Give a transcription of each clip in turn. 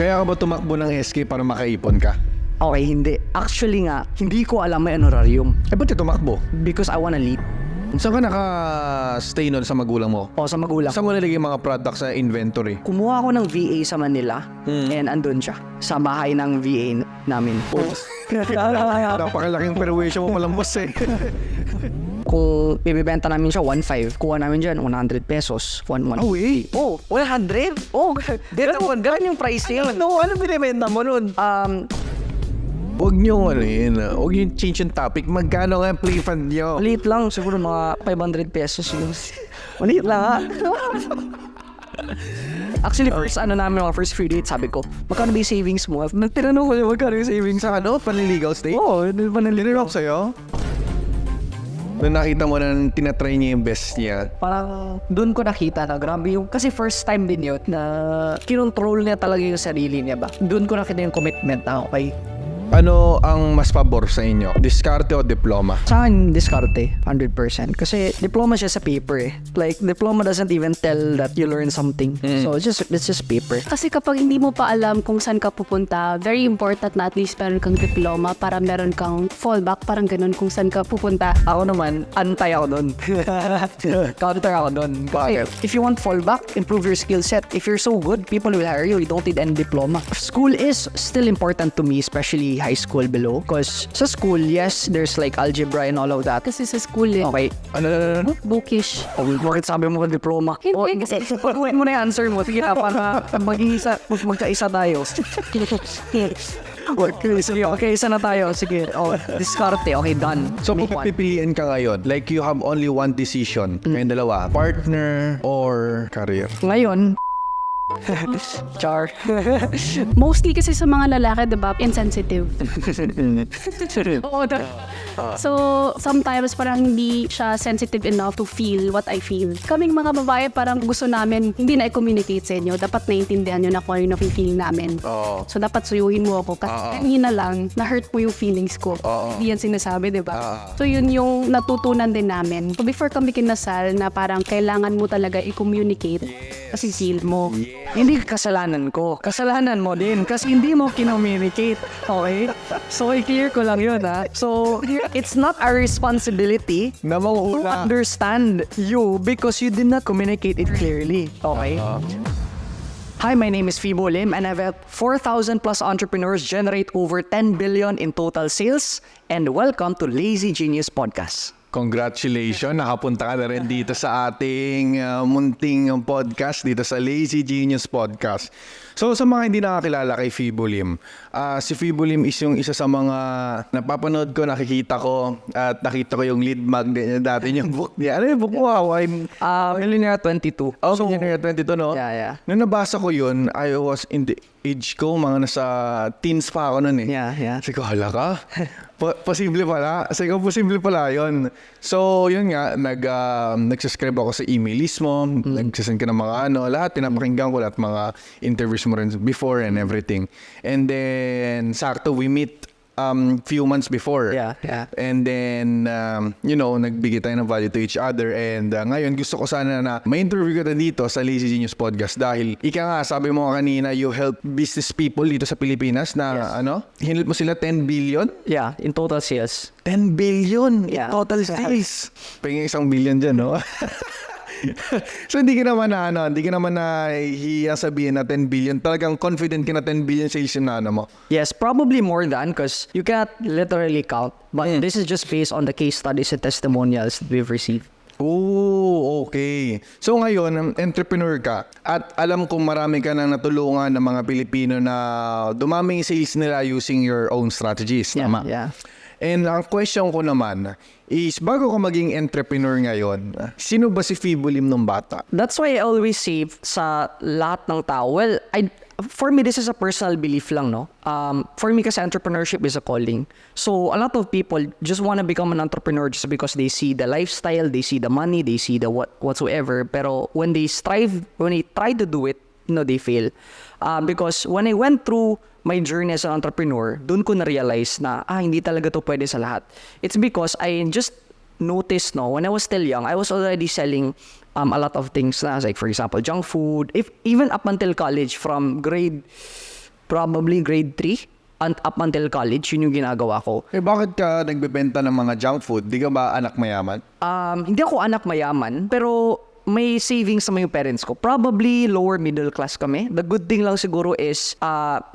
Kaya ka ba tumakbo ng SK para makaipon ka? Okay, hindi. Actually nga, hindi ko alam may honorarium. Ba't ka tumakbo? Because I wanna lead. Saan ka naka-stay nun sa magulang mo? O, sa magulang. Saan mo nalagay mga products sa inventory? Kumuha ako ng VA sa Manila and andun siya. Sa bahay ng VA namin. Napakalaking perwisyo mo palang boss eh. Kung ibibenta namin siya 1.5, kuha namin dyan 100 pesos. 1.1. Oh, eh. Oh, 100? Oh, ganun yung pricing. Ano binibenta mo nun? Huwag nyo huwag yung change yung topic. Magkano nga play fund nyo? Maliit lang, siguro mga 500 pesos yun. Maliit lang ha. Actually, first few dates, sabi ko, magkano ba yung savings mo? Tinanong ko yung magkano yung savings. Sa panliligaw state? Oo, Tinanong ko sa'yo? Nung nakita mo na tinatry niya yung best niya. Parang doon ko nakita na grabe yung, kasi first time din yun na kinontrol niya talaga yung sarili niya ba. Doon ko nakita yung commitment na okay. Ano ang mas pabor sa inyo? Diskarte o diploma? Sa akin, diskarte, 100%. Kasi diploma siya sa paper eh. Like, diploma doesn't even tell that you learn something. So, it's just paper. Kasi kapag hindi mo pa alam kung saan ka pupunta, very important na at least meron kang diploma para meron kang fallback, parang ganun kung saan ka pupunta. Ako naman, antay ako doon. Counter ako doon. Bakit? If you want fallback, improve your skill set. If you're so good, people will hire you. You don't need any diploma. School is still important to me, especially high school below. Because sa school, yes, there's like algebra and all of that. Kasi sa school eh, Okay. Ano? bookish. Oh, bakit sabi mo diploma? Hindi, kasi Pag-uwi mo na yung answer mo. Sige na, para magkaisa tayo. Okay, isa na tayo. Sige, diskarte. Okay, done. So, Make kung one. pipiliin ka ngayon, like you have only one decision, kayong dalawa, partner or career? Ngayon, char. mostly kasi sa mga lalaki, diba, insensitive. Oo, so, sometimes parang hindi siya sensitive enough to feel what I feel. Kaming mga babae, parang gusto namin, hindi na i-communicate sa inyo. Dapat naiintindihan nyo na kung ano yung nafe-feel namin. Oo. So, dapat suyuhin mo ako. Kasi kanina lang, na-hurt mo yung feelings ko. Hindi yan sinasabi, diba? So, yun yung natutunan din namin. So, before kami kinasal, na parang kailangan mo talaga i-communicate. Kasi feel mo. Hindi kasalanan ko. Kasalanan mo din kasi hindi mo kinommunicate. Okay? So, i-clear ko lang yun ha. So, it's not our responsibility Na to manguna. understand you because you did not communicate it clearly. Okay? Hi, my name is Fibo and I've helped 4,000 plus entrepreneurs generate over 10 billion in total sales. And welcome to Lazy Genius Podcast. Congratulations, nakapunta ka na rin dito sa ating munting podcast, dito sa Lazy Genius Podcast. So sa mga hindi nakakilala kay Fibo Lim, si Fibo Lim is yung isa sa mga napapanood ko, nakikita ko, at nakita ko yung lead magnet niya dati, yung book niya. Ano yung book mo? Millionaire 22. Oh, so, Millionaire 22, no? Yeah. Nung nabasa ko yun, I was in the age ko, mga nasa teens pa ako nun eh. Yeah. Sabi ko, hala ka? Posible pala. Sabi ko, posible pala yun. So, yun nga, nagsascribe ako sa email list mo, nagsasend ka ng mga lahat, pinapakinggan ko lahat mga interviews mo rin before and everything. And then, sakto, we meet few months before. Yeah. And then, nagbigay tayo ng value to each other. And ngayon, gusto ko sana na may interview ka na dito sa Lazy Genius Podcast dahil nga, sabi mo kanina, you help business people dito sa Pilipinas na, hinhelp mo sila 10 billion? Yeah, in total sales. 10 billion in Yeah. total sales. Pingin 1 billion dyan, no? So, hindi ka naman hiya sabihin na 10 billion. Talagang confident ka na 10 billion sales yung mo. Yes, probably more than because you cannot literally count. But this is just based on the case studies and testimonials that we've received. Oh, okay. So ngayon, entrepreneur ka at alam kong marami ka nang natulungan ng mga Pilipino na dumami yung sales nila using your own strategies. Tama? Yeah. And ang question ko naman is, bago ka maging entrepreneur ngayon, sino ba si Fibo Lim nung bata? That's why I always say sa lahat ng tao, well, for me, this is a personal belief lang, no? For me kasi entrepreneurship is a calling. So, a lot of people just want to become an entrepreneur just because they see the lifestyle, they see the money, they see the whatsoever. Pero when they try to do it, they fail. Because when I went through my journey as an entrepreneur, doon ko na-realize na, hindi talaga to pwede sa lahat. It's because I just noticed, when I was still young, I was already selling a lot of things na, like for example, junk food. Even up until college, from grade probably grade 3 and up until college, yun yung ginagawa ko. Bakit ka nagbebenta ng mga junk food? Di ka ba anak mayaman? Hindi ako anak mayaman, pero may savings sa yung parents ko. Probably lower middle class kami. The good thing lang siguro is,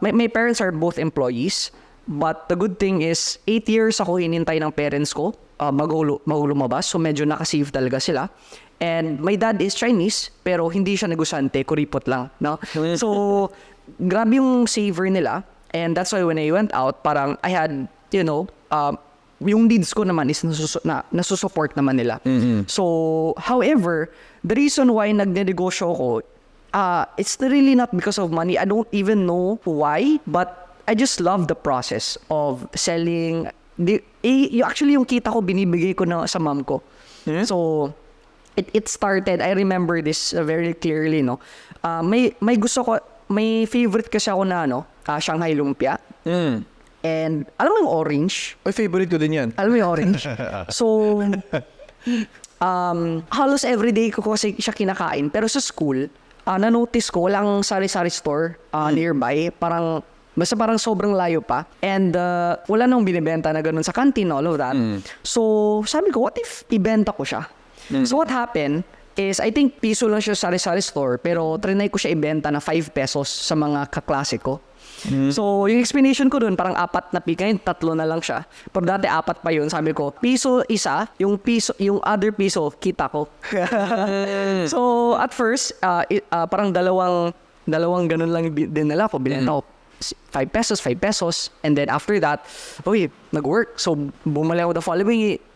my parents are both employees, but the good thing is, 8 years ako hinintay ng parents ko bago lumabas. So medyo nakasave talaga sila. And my dad is Chinese, pero hindi siya negosante, kuripot lang. No? So, grabe yung saver nila. And that's why when I went out, parang I had, yung needs ko naman is nasusupport naman nila. So, however, the reason why nagnegosyo ko, it's really not because of money. I don't even know why, but I just love the process of selling. Actually, yung kita ko, binibigay ko sa mom ko. So, it started, I remember this very clearly, no? May gusto ko, may favorite kasi ako na, Shanghai Lumpia. And, alam mo yung orange? Ay, favorite ko din yan. Alam mo yung orange? So, halos everyday ko kasi siya kinakain. Pero sa school, na-notice ko, walang sari-sari store nearby. Basta parang sobrang layo pa. And wala nang binibenta na ganun sa canteen, all of that. So, sabi ko, what if ibenta ko siya? So, what happened is, I think piso lang siya sari-sari store, pero trinay ko siya ibenta na 5 pesos sa mga kaklase ko. So, yung explanation ko dun, parang 4 na piso, ngayon 3 na lang siya. Pero dati 4 pa yun, sabi ko, piso isa, yung other piso, kita ko. So, at first, parang dalawang ganun lang din nila ako, binenta ko. 5 pesos, and then after that, nag-work. So, bumalik ako the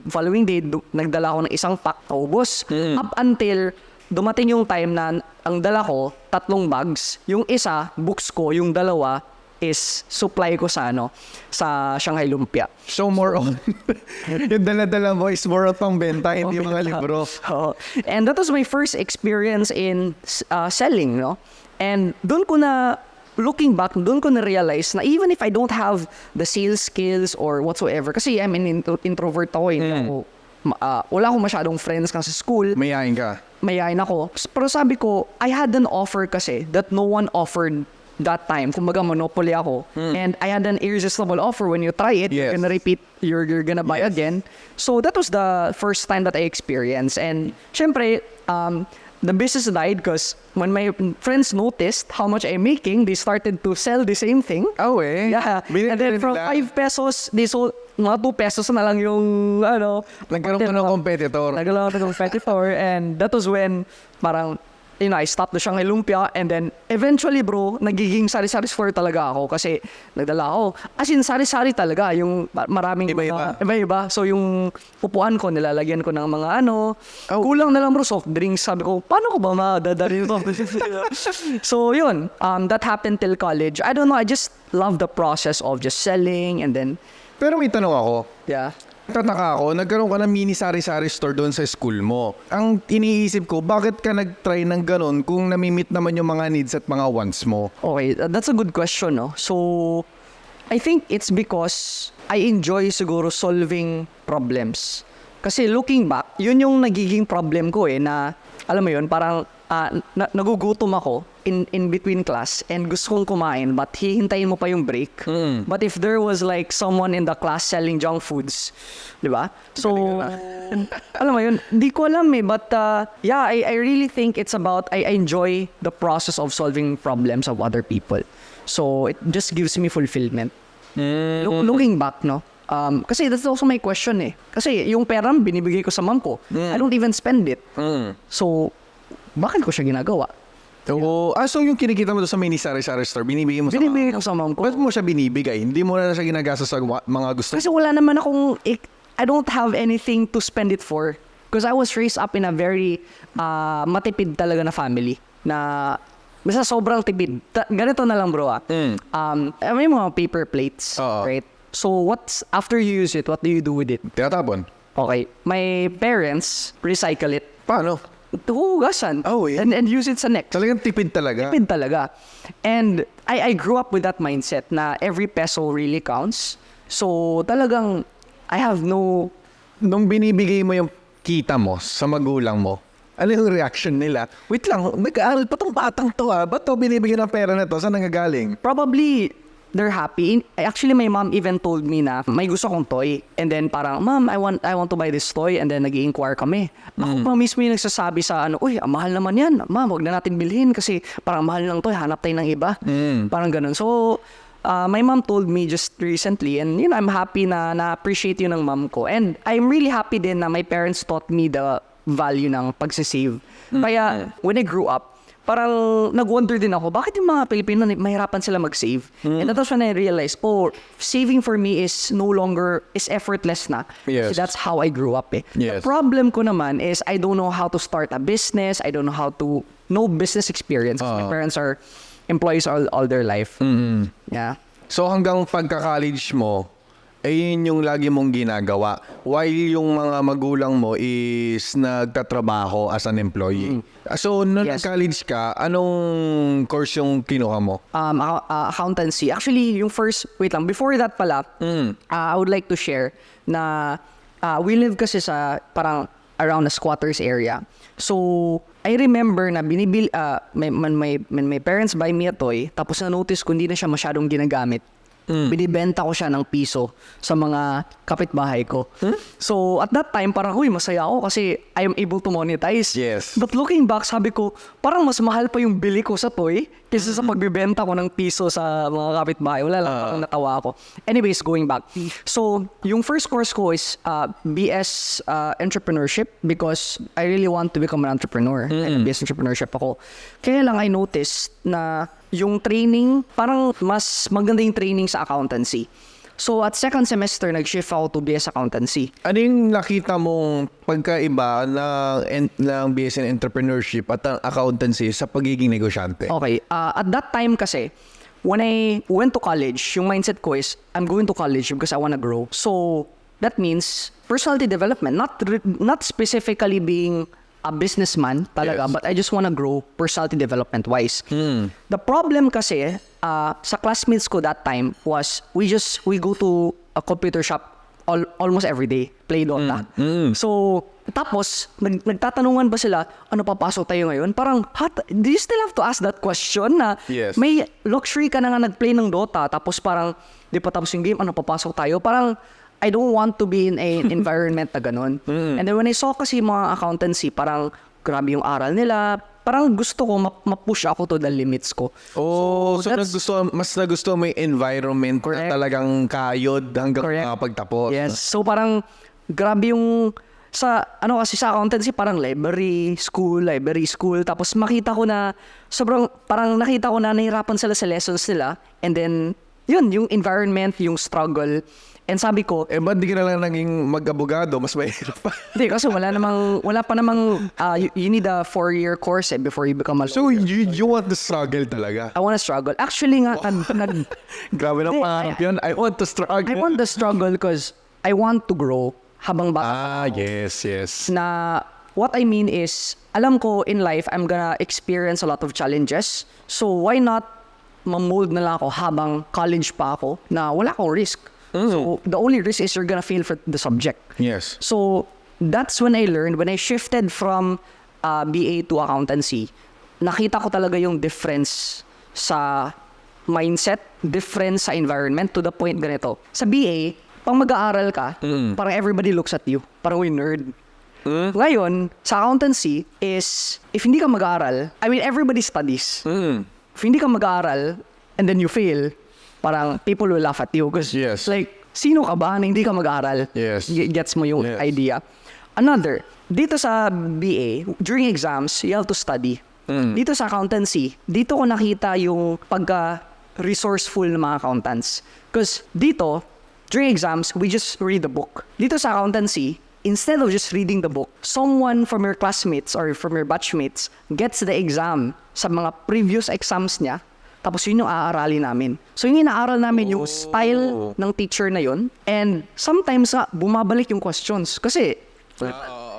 following day, nagdala ako ng isang pack, naubos. Up until dumating yung time na ang dala ko, 3 bags. Yung isa, books ko, yung dalawa is supply ko sa Shanghai Lumpia. So, more on, yung dala-dala mo is more on pang benta, hindi mga libro. And that was my first experience in selling, no? And looking back, doon ko na-realize na even if I don't have the sales skills or whatsoever, kasi I'm an introvert ako, wala akong masyadong friends kasi sa school. Mayain ka. Mayain ako. Pero sabi ko, I had an offer kasi that no one offered that time. Kumbaga, monopoly ako. And I had an irresistible offer. When you try it, you're gonna repeat, you're gonna buy again. So that was the first time that I experienced. And syempre, the business died because when my friends noticed how much I'm making, they started to sell the same thing. Oh, eh? Yeah. And then from 5 pesos, they sold mga 2 pesos na lang yung Nagkaroon ka ng competitor. Nagkaroon ng competitor. And that was when parang I stopped the Shanghai Lumpia, and then eventually, bro, nagiging sari-sari store talaga ako kasi nagdala ako. As in, sari-sari talaga. Yung maraming iba-iba. So, yung upuan ko, nilalagyan ko ng mga kulang na lang, bro, soft drinks. Sabi ko, paano ko ba madadali ito? So, yun. That happened till college. I don't know, I just love the process of just selling, and then... Pero may tanong ako. Yeah. Tataka ako, nagkaroon ka ng mini sari-sari store doon sa school mo. Ang iniisip ko, bakit ka nag-try ng ganun kung namimit naman yung mga needs at mga wants mo? Okay, that's a good question, no? So, I think it's because I enjoy siguro solving problems. Kasi looking back, yun yung nagiging problem ko na, alam mo yun, parang nagugutom ako in between class and gusto kong kumain but hihintayin mo pa yung break. But if there was like someone in the class selling junk foods, di ba? So, alam mo yun, di ko alam but yeah, I really think it's about, I enjoy the process of solving problems of other people. So, it just gives me fulfillment. Looking back, no? Kasi that's also my question Kasi yung pera binibigay ko sa mom ko. I don't even spend it. So, bakit ko siya ginagawa? So yung kinikita mo doon sa mini sari-sari store, binibigay mo sa Binibigay ko sa mom ko. Ba't mo siya binibigay? Hindi mo na siya ginagasa sa mga gusto? Kasi wala naman akong, I don't have anything to spend it for. Because I was raised up in a very matipid talaga na family. Na basta sobrang tipid. Ganito na lang, bro. May mga paper plates, right? So after you use it, what do you do with it? Tinatapon. Okay. My parents recycle it. Paano? Hugasan. Oh, yeah. And use it sa next. Talagang tipid talaga. Tipid talaga. And I grew up with that mindset na every peso really counts. So talagang I have no... Nung binibigay mo yung kita mo sa magulang mo, Ano yung reaction nila? Wait lang, nag-aaral pa tong batang to Ba't to binibigyan ng pera na to? Saan nanggagaling? Probably, they're happy. Actually, my mom even told me na may gusto kong toy. And then parang, Mom, I want to buy this toy. And then nag-i-inquire kami. Ako pa mismo yung nagsasabi sa uy, mahal naman yan. Ma'am, huwag na natin bilhin kasi parang mahal lang to. Hanap tayo ng iba. Parang ganun. So, my mom told me just recently, and I'm happy na na-appreciate yun ng mom ko. And I'm really happy din na my parents taught me the value ng pagsisave. Kaya, when I grew up, parang nag-wonder din ako, bakit yung mga Pilipino mahirapan sila mag-save? And that was when I realized, saving for me is no longer, is effortless na. Yes. So that's how I grew up eh. Yes. The problem ko naman is I don't know how to start a business. I don't know how to, no business experience. My parents are employees all their life. Yeah. So hanggang pagka-college mo, yun yung lagi mong ginagawa. While yung mga magulang mo is nagtatrabaho as an employee. So, nung Yes. college ka, anong course yung kinuha mo? Accountancy. Actually, yung first, wait lang, before that pala, I would like to share na we live kasi sa parang around the squatters area. So, I remember na my parents buy me a toy, tapos na-notice ko hindi na siya masyadong ginagamit. Binibenta ko siya ng piso sa mga kapitbahay ko. So, at that time, parang, masaya ako kasi I am able to monetize. Yes. But looking back, sabi ko, parang mas mahal pa yung bili ko sa toy kaysa sa pagbibenta ko ng piso sa mga kapitbahay. Wala lang, parang natawa ako. Anyways, going back. So, yung first course ko is BS Entrepreneurship because I really want to become an entrepreneur. And BS Entrepreneurship ako. Kaya lang I noticed na yung training, parang mas maganda yung training sa accountancy. So, at second semester, nag-shift ako to BS Accountancy. Ano yung nakita mong pagkaiba ng BS in Entrepreneurship at ang accountancy sa pagiging negosyante? Okay. At that time kasi, when I went to college, yung mindset ko is, I'm going to college because I want to grow. So, that means personality development, not specifically being a businessman talaga, Yes. but I just want to grow personality development wise. The problem kasi sa classmates ko that time was we go to a computer shop almost every day, play Dota. So tapos nagtatanungan ba sila, ano papasok tayo ngayon? Parang do you still have to ask that question na Yes. may luxury ka na nga nag-play ng Dota tapos parang di pa tapos yung game, ano papasok tayo? Parang I don't want to be in an environment na ganun. And then when I saw kasi mga accountancy, parang grabe yung aral nila. Parang gusto ko ma-push ako to the limits ko. So mas nagustuhan mo yung environment na talagang kayod hanggang makapagtapos. Yes. So parang grabe yung kasi sa accountancy parang library school. Tapos makita ko na parang nakita ko na nahirapan sila sa lessons nila. And then yun, yung environment, yung struggle. And sabi ko, ba't di ka na lang naging mag-abogado? Mas mahirap pa. hindi, kasi wala pa namang, you need a 4-year course before you become a lawyer. So, you want the struggle talaga? I want to struggle. Actually nga, Grabe ng pangarap yun. I want to struggle. I want the struggle because I want to grow habang bata. Yes. Na, what I mean is, alam ko in life, I'm gonna experience a lot of challenges. So, why not ma-mold na lang ako habang college pa ako na wala akong risk. So, the only risk is you're gonna fail for the subject. Yes. So, that's when I learned, when I shifted from BA to accountancy, nakita ko talaga yung difference sa mindset, difference sa environment to the point ganito. Sa BA, pang mag-aaral ka, parang everybody looks at you. Parang nerd. Ngayon, sa accountancy is, if hindi ka mag-aaral, everybody studies. If hindi ka mag-aaral, and then you fail, parang people will laugh at you because Yes. like, sino ka ba na hindi ka mag-aaral? Yes. Gets mo yung idea. Another, dito sa BA, during exams, you have to study. Dito sa accountancy, dito ko nakita yung pagka-resourceful ng mga accountants. Because dito, during exams, we just read the book. Dito sa accountancy, instead of just reading the book, someone from your classmates or from your batchmates gets the exam sa mga previous exams niya. Tapos yun yung aaralin namin. So yung inaaral namin yung style ng teacher na yun. And sometimes bumabalik yung questions. Kasi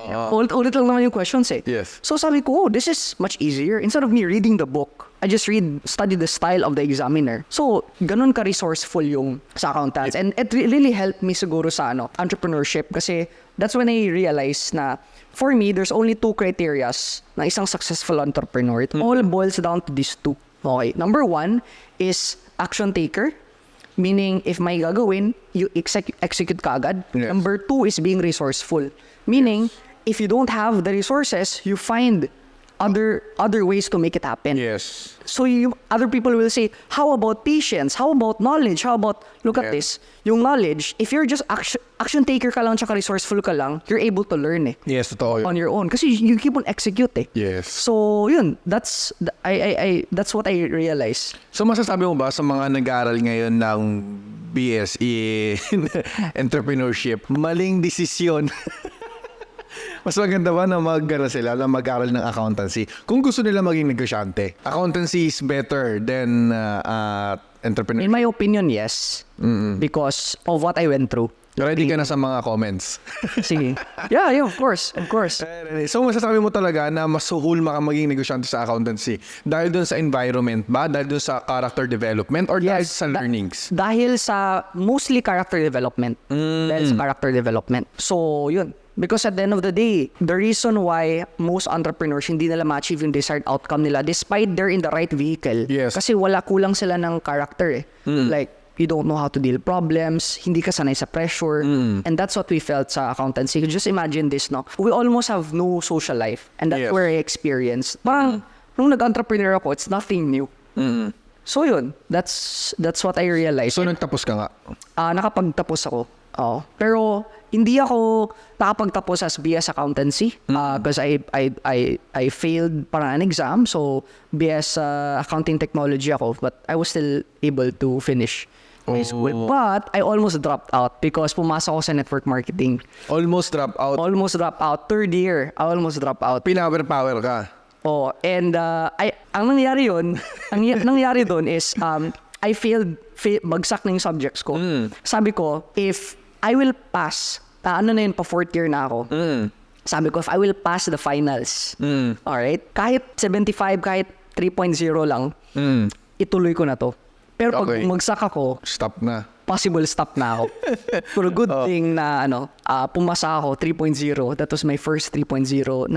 Ulit lang naman yung questions eh. Yes. So sabi ko, this is much easier. Instead of me reading the book, I just study the style of the examiner. So, ganun ka-resourceful yung sa accountants. And it really helped me siguro sa entrepreneurship kasi that's when I realized na for me, there's only 2 criterias ng isang successful entrepreneur. It all boils down to these 2. Okay. Number 1 is action taker. Meaning, if may gagawin, you execute ka agad. Yes. Number 2 is being resourceful. Meaning, if you don't have the resources, you find other ways to make it happen. Yes. So other people will say, how about patience? How about knowledge? How about, look at this, yung knowledge, if you're just action taker ka lang tsaka resourceful ka lang, you're able to learn Yes, totoo yun. on your own. Kasi you keep on execute Yes. So yun, that's what I realized. So masasabi mo ba sa mga nag-aaral ngayon ng BSE in entrepreneurship, maling desisyon? Mas maganda ba na mag-aral ng accountancy? Kung gusto nila maging negosyante, accountancy is better than entrepreneurship. In my opinion, yes. Because of what I went through. Ready ka na sa mga comments. Sige. Yeah, of course. So masasabi mo talaga na mas suhulma ka maging negosyante sa accountancy dahil dun sa environment ba? Dahil dun sa character development? Or dahil sa learnings? Dahil sa mostly character development. Dahil sa character development. So, yun. Because at the end of the day, the reason why most entrepreneurs hindi nila ma-achieve yung desired outcome nila despite they're in the right vehicle. Yes. Kasi kulang sila ng character Like, you don't know how to deal problems, hindi ka sanay sa pressure. And that's what we felt sa accountancy. Just imagine this, no? We almost have no social life. And that's Yes. where I experienced. Parang, nung nag-entrepreneur ako, it's nothing new. So yun, that's what I realized. So nagtapos ka nga? Nakapagtapos ako. Oo. Pero hindi ako nakapagtapos as BS accountancy because I failed para an exam. So BS accounting technology ako, but I was still able to finish my school. But I almost dropped out because pumasok ako sa network marketing. Almost drop out? Almost dropped out. 3rd year, I almost dropped out. Power ka? Oh, and ang nangyari yun, ang nangyari doon is I failed bagsak na yung subjects ko. Sabi ko, if I will pass, ano na yun, pa 4th year na ako. Sabi ko, if I will pass the finals, alright, kahit 75, kahit 3.0 lang, ituloy ko na to. Pero pag magsak ako, stop na. Possible stop na ako. Pero good thing na pumasa ako 3.0. That was my first 3.0.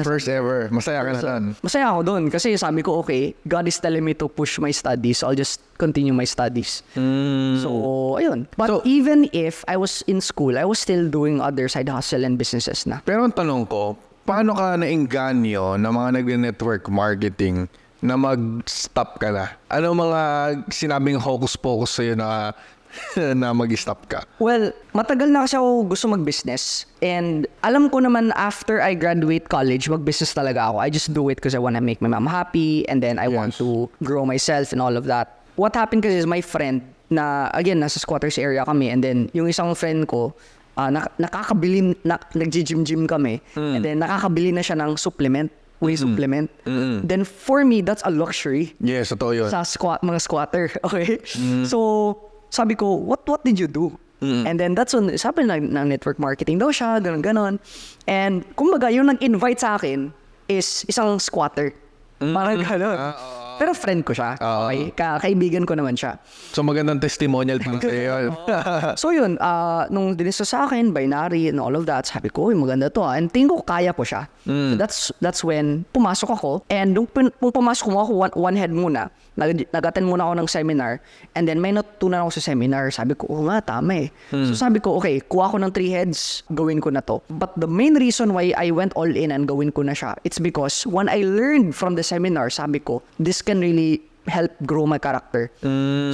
First ever. Masaya ka na doon. Masaya ako doon kasi sabi ko, okay, God is telling me to push my studies. So I'll just continue my studies. So, ayun. But even if I was in school, I was still doing other side hustle and businesses na. Pero ang tanong ko, paano ka naengganyo ng mga nag-network marketing na mag-stop ka na? Ano mga sinabing hocus-pocus sa'yo na mag-stop ka? Well, matagal na kasi ako gusto mag-business. And alam ko naman after I graduate college, mag-business talaga ako. I just do it because I want to make my mom happy and then I want to grow myself and all of that. What happened kasi is my friend na, again, nasa squatters area kami and then yung isang friend ko, nakakabili, nag-gym kami and then nakakabili na siya ng supplement. Whey supplement. Then for me, that's a luxury. Yes, totoo yun. Sa mga squatter. Okay? So, sabi ko, what did you do? And then that's when, sabi ng network marketing daw siya, ganon. And kumbaga, yung nag-invite sa akin is isang squatter. Parang ganon. Pero friend ko siya. Okay? Kaibigan ko naman siya. So magandang testimonial para sa iyo. So yun, nung dinisa sa akin, binary and all of that, sabi ko, maganda to. And tingin ko, kaya ko siya. So that's when pumasok ako. And nung pumasok mo ako, one head muna. Nag-attend muna ako ng seminar. And then may natutunan ako sa seminar. Sabi ko, nga, tama eh. So sabi ko, okay, kuha ko ng 3 heads, gawin ko na to. But the main reason why I went all in and gawin ko na siya, it's because when I learned from the seminar, sabi ko, this can really help grow my character.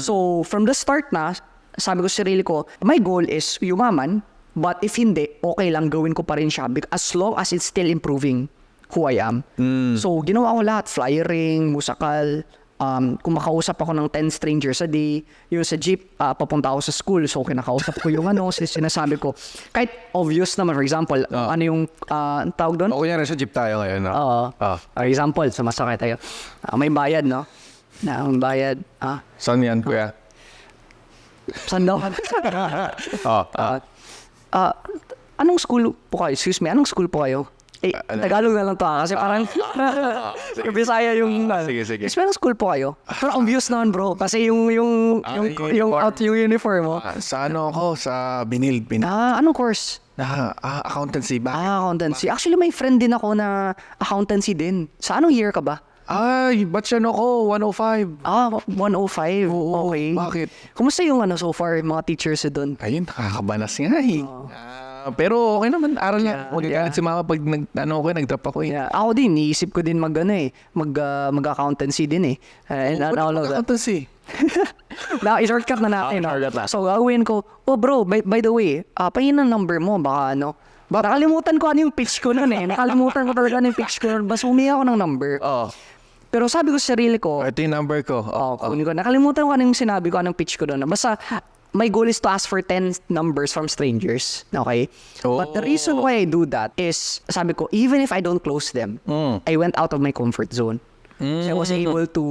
So from the start na, sabi ko sa sarili ko, my goal is yumaman, but if hindi, okay lang, gawin ko pa rin siya as long as it's still improving who I am. So ginawa ko lahat, flyering, musakal, kumakausap ako ng 10 strangers a day. Yung sa jeep, papunta ako sa school. So, kinakausap ko yung sinasabi ko. Kahit obvious naman, for example, ano yung tawag doon? O kunyari sa jeep tayo ngayon. No? For example, sumasakay tayo. May bayad, no? May bayad. Saan yan, kuya? Saan daw? Anong school po kayo? Excuse me, anong school po kayo? Tagalog na lang to kasi parang Bisaya yung Sige. Spelling school po kayo. Pero obvious naman bro kasi yung uniform mo. Sa ano ako? Sa Binil. Anong course? Accountancy ba? Accountancy. Actually may friend din ako na accountancy din. Sa anong year ka ba? Ay, batch ano ko? 105. 105. Oo, Okay. bakit? Kumusta yung so far mga teachers doon? Ayun, nakakabanas nga eh. Pero okay naman, aral lang. Magagalit si mama pag nag-drop ako eh. Yeah. Ako din, iisip ko din mag-accountancy din eh. And all of that. Accountancy? I-shortcut na natin. So, gagawin ko, bro, by the way, pahingin ang number mo, baka nakalimutan ko ano yung pitch ko nun eh. Nakalimutan ko talaga ano yung pitch ko nun. Basta humingi ako ng number. Pero sabi ko sa sarili ko, Ito yung number ko. kunin ko. Nakalimutan ko ano yung sinabi ko, anong pitch ko doon. Basta, my goal is to ask for 10 numbers from strangers. Okay? But the reason why I do that is, sabi ko, even if I don't close them, I went out of my comfort zone. So I was able to,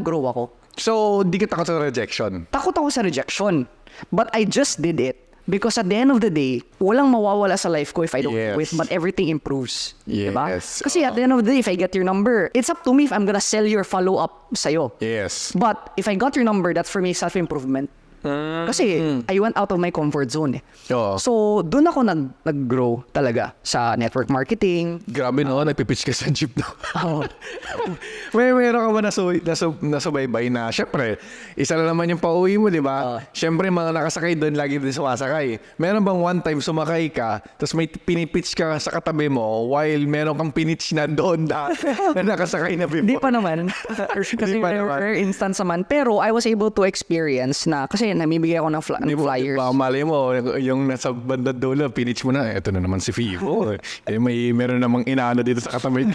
grow ako. So, di ka takot sa rejection? Takot ako sa rejection. But I just did it. Because at the end of the day, walang mawawala sa life ko if I don't do it, but everything improves. Yes. Diba? Kasi at the end of the day, if I get your number, it's up to me if I'm gonna sell your follow-up sa'yo. Yes. But if I got your number, that's for me self-improvement. Kasi I went out of my comfort zone eh. So, doon ako nag-grow talaga sa network marketing. Grabe no, nagpipitch ka sa jeep no. Meron ka ba nasubaybay na, syempre, isa na naman yung pauwi mo, di ba? Syempre, mga nakasakay doon, lagi din sumasakay. Meron bang one time sumakay ka, tapos may pinipitch ka sa katabi mo, while meron kang pinitch na doon na nakasakay na before? Hindi pa naman. Kasi rare instance naman. Pero I was able to experience na, kasi namimigay ako ng flyers. Malay mo, yung nasa banda dulo, pinitch mo na, eto na naman si Fibo. Meron namang inaano dito sa katabi.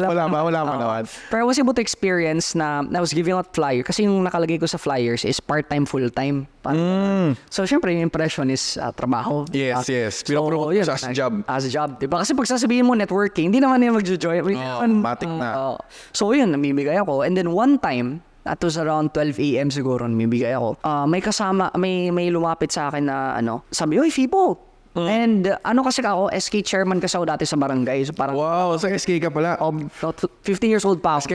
Wala pa naman. Pero I was able to experience na I was giving out flyer kasi yung nakalagay ko sa flyers is part-time, full-time. So, syempre, yung impression is trabaho. Yes. Pinopromote yun, as job. As a job. Diba? Kasi pag sasabihin mo networking, hindi naman yung magjo-join. Matik na. So, yun, namimigay ako. And then one time, that was around 12 a.m. siguro, namimigay ako. May lumapit sa akin na sabi, "Oy, Fibo." And kasi ako, SK chairman kasi ako dati sa barangay. So parang, wow, sa SK ka pala. 15 years old pa ako. SK!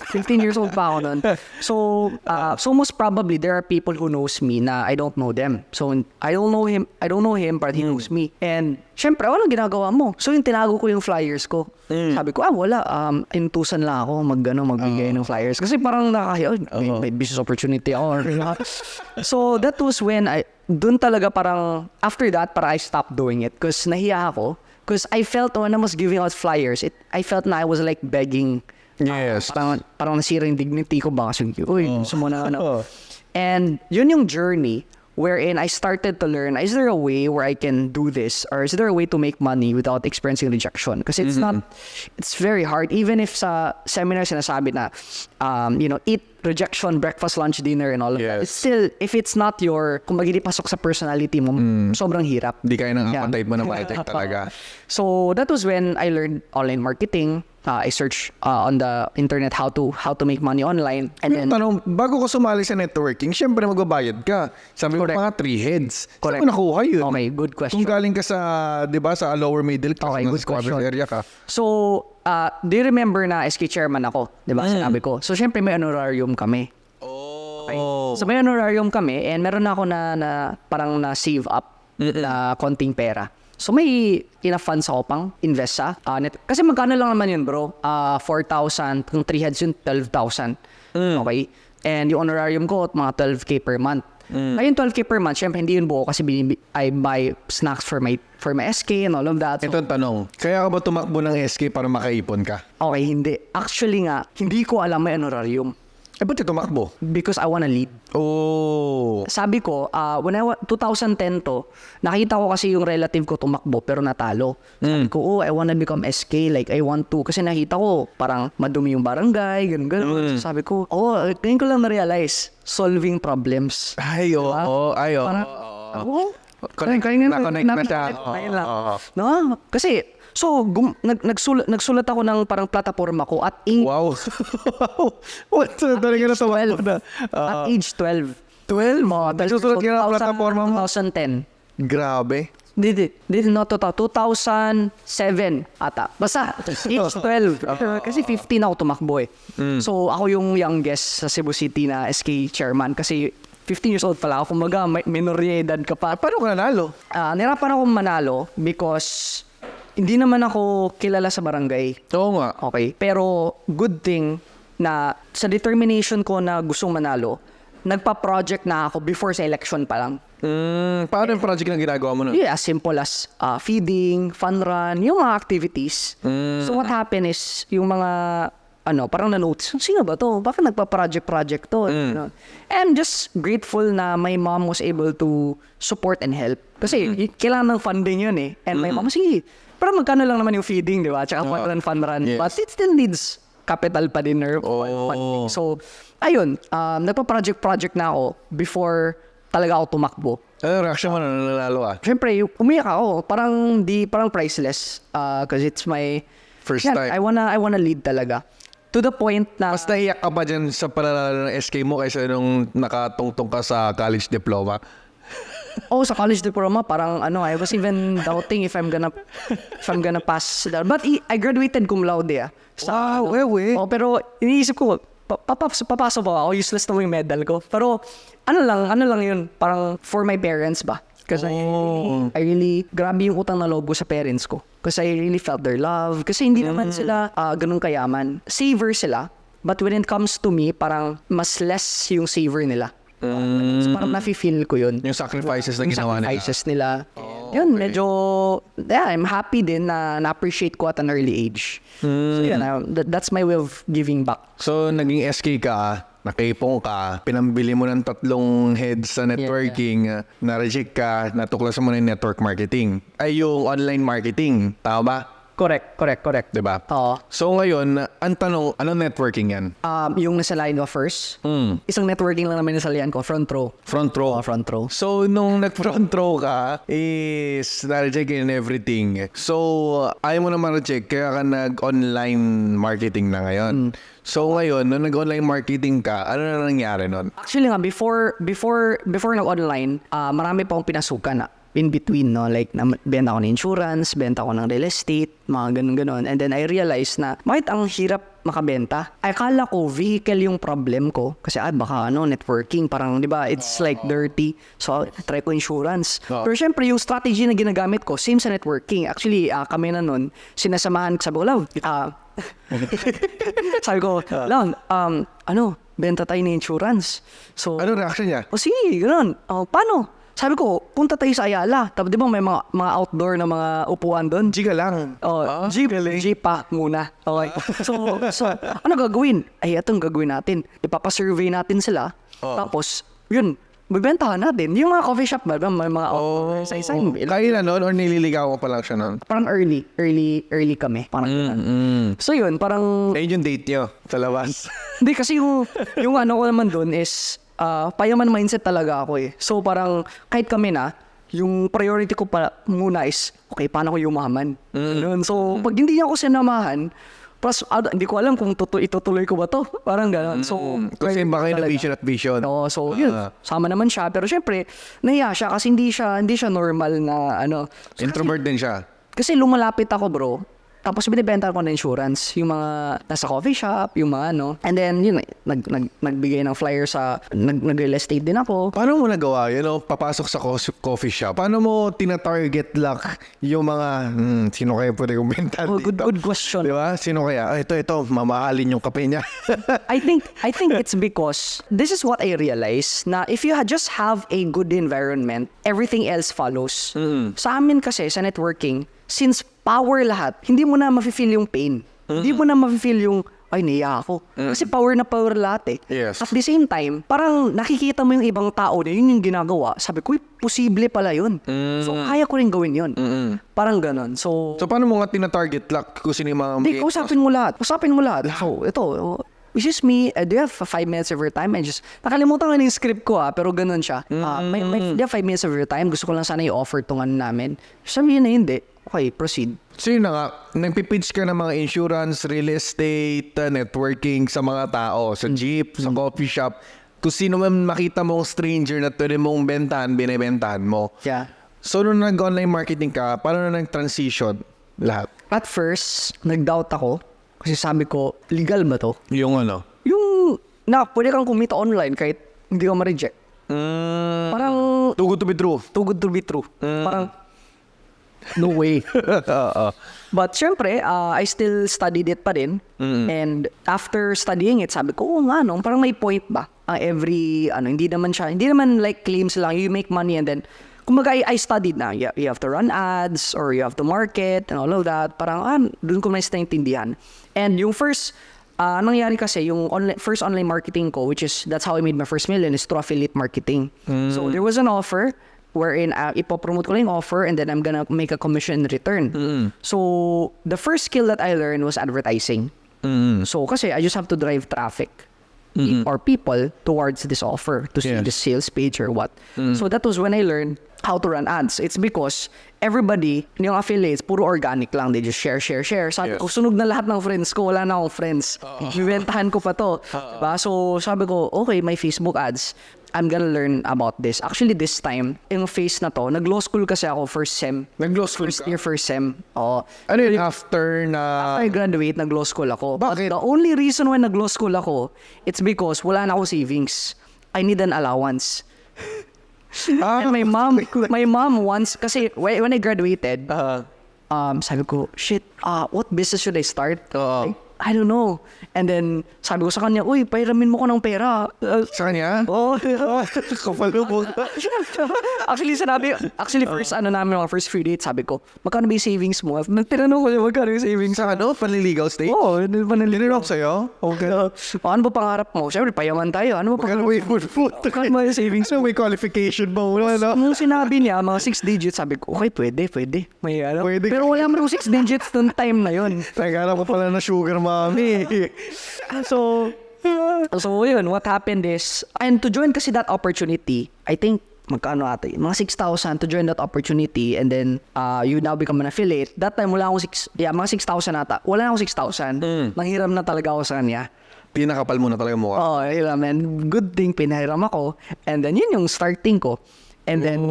15 years old pa ako nun. So most probably, there are people who knows me na I don't know them. So, I don't know him, but he knows me. And, syempre, walang ginagawa mo. So, yung tinago ko yung flyers ko. Sabi ko, wala. Intusan lang ako magbigay ng flyers. Kasi parang nakahiya, may business opportunity ako. So, that was when dun talaga parang, after that, I stopped doing it. Because nahiya ako. Because I felt when I was giving out flyers, I felt na I was like begging. Yes. Parang nasira yung dignity ko ba? Kasi, gusto mo na And yun yung journey wherein I started to learn, is there a way where I can do this? Or is there a way to make money without experiencing rejection? Because it's very hard. Even if sa seminar sinasabi na, eat rejection, breakfast, lunch, dinner, and all of that. It's still, if it's not kung hindi pasok sa personality mo, sobrang hirap. Di kaya ng appetite mo na biotech talaga. So, that was when I learned online marketing. I searched on the internet how to make money online. And then, Tanong, bago ko sumali sa networking, syempre magbabayad ka. Sabi mo mga 3 heads. Saan mo nakuha yun? Okay, good question. Kung galing ka sa, di ba, sa lower middle class, good question. area ka. So, do you remember na SK chairman ako? Di ba? Sinabi ko. So, syempre may honorarium kami. Okay. So, may honorarium kami and meron na ako na parang na-save up na konting pera. So, may enough funds ako pang invest sa kasi magkano lang naman yun, bro? 4,000. Kung 3 heads yun, 12,000. Okay? And yung honorarium ko, mga 12K per month. Ngayon, 12K per month, syempre hindi yun buo kasi I buy snacks for my SK and all of that. So, Ito ang tanong, kaya ka ba tumakbo ng SK para makaipon ka? okay, hindi. Actually nga, hindi ko alam may honorarium. Ba't ka tumakbo? Because I wanna lead. Oh. Sabi ko, when 2010 to, nakita ko kasi yung relative ko tumakbo pero natalo. Sabi ko, I wanna become SK, like I want to. Kasi nakita ko, parang madumi yung barangay, ganun. So, sabi ko, ngayon ko lang na-realize, solving problems. Ay, oo. Connect na siya. No? Kasi, so, nagsulat ako ng parang plataforma ko at wow. What? Talaga na tawa na. At age 12. 12? Nagsusulat ka ng plataforma mo? 2010. Grabe. Not 2007 ata. Basta, age 12. Kasi 15 ako tumakbo eh. So, ako yung youngest sa Cebu City na SK chairman kasi 15 years old pala ako. Kumbaga, minoryedad ka pa. Paano ka nanalo? Nirapan ako manalo because hindi naman ako kilala sa barangay. Oo nga. Okay. Pero good thing na sa determination ko na gustong manalo, nagpa-project na ako before sa election pa lang. Paano yung project na ginagawa mo nun? Yeah, as simple as feeding, fun run, yung mga activities. So what happened is, yung mga, parang na-notice, sino ba to? Bakit nagpa-project to? I'm just grateful na my mom was able to support and help. Kasi kailangan ng funding yun eh. And my mom, sige, pero magkano lang naman yung feeding, di ba? Tsaka fun run. Yes. But it still needs capital pa din or funding. So, ayun, nagpa-project na ako before talaga ako tumakbo. Ano reaction mo na nanalo ka? Siyempre, umiyak ako. Parang priceless. Because it's my First time. I wanna lead talaga. To the point na Mas naiyak ka pa dyan sa pananalo ng SK mo kaysa nung nakatungtong ka sa college diploma. sa college diploma, parang I was even doubting if I'm gonna pass that. But I graduated cum laude. Wow, Pero iniisip ko, papasok ako, useless na yung medal ko. Pero ano lang yun, parang for my parents ba? Kasi I really, grabe yung utang na loob ko sa parents ko. Kasi I really felt their love. Kasi hindi naman sila ganun kayaman. Saver sila, but when it comes to me, parang mas less yung saver nila. So parang nafe-feel ko yun. Yung sacrifices na ginawa nila. Sacrifices nila. Yun, medyo, I'm happy din na na-appreciate ko at an early age. So yun, that's my way of giving back. So, naging SK ka, nakaipong ka, pinambili mo ng 3 heads sa networking, na-reject ka, natuklasan mo na yung network marketing. Ay, yung online marketing. Tama ba? Correct. Diba? Oo. So, ngayon, ang tanong, ano networking yan? Yung nasalayan ko first, isang networking lang naman nasalayan ko, front row. Front row. Front row. So, nung nag-front row ka, is na-reject and everything. So, ayaw mo na ma-reject, kaya ka nag-online marketing na ngayon. So, ngayon, nung nag-online marketing ka, ano na nangyari nun? Actually nga, before nag-online, marami pa akong pinasukan in between, no? Like, benta ko ng insurance, benta ko ng real estate, mga ganun-ganon. And then I realized na, bakit ang hirap makabenta? Akala ko, vehicle yung problem ko. Kasi, baka networking, parang, di ba, it's like dirty. So, try ko insurance. Pero syempre, yung strategy na ginagamit ko, same sa networking. Actually, kami na nun, sinasamahan ko, sabi ko, love, sabi ko, lang, benta tayo ng insurance. So, Ano reaction niya? sige, ganun. Paano? Sabi ko, punta tayo sa Ayala. Tapos di ba may mga outdoor na mga upuan doon? Giga lang. Jeep pa muna. Okay. So, ano gagawin? Ay, itong gagawin natin. Ipapasurvey natin sila. Tapos, yun, bibentahan natin. Yung mga coffee shop ba? May mga outdoor sa isa. Kaya na nun or nililigaw mo pa lang siya nun? Parang early kami. Parang So yun, parang... Ayun yung date nyo sa labas. Hindi, kasi yung ano ko naman doon is... payaman mindset talaga ako eh. So parang kahit kami na, yung priority ko pa muna is, okay, paano ko yumaman? So pag hindi niya ako sinamahan, plus hindi ko alam kung itutuloy ko ba to. Parang gano'n. So, kasi baka yung vision at vision. So yun, sama naman siya. Pero syempre, nahiya siya kasi hindi siya normal na So, introvert din siya. Kasi lumalapit ako, bro. Tapos binibenta ko ng insurance, yung mga nasa coffee shop, yung mga And then, yun, nagbigay ng flyer nag-real estate din ako. Paano mo nagawa yun? Papasok sa coffee shop. Paano mo tina-target lang yung mga, sino kaya pwede kong benta dito? Good question. Diba? Sino kaya? Ito, mamahalin yung kape niya. I think it's because this is what I realized na if you just have a good environment, everything else follows. Sa amin kasi, sa networking, since power lahat, hindi mo na mafe-feel yung pain. Hindi mo na mafe-feel yung, ay, naiya ako. Kasi power na power lahat eh. Yes. At the same time, parang nakikita mo yung ibang tao na yun yung ginagawa. Sabi ko, posible pala yun. So, kaya ko rin gawin yun. Parang ganon. So paano mo nga tina-target lang kung sino yung mga... Hindi, usapin mo lahat. So, ito, which is me, do you have 5 minutes of your time? And just, nakalimutan ko na yung script ko pero ganun siya. Do you have 5 minutes of your time? Gusto ko lang sana i-offer itong namin. Sabi yun na hindi. Okay, proceed. So yun na nga, nagpipitch ka ng mga insurance, real estate, networking sa mga tao, sa jeep, sa coffee shop. Kung sino man makita mong stranger na pwede mong bentahan, binibentahan mo. Yeah. So, nung nag-online marketing ka, paano na nag-transition lahat? At first, nag-doubt ako. Kasi sabi ko, legal ba to? Yung ano? Yung, pwede kang kumita online kahit hindi ka ma-reject. Parang, Too good to be true. too good to be true. Parang, no way. But syempre, I still studied it pa rin. And after studying it, sabi ko, oo nga, no, parang may point ba? Hindi naman like claims lang, you make money and then, kumbaga, I studied na. You have to run ads or you have to market and all of that. Parang, doon ko na naintindihan. And yung first, nangyari kasi, yung first online marketing ko, that's how I made my first million, is through affiliate marketing. So, there was an offer wherein ipopromote ko lang yung offer and then I'm gonna make a commission in return. So, the first skill that I learned was advertising. So, kasi I just have to drive traffic or people towards this offer to see the sales page or what. So, that was when I learned how to run ads. It's because everybody, yung affiliates, puro organic lang. They just share. Sabi ko, sunog na lahat ng friends ko. Wala na akong friends. Bibentahan ko pa to. Diba? So, sabi ko, okay, may Facebook ads. I'm gonna learn about this. Actually, this time, yung phase na to, nag-law school kasi ako first sem. Nag-law school First ka? year, first sem. Oo. Ano yun? After na... After I graduate, nag-law school ako. Bakit? But the only reason why nag-law school ako, it's because wala na ako savings. I need an allowance. And my mom once, kasi when I graduated, sabi ko, shit, what business should I start? Like, I don't know. And then, sabi ko sa kanya, uy, pairamin mo ko ng pera. Sa kanya? Oh, Kapal mo. actually, first few dates, sabi ko, magkano ba yung savings mo? Tinanong ko niya, magkano yung savings? Sa ano? Panliligaw stage? Oo, Tinanong sa'yo? Okay. Ano ba pangarap mo? Siyempre, payaman tayo. Ano ba Magkano pangarap? Magkano ba yung savings? Ano may qualification ba? Wala na. Nung sinabi niya, mga 6 digits, sabi ko, okay, pwede. May ano. Pwede. Pero wala mo 6 digits nung time na yun. Naghanap ko pala na sugar mommy. So yun, what happened is, and to join kasi that opportunity, I think, magkano ata yun? Mga 6,000 to join that opportunity and then you now become an affiliate. That time, wala akong mga 6,000 ata. Wala na akong 6,000. Nanghiram na talaga ako sa kanya. Pinakapal mo na talaga mukha. Oo, hiram. And good thing, pinahiram ako. And then, yun yung starting ko. And then,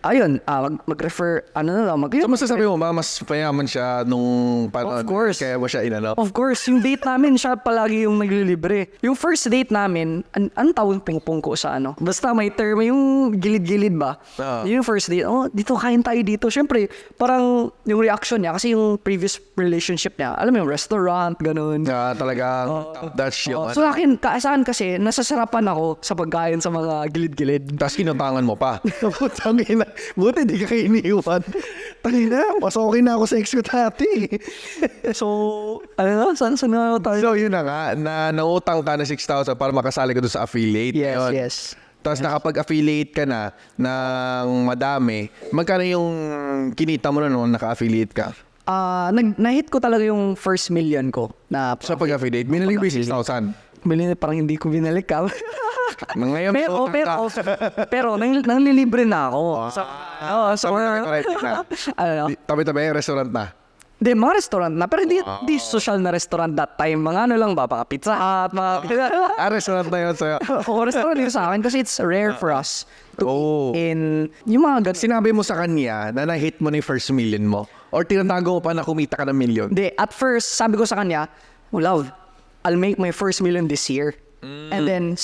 ayun, mag-refer, So masasabi mo, mas payaman siya nung Of course. Kaya mo siya inano? Of course, yung date namin, siya palagi yung naglilibre. Yung first date namin, anong tawag ping-pong ko sa ano? Basta may term, yung gilid-gilid ba? Yung first date, dito, kain tayo dito. Siyempre, parang yung reaction niya, kasi yung previous relationship niya, alam mo yung restaurant, ganun. Talagang that's yung So akin, kaasahan kasi, nasasarapan ako sa pagkain sa mga gilid-gilid. Tapos kinutangan mo pa. Tangina. Buti di ka kayo iniwan. Tangina, mas okay na ako sa ex ko dati. So, saan na tayo? So yun na nga, nautang ka na 6,000 para makasali ka doon sa affiliate. Yun. Yes. Tapos nakapag-affiliate ka na ng madami, magkano yung kinita mo na nung naka-affiliate ka? Nahit ko talaga yung first million ko na Sa pag-affiliate, binalik mo yung 6,000. parang hindi ko binalik ka. Ngayon, pero nanglilibre na ako. Tabi-tabi, restaurant na. Hindi, mga restaurant na. Pero hindi social na restaurant that time. Mga ano lang ba? Mga Pizza Hut, mga... Restaurant na yun sa'yo. Restaurant yun sa akin kasi it's rare for us to eat in... Yung mga Sinabi mo sa kanya na na-hit mo na yung first million mo? Or tinatago mo pa na kumita ka ng million? Hindi, at first, sabi ko sa kanya, love, I'll make my first million this year. And then,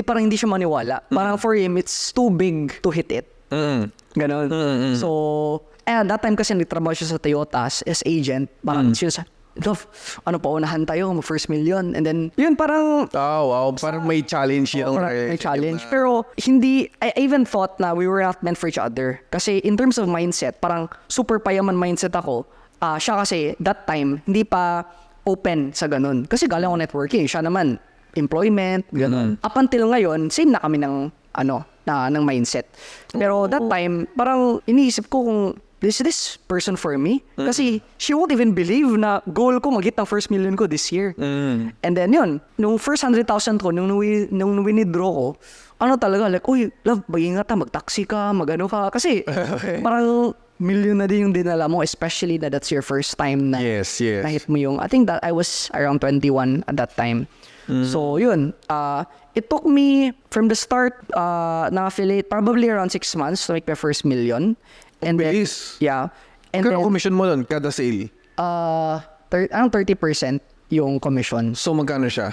parang hindi siya maniwala. Parang for him, it's too big to hit it. Ganon. So, at that time kasi nagtrabaho siya sa Toyota as agent. Parang siya sa, love, paunahan tayo, first million. And then, yun parang... wow. Parang may challenge yun. May challenge. Pero, hindi, I even thought na we were not meant for each other. Kasi in terms of mindset, parang super payaman mindset ako. Siya kasi, that time, hindi pa open sa ganun. Kasi galing ako networking. Siya naman, employment, ganun. Up until ngayon, same na kami ng ng mindset. Pero that time, parang iniisip ko kung is this person for me? Kasi she won't even believe na goal ko mag-hit ng first million ko this year. And then yun, nung first 100,000 ko, nung winidraw ko, talaga, like, uy, love, mag-ingat ka, mag-taxi ka, mag-ano ka. Kasi parang million na din yung dinala mo, especially na that's your first time na na-hit mo yung, I think that I was around 21 at that time. So yun, it took me from the start ng affiliate probably around 6 months to make my first million. And then, bilis. yeah. And Kano then, commission mo nun kada sale? anong 30% yung commission. So magkano siya?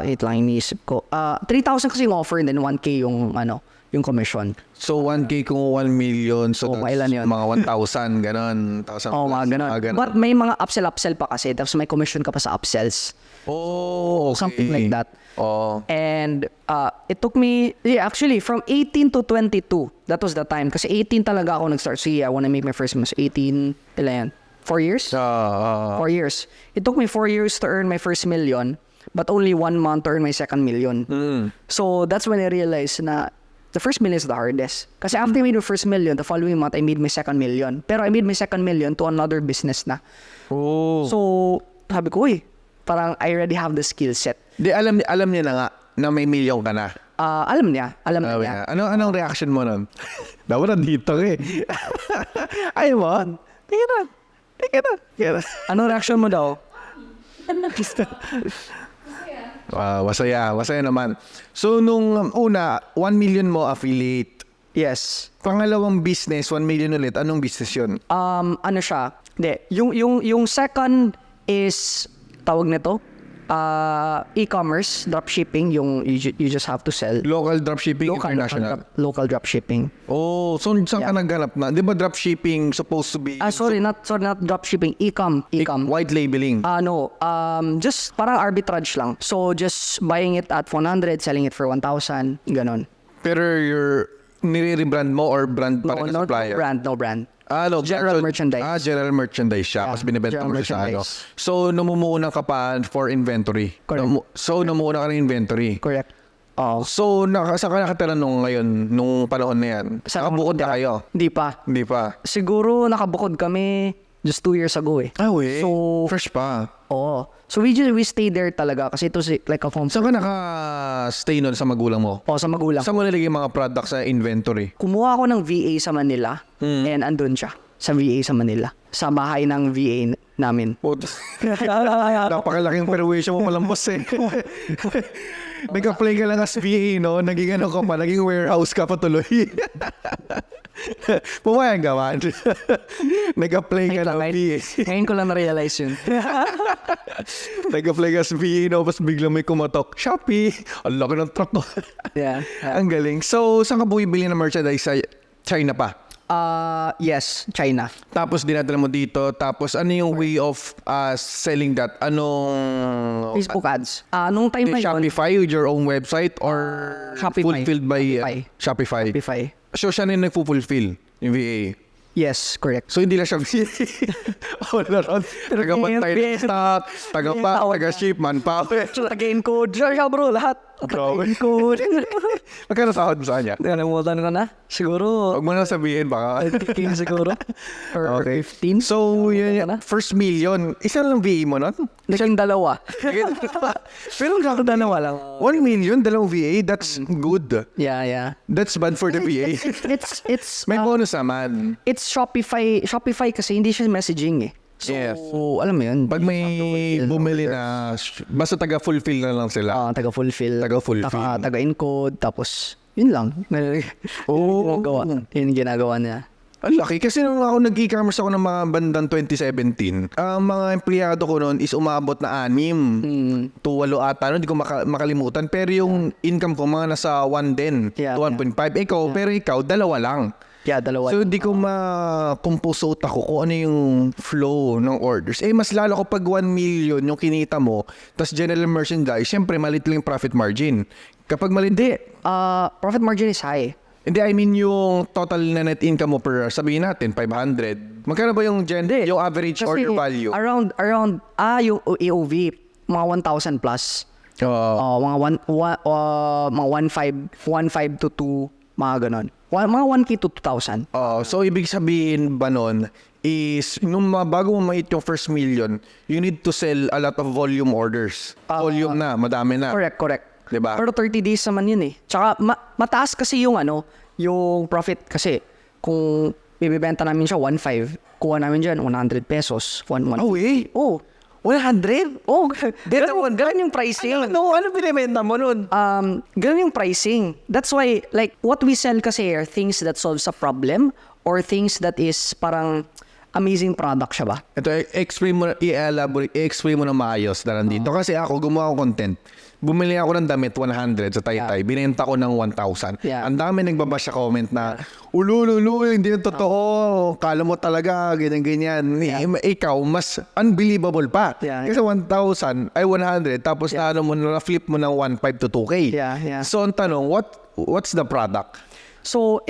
Wait lang, iniisip ko. 3,000 kasi yung offer and then 1K yung commission. So 1K kung 1 million, so Oo, ilan yun? mga 1,000, ganon. 1,000 Oh, mga ganun. But may mga upsell pa kasi. Tapos may commission ka pa sa upsells. Oh, okay. Something like that. Oh. And it took me, actually, from 18 to 22, that was the time. Kasi 18 talaga ako nag-start. So yeah, I wanna make my first month. 18, ilan yan? 4 years? 4 years. It took me 4 years to earn my first million, but only 1 month to earn my second million. So that's when I realized na the first million is the hardest. Kasi after I made my first million, the following month, I made my second million. Pero I made my second million to another business na. Oh. So, sabi ko, parang I already have the skill set. Di, alam niya na nga na may million ka na. Alam niya. Anong reaction mo nun? Dapat nandito eh. Ay mo? Tingnan na. Anong reaction mo daw? Masaya naman. So, nung una, 1 million mo affiliate. Yes. Pangalawang business, 1 million ulit. Anong business yun? Ano siya? Hindi. Yung second is, tawag nito, e-commerce, dropshipping, yung you just have to sell. Local dropshipping, international. Local dropshipping. Oh, so saan ka naghanap na? Di ba dropshipping supposed to be... Sorry, not dropshipping, e-com. White labeling. No, just parang arbitrage lang. So, just buying it at 100, selling it for 1,000, ganon. Pero nire-rebrand mo or brand pa rin No supplier? No brand. General merchandise. General merchandise siya. Tapos binibenta mo siya sa ano. So, namumuuna ka pa for inventory. Correct. Namumuuna ka ng inventory. Correct. So, saan ka nakatira ngayon, nung panahon na yan? Nakabukod na kayo? Hindi pa. Siguro nakabukod kami just 2 years ago eh. So, fresh pa. Oo. So we stayed there talaga kasi ito like a home. Saan ka naka-stay nun sa magulang mo? Sa magulang. Saan mo nilagay mga products sa inventory? Kumuha ako ng VA sa Manila and andun siya sa VA sa Manila. Sa bahay ng VA namin. Napakalaking perwisyo mo palang boss eh. Nag-apply ka lang as VA, no? Naging warehouse ka patuloy. Pumayag ka man. Nag-apply ka ng VA. Ngayon ko lang na-realize yun. Nag-apply ka as VA, no? Tapos biglang may kumatok. Shopee! Ang laki ng truck ko. Yeah. Ang galing. So, saan ka bumibili ng merchandise sa China pa? Yes, China. Tapos dinadala mo dito. Tapos ano yung way of selling that? Anong... Facebook ads. Nung time na yun, Shopify with your own website or Shopify. fulfilled by Shopify? Shopify. So siya na yung nagpo-fulfill yung VA. Yes, correct. So hindi lang siya VA. Wala ron. Taga-bantay ng stock, taga-ship, manpower. Taga-encode siya bro, lahat. Taga-encode. Magkano sahod mo sa kanya? Nakalimutan ko na. Siguro, Huwag mo na sabihin baka. 15 siguro. Or Okay. 15. So, yun, first million. Isa lang VA mo nun? Naging dalawa. Pero Ako dalawa lang. 1 million, dalawang VA, that's good. Yeah. That's bad for the VA. It's May bonus naman. it's Shopify kasi hindi siya messaging eh. So, Yes. alam mo yun. Pag may bumili na, basta taga-fulfill na lang sila. Taga-fulfill. Taga-fulfill. Taga-encode. Tapos, yun lang. Yun yung ginagawa niya. Ang laki. Kasi nung ako nag-e-commerce ako ng mga bandang 2017, ang mga empleyado ko noon is umabot na 6 to 8 ata. Hindi ko makalimutan. Pero yung income ko mga nasa 1 din. Yeah, to 1.5. Pero ikaw, 2 lang. Yeah, dalawa. So, hindi ko ma-compose out ako kung ano yung flow ng orders. Mas lalo ko pag 1 million yung kinita mo, tas general merchandise, syempre, malit lang yung profit margin. Kapag malit, Profit margin is high. hindi, I mean yung total na net income mo per, sabihin natin, 500. Magkano ba yung yung average Kasi order value? Around, yung AOV, mga 1,000 plus. Mga 1.5 to 2, mga ganon. Mga 1K to 2,000. So, ibig sabihin ba nun is, bago mo ma-hit yung first million, you need to sell a lot of volume orders. Volume na, madami na. Correct. Diba? Pero 30 days naman yun eh. Tsaka mataas kasi yung yung profit kasi. Kung bibibenta namin siya 1.5, kuha namin dyan 100 pesos. Oh, eh? Oh. 100? Oh, ganun yung pricing. Ano binibenta mo nun? Ganun yung pricing. That's why, like, what we sell kasi are things that solves a problem or things that is parang amazing product siya ba? Ito, explain mo, i-elaborate, i-explain mo na maayos na nandito. Kasi ako, gumawa ko content. Bumili ako ng damit 100 sa Taytay. Binenta ko ng 1,000. Yeah. Ang dami nagbabash sa comment na, ulululu, hindi yung totoo. Kala mo talaga, ganyan-ganyan. Ikaw, mas unbelievable pa. Yeah. Kasi 1,000 ay 100. Tapos na-flip mo ng 1,500 to 2K. Yeah. So, ang tanong, what's the product? So,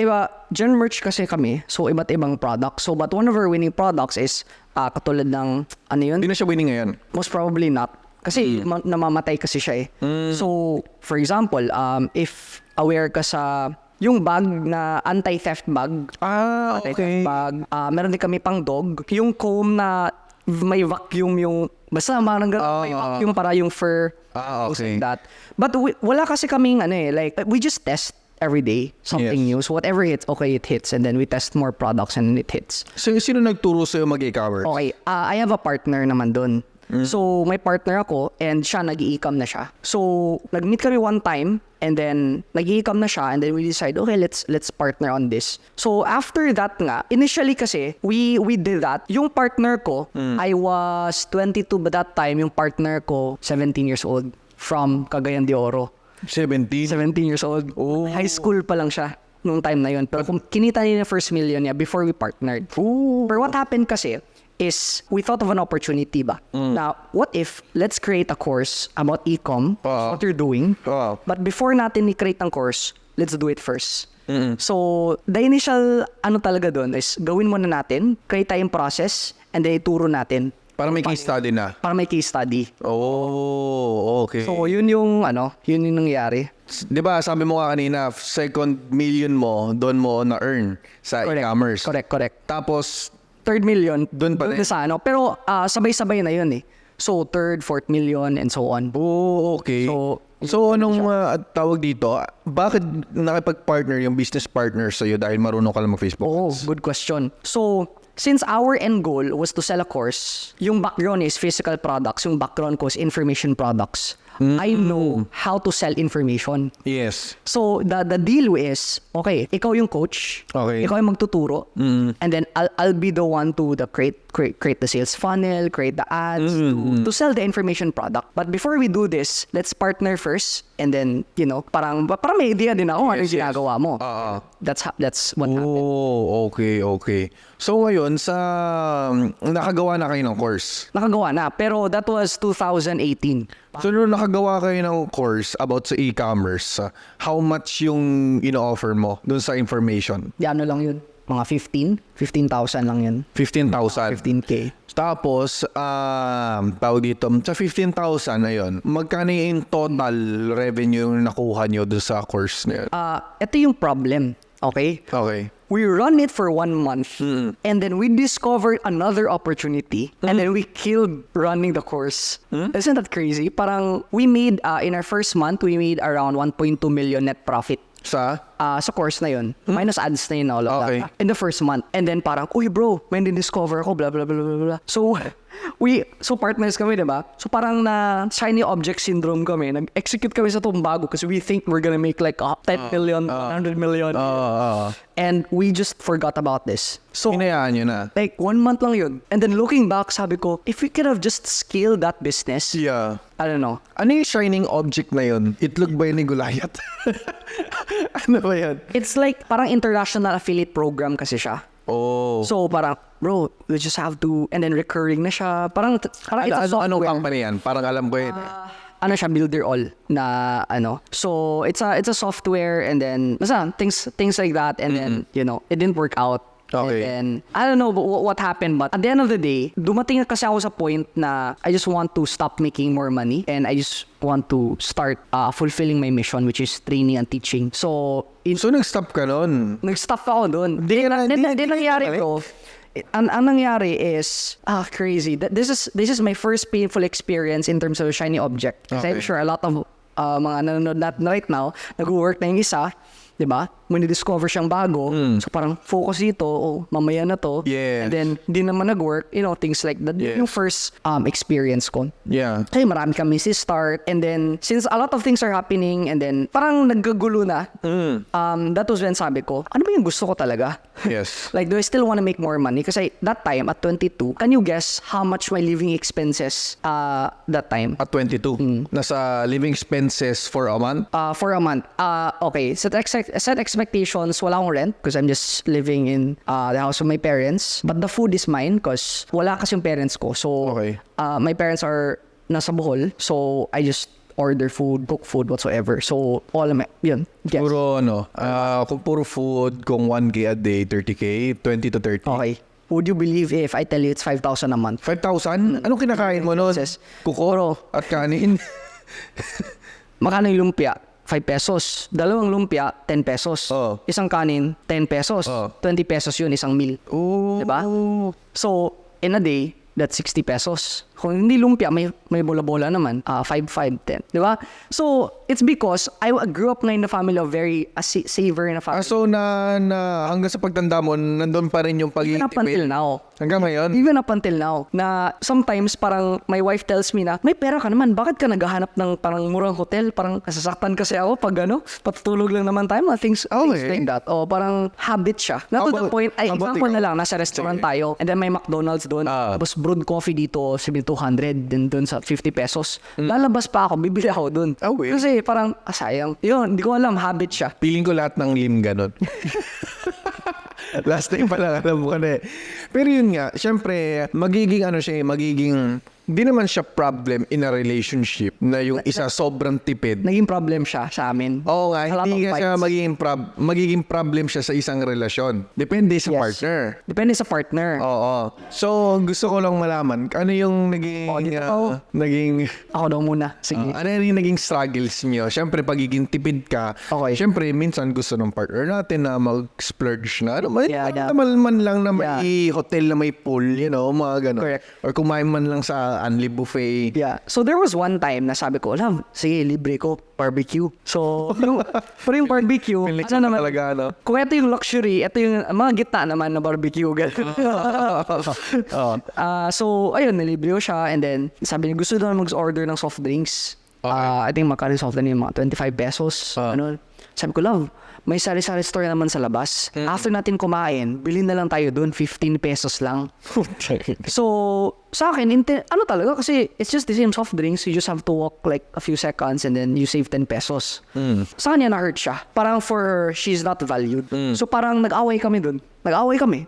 gen merch kasi kami. So, iba't ibang products. So, but one of our winning products is katulad ng, ano yun? Hindi na siya winning ngayon. Most probably not. Kasi namamatay kasi siya So, for example, if aware ka sa yung bag na anti-theft bag. Anti-theft bag. Meron din kami pang dog. Yung comb na may vacuum yung basta parang may vacuum para yung fur. Okay. Like that. But wala kasi kaming like we just test every day something new. So whatever hits, okay, it hits. And then we test more products and it hits. So, sino nagturo sa'yo mag-e-commerce? Okay, I have a partner naman dun. So, may partner ako and siya nag-i-e-com na siya. So, nag-meet kami one time and then nag-i-e-com na siya and then we decide, okay, let's partner on this. So, after that nga, initially kasi, we did that. Yung partner ko, I was 22 by that time. Yung partner ko, 17 years old from Cagayan de Oro. 17? 17 years old. Oh. High school pa lang siya nung time na yun. Pero kinita niya yung first million niya before we partnered. But what happened kasi, is we thought of an opportunity ba? Now, what if let's create a course about e-com, what you're doing, but before natin i-create ng course, let's do it first. So, the initial talaga doon is gawin muna natin, create tayong process, and then ituro natin. Para may case study na. Para may case study. Oh, okay. So, yun yung nangyari. Di ba, sabi mo nga kanina, second million mo, doon mo na-earn sa e-commerce. Correct. Tapos, Third million, Doon pa rin. sa pero sabay-sabay na yun eh. So, third, fourth million, and so on. oh, okay. So anong tawag dito? Bakit nakipag-partner yung business partner sa'yo dahil marunong ka lang mag-Facebook? Oh, good question. So, since our end goal was to sell a course, yung background is physical products, yung background ko is information products. I know how to sell information. Yes. So, the deal is, okay, ikaw yung coach, Okay. ikaw yung magtuturo, and then I'll be the one to create the sales funnel, create the ads, to sell the information product. But before we do this, let's partner first, and then, parang may idea din ako ano yung ginagawa mo. That's what happened. Oh, okay. So ngayon, nakagawa na kayo ng course. Nakagawa na, pero that was 2018. So nung nakagawa kayo ng course about sa e-commerce, how much yung ino-offer mo dun sa information? Ano lang yun? Mga 15,000 lang yun. 15,000. 15K. Tapos, tawag dito, sa 15,000 na yun, magkano yung total revenue yung nakuha nyo dun sa course na yun? Ito yung problem, okay? Okay. We run it for 1 month and then we discovered another opportunity and then we killed running the course. Isn't that crazy? Parang we made, in our first month, we made around 1.2 million net profit. Sa? Sa course na yun. Minus ads na yun, all of Okay. that. In the first month. And then parang, uy bro, may discover ako, blah, blah, blah, blah, blah. So, partners kami, diba? So parang na shiny object syndrome kami. Nag-execute kami sa itong bago kasi we think we're gonna make like 10 million, 100 million. And we just forgot about this. So, Hinayaan nyo na. like 1 month lang yun. And then looking back, sabi ko, if we could have just scaled that business, Yeah. I don't know. Ano yung shining object na yun? Itlog ba yun ni Goliath? Ano ba yun? It's like parang international affiliate program kasi siya. Oh. So parang, bro, we just have to, and then recurring na siya. Parang it's a software. Anong company yan? Parang alam ko yun. Ano siya, builder all na ano. So it's a software and then basta things like that and then it didn't work out. Okay. And then I don't know what happened, but at the end of the day, dumating kasi ako sa point na I just want to stop making more money and I just want to start fulfilling my mission, which is training and teaching. So So nag-stop ka nun? nag-stop ako doon. Di nangyari bro. Ang nangyari is crazy. This is my first painful experience in terms of a shiny object. Kasi I'm Okay. sure a lot of mga nanonood natin right now, nag-work na yung isa, Diba? May discover siyang bago. So parang focus dito, mamaya na to. Yes. And then, di naman nag-work. Things like that. Yes. Yung first experience ko. Yeah. Kasi marami kami start. And then, since a lot of things are happening, and then, parang nagkagulo na. That was when sabi ko, ano ba yung gusto ko talaga? Yes. Like, do I still want to make more money? Kasi that time, at 22, can you guess how much my living expenses that time? At 22. Nasa living expenses for a month? For a month. Okay, set expectations, wala akong rent because I'm just living in the house of my parents. But the food is mine because wala kasi yung parents ko. So, Okay. my parents are nasa Bohol. So, I just order food, cook food, whatsoever. So, all of my, yun. Guess. Puro kung puro food, kung 1K a day, 30K, 20 to 30. Okay. Would you believe if I tell you it's 5,000 a month? 5,000? Anong kinakain mo nun? Yes. Kuko at kanin? Magkano yung lumpia? 5 pesos. Dalawang lumpia, 10 pesos. Oh. Isang kanin, 10 pesos. Oh. 20 pesos yun, isang meal. Oh. Diba? So, in a day, that's 60 pesos. Kung hindi lumpia, may bola-bola naman. 5, 10. Diba? So, it's because I grew up na in a family of very saver in a family. So, hanggang sa pagtanda mo, nandun pa rin yung Even up until pag-iitipid? now. Hanggang ngayon? Even up until now, na sometimes parang my wife tells me na, may pera ka naman, bakit ka naghahanap ng parang murang hotel? Parang nasasaktan kasi ako pag patutulog lang naman tayo, mga things like that. O parang habit siya. Not to the point, example na lang, nasa restaurant tayo, and then may McDonald's doon, tapos brewed coffee dito, 200, then doon sa 50 pesos. Lalabas pa ako, bibili ako doon. Kasi parang, sayang. Yun, hindi ko alam, habit siya. Feeling ko lahat ng lim ganun. Last time pa lang alam ko na eh. Pero yun nga, syempre, magiging hindi naman siya problem in a relationship na yung isa sobrang tipid. Naging problem siya sa amin. Oo nga, A lot hindi of nga siya fights. magiging problem siya sa isang relasyon. Depende sa partner. Depende sa partner. Oo. So, gusto ko lang malaman, ano yung naging Ako daw muna. Sige. ano yung naging struggles niyo? Siyempre, pagiging tipid ka, Okay. siyempre, minsan gusto ng partner natin na mag-splurge na. Yeah. Man lang na may hotel na may pool, mga gano'n. Correct. Or kumain man lang sa Unli Buffet. Yeah. So there was one time na sabi ko, love, sige, libre ko, barbecue. So, pero yung barbecue, ano naman, Talaga, no? kung ito yung luxury, ito yung mga gitna naman na barbecue. So, ayun, nilibre ko siya. And then, sabi niya, gusto daw mag-order ng soft drinks. I think magkano soft drink, mga 25 pesos. Sabi ko, love, may sari-sari store naman sa labas. After natin kumain, bilhin na lang tayo doon, 15 pesos lang. So, sa akin, talaga, kasi it's just the same soft drinks. You just have to walk like a few seconds and then you save 10 pesos. Sa kanya na-hurt siya. Parang for her, she's not valued. So, parang nag-away kami doon.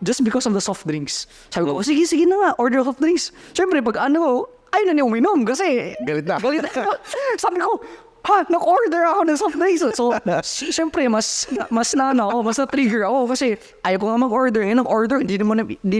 Just because of the soft drinks. Sabi ko, sige na nga, order soft drinks. Siyempre, pag ayaw na niya uminom kasi Galit na. Sabi ko, nag-order ako ng soft drinks. So, siyempre, mas na-trigger ako kasi ayaw ko nga mag-order. Nag-order, hindi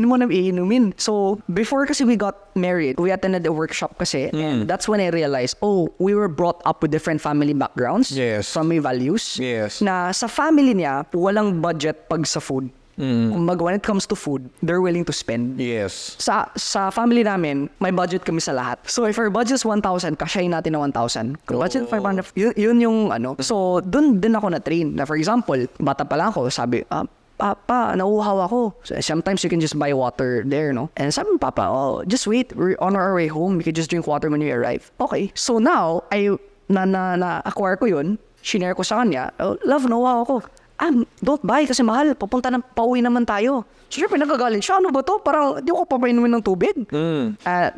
mo na iinumin. So, before kasi we got married, we attended a workshop kasi. And that's when I realized, we were brought up with different family backgrounds. Yes. From my values. Yes. Na sa family niya, walang budget pag sa food. When it comes to food, they're willing to spend. Yes. Sa family namin, may budget kami sa lahat. So if our budget is 1,000, kasyahin natin na 1,000. Kung budget 500, yun yung So dun din ako na-train. Na for example, bata pa lang ako, sabi, Papa, nauuhaw ako. So, sometimes you can just buy water there, no? And sabi ng Papa, just wait, we're on our way home. We can just drink water when we arrive. Okay. So now, na-acquire ko yun. Shinare ko sa kanya, love, nauuhaw ako. Don't buy kasi mahal. Pauwi naman tayo. Siyempre, nagagalit siya. Ano ba to? Parang di ko papainumin ng tubig.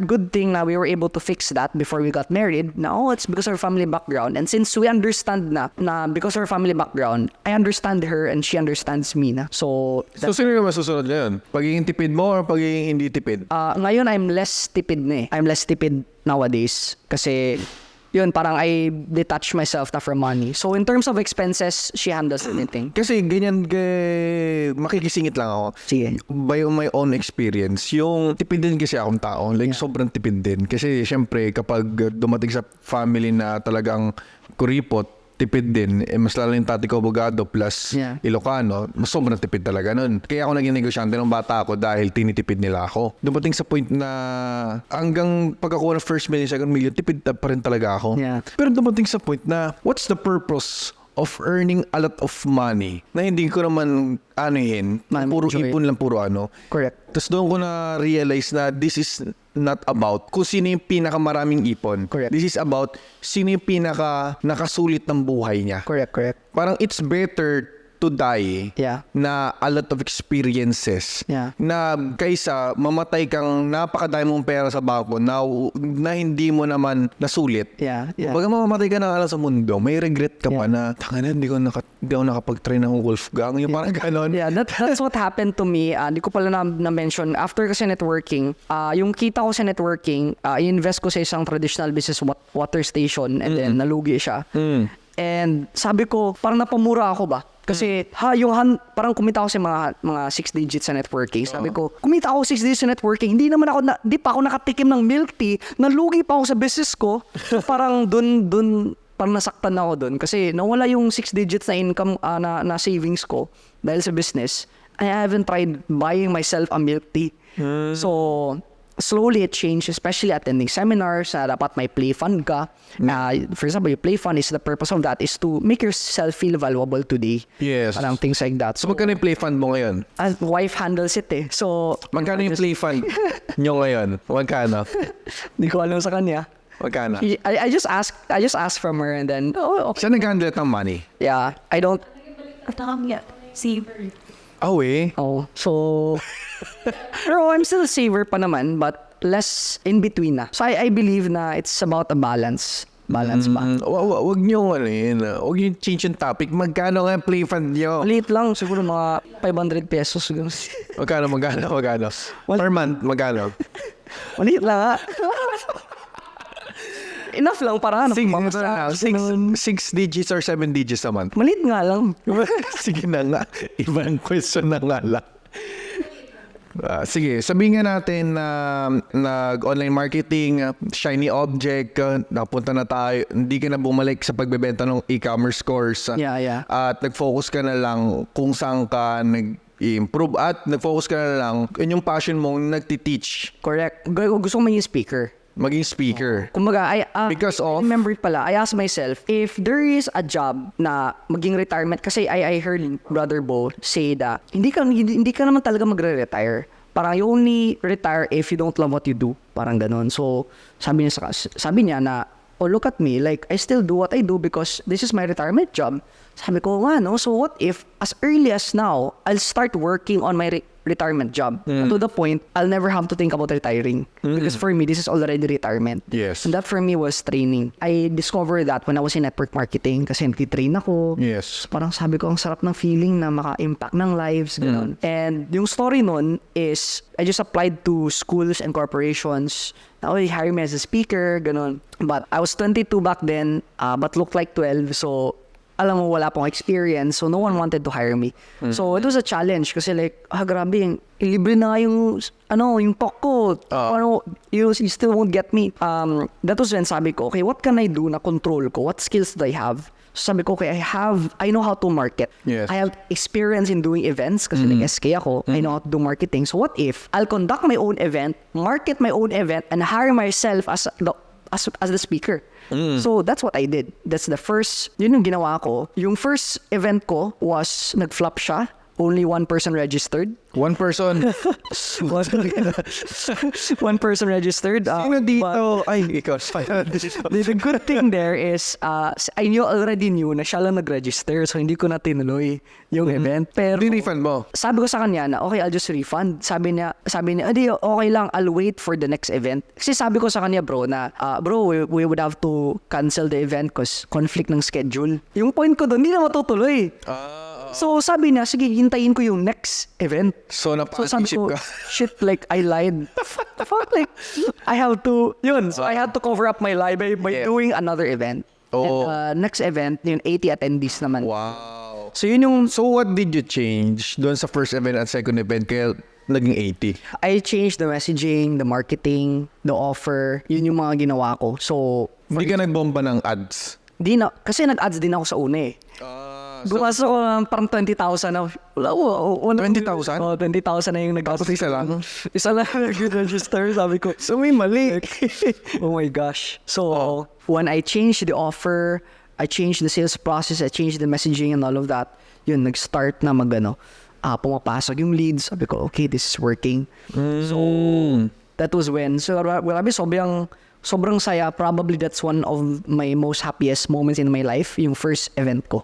Good thing na we were able to fix that before we got married. Now, it's because of our family background. And since we understand na because of our family background, I understand her and she understands me na. So sino yung masusunod ngayon? Pagiging tipid mo or pagiging hindi tipid? ngayon, I'm less tipid na eh. I'm less tipid nowadays. Kasi yun, parang I detach myself na from money. So, in terms of expenses, she handles anything. Kasi ganyan, makikisingit lang ako. Sige. By my own experience, yung tipid din kasi akong tao. Like, sobrang tipid din. Kasi, syempre, kapag dumating sa family na talagang kuripot, tipid din. Mas lalo yung tati ko abogado plus Ilocano, mas sobrang tipid talaga nun. Kaya ako naging negosyante ng bata ako dahil tinitipid nila ako. Dumating sa point na hanggang pagkakuha ng first million, second million, tipid pa rin talaga ako. Yeah. Pero dumating sa point na what's the purpose of earning a lot of money na hindi ko naman puro enjoy. ipon lang, puro ano. Correct. Tapos doon ko na realize na this is not about kung sino yung pinakamaraming ipon. Correct. This is about sino yung nakasulit ng buhay niya. Correct. Parang it's better to die Yeah. na a lot of experiences Yeah. na kaysa mamatay kang napakadami mong pera sa bangko na hindi mo naman nasulit. Yeah. Baga mamamatay ka na sa mundo, may regret ka pa na tanga na, hindi ako nakapag-try ng Wolfgang. Yung parang ganon. Yeah, that's what happened to me. Hindi ko pala na-mention. After kasi networking, yung kita ko sa networking, i-invest ko sa isang traditional business water station and then nalugi siya. And sabi ko, parang napamura ako ba? Kasi parang kumita ako sa mga 6 digits sa networking. Sabi ko, kumita ako 6 digits sa networking. Hindi pa ako nakatikim ng milk tea. Nalugi pa ako sa business ko. Parang dun parang nasaktan ako dun. Kasi nawala yung 6 digits na income na savings ko dahil sa business. I haven't tried buying myself a milk tea. So, slowly it changed, especially attending seminars na dapat may play fund ka. For example, yung play fund the purpose of that is to make yourself feel valuable today. Yes. Parang things like that. So magkano yung play fund mo ngayon? Wife handles it eh. So, Magkano yung play fund nyo ngayon? Magkano? Di ko alam sa kanya. Magkano? I just asked from her and then, okay. Siya nag-handle ng money? Yeah, I don't, Saver. so, pero I'm still a saver pa naman, but less in between na. So I believe na it's about a balance. Balance ba? Wag nyo wag nyo change yung topic. Magkano nga yung play fund nyo? Maliit lang, siguro mga 500 pesos. Magkano? Per month, magkano? Maliit lang Enough lang para ano. 6 digits or 7 digits a month? Maliit nga lang. Sige na nga. Ibang question na nga lang. Sige, sabihin nga natin na nag-online marketing, shiny object, napunta na tayo, hindi ka na bumalik sa pagbebenta ng e-commerce course. Yeah. At nag-focus ka na lang kung saan ka nag-improve at nag-focus ka na lang yung passion mong nagti-teach. Correct. Gusto ko maging speaker. Maging speaker. Kumbaga, Because of? I remember pala, I asked myself, if there is a job na maging retirement, kasi I heard Brother Bo say that, hindi ka naman talaga magre-retire. Parang you only retire if you don't love what you do. Parang ganon. So, sabi niya na, oh, look at me, like, I still do what I do because this is my retirement job. Sabi ko, no? So what if, as early as now, I'll start working on my retirement job to the point I'll never have to think about retiring because for me this is already retirement. Yes. And that for me was training. I discovered that when I was in network marketing kasi nagtitrain ako. Yes. Parang sabi ko ang sarap ng feeling na maka-impact ng lives gano'n. And yung story nun is I just applied to schools and corporations. Now they hire me as a speaker gano'n. But I was 22 back then but looked like 12, so alam mo, wala pong experience, so no one wanted to hire me. So, it was a challenge kasi like, grabe, libre na nga yung talk ko. You still won't get me. That was when sabi ko, okay, what can I do na control ko? What skills do I have? So, sabi ko, okay, I know how to market. Yes. I have experience in doing events kasi like SK ako. I know how to do marketing. So, what if I'll conduct my own event, market my own event, and hire myself as the speaker? So that's what I did. That's the first, yun yung ginawa ko. Yung first event ko was nag-flop siya. Only one person registered. One person. One person registered. Sino dito? Ay, ikaw. The good thing there is, I already knew na siya lang nag-register, so hindi ko na tinuloy yung event. Pero, Di-refund mo? sabi ko sa kanya na, okay, I'll just refund. Sabi niya, adi, okay lang, I'll wait for the next event. Kasi sabi ko sa kanya, bro, na, we would have to cancel the event because conflict ng schedule. Yung point ko doon, hindi na matutuloy. So, sabi niya, sige, hintayin ko yung next event. So, sabi napaka-isip ko, ka. shit, like, I lied. Fuck, like, I have to, so I had to cover up my lie by doing another event. Oo. And, next event, yung 80 attendees naman. Wow. So, yun yung, So, what did you change doon sa first event at second event kaya naging 80? I changed the messaging, the marketing, the offer. Yun yung mga ginawa ko. So, Hindi ka nagbomba ng ads? kasi nag-ads din ako sa una eh. Gumastos ko parang 20,000 na. 20,000? Oo, 20,000 na yung nag-gastos. Tapos isa lang? Isa lang nag-register. Sabi ko, So, may mali. oh my gosh. So, when I changed the offer, I changed the sales process, I changed the messaging and all of that. Yun, nag-start na pumapasok yung leads. Sabi ko, okay, this is working. So, that was when, so grabe, sobrang saya. Probably that's one of my most happiest moments in my life, yung first event ko.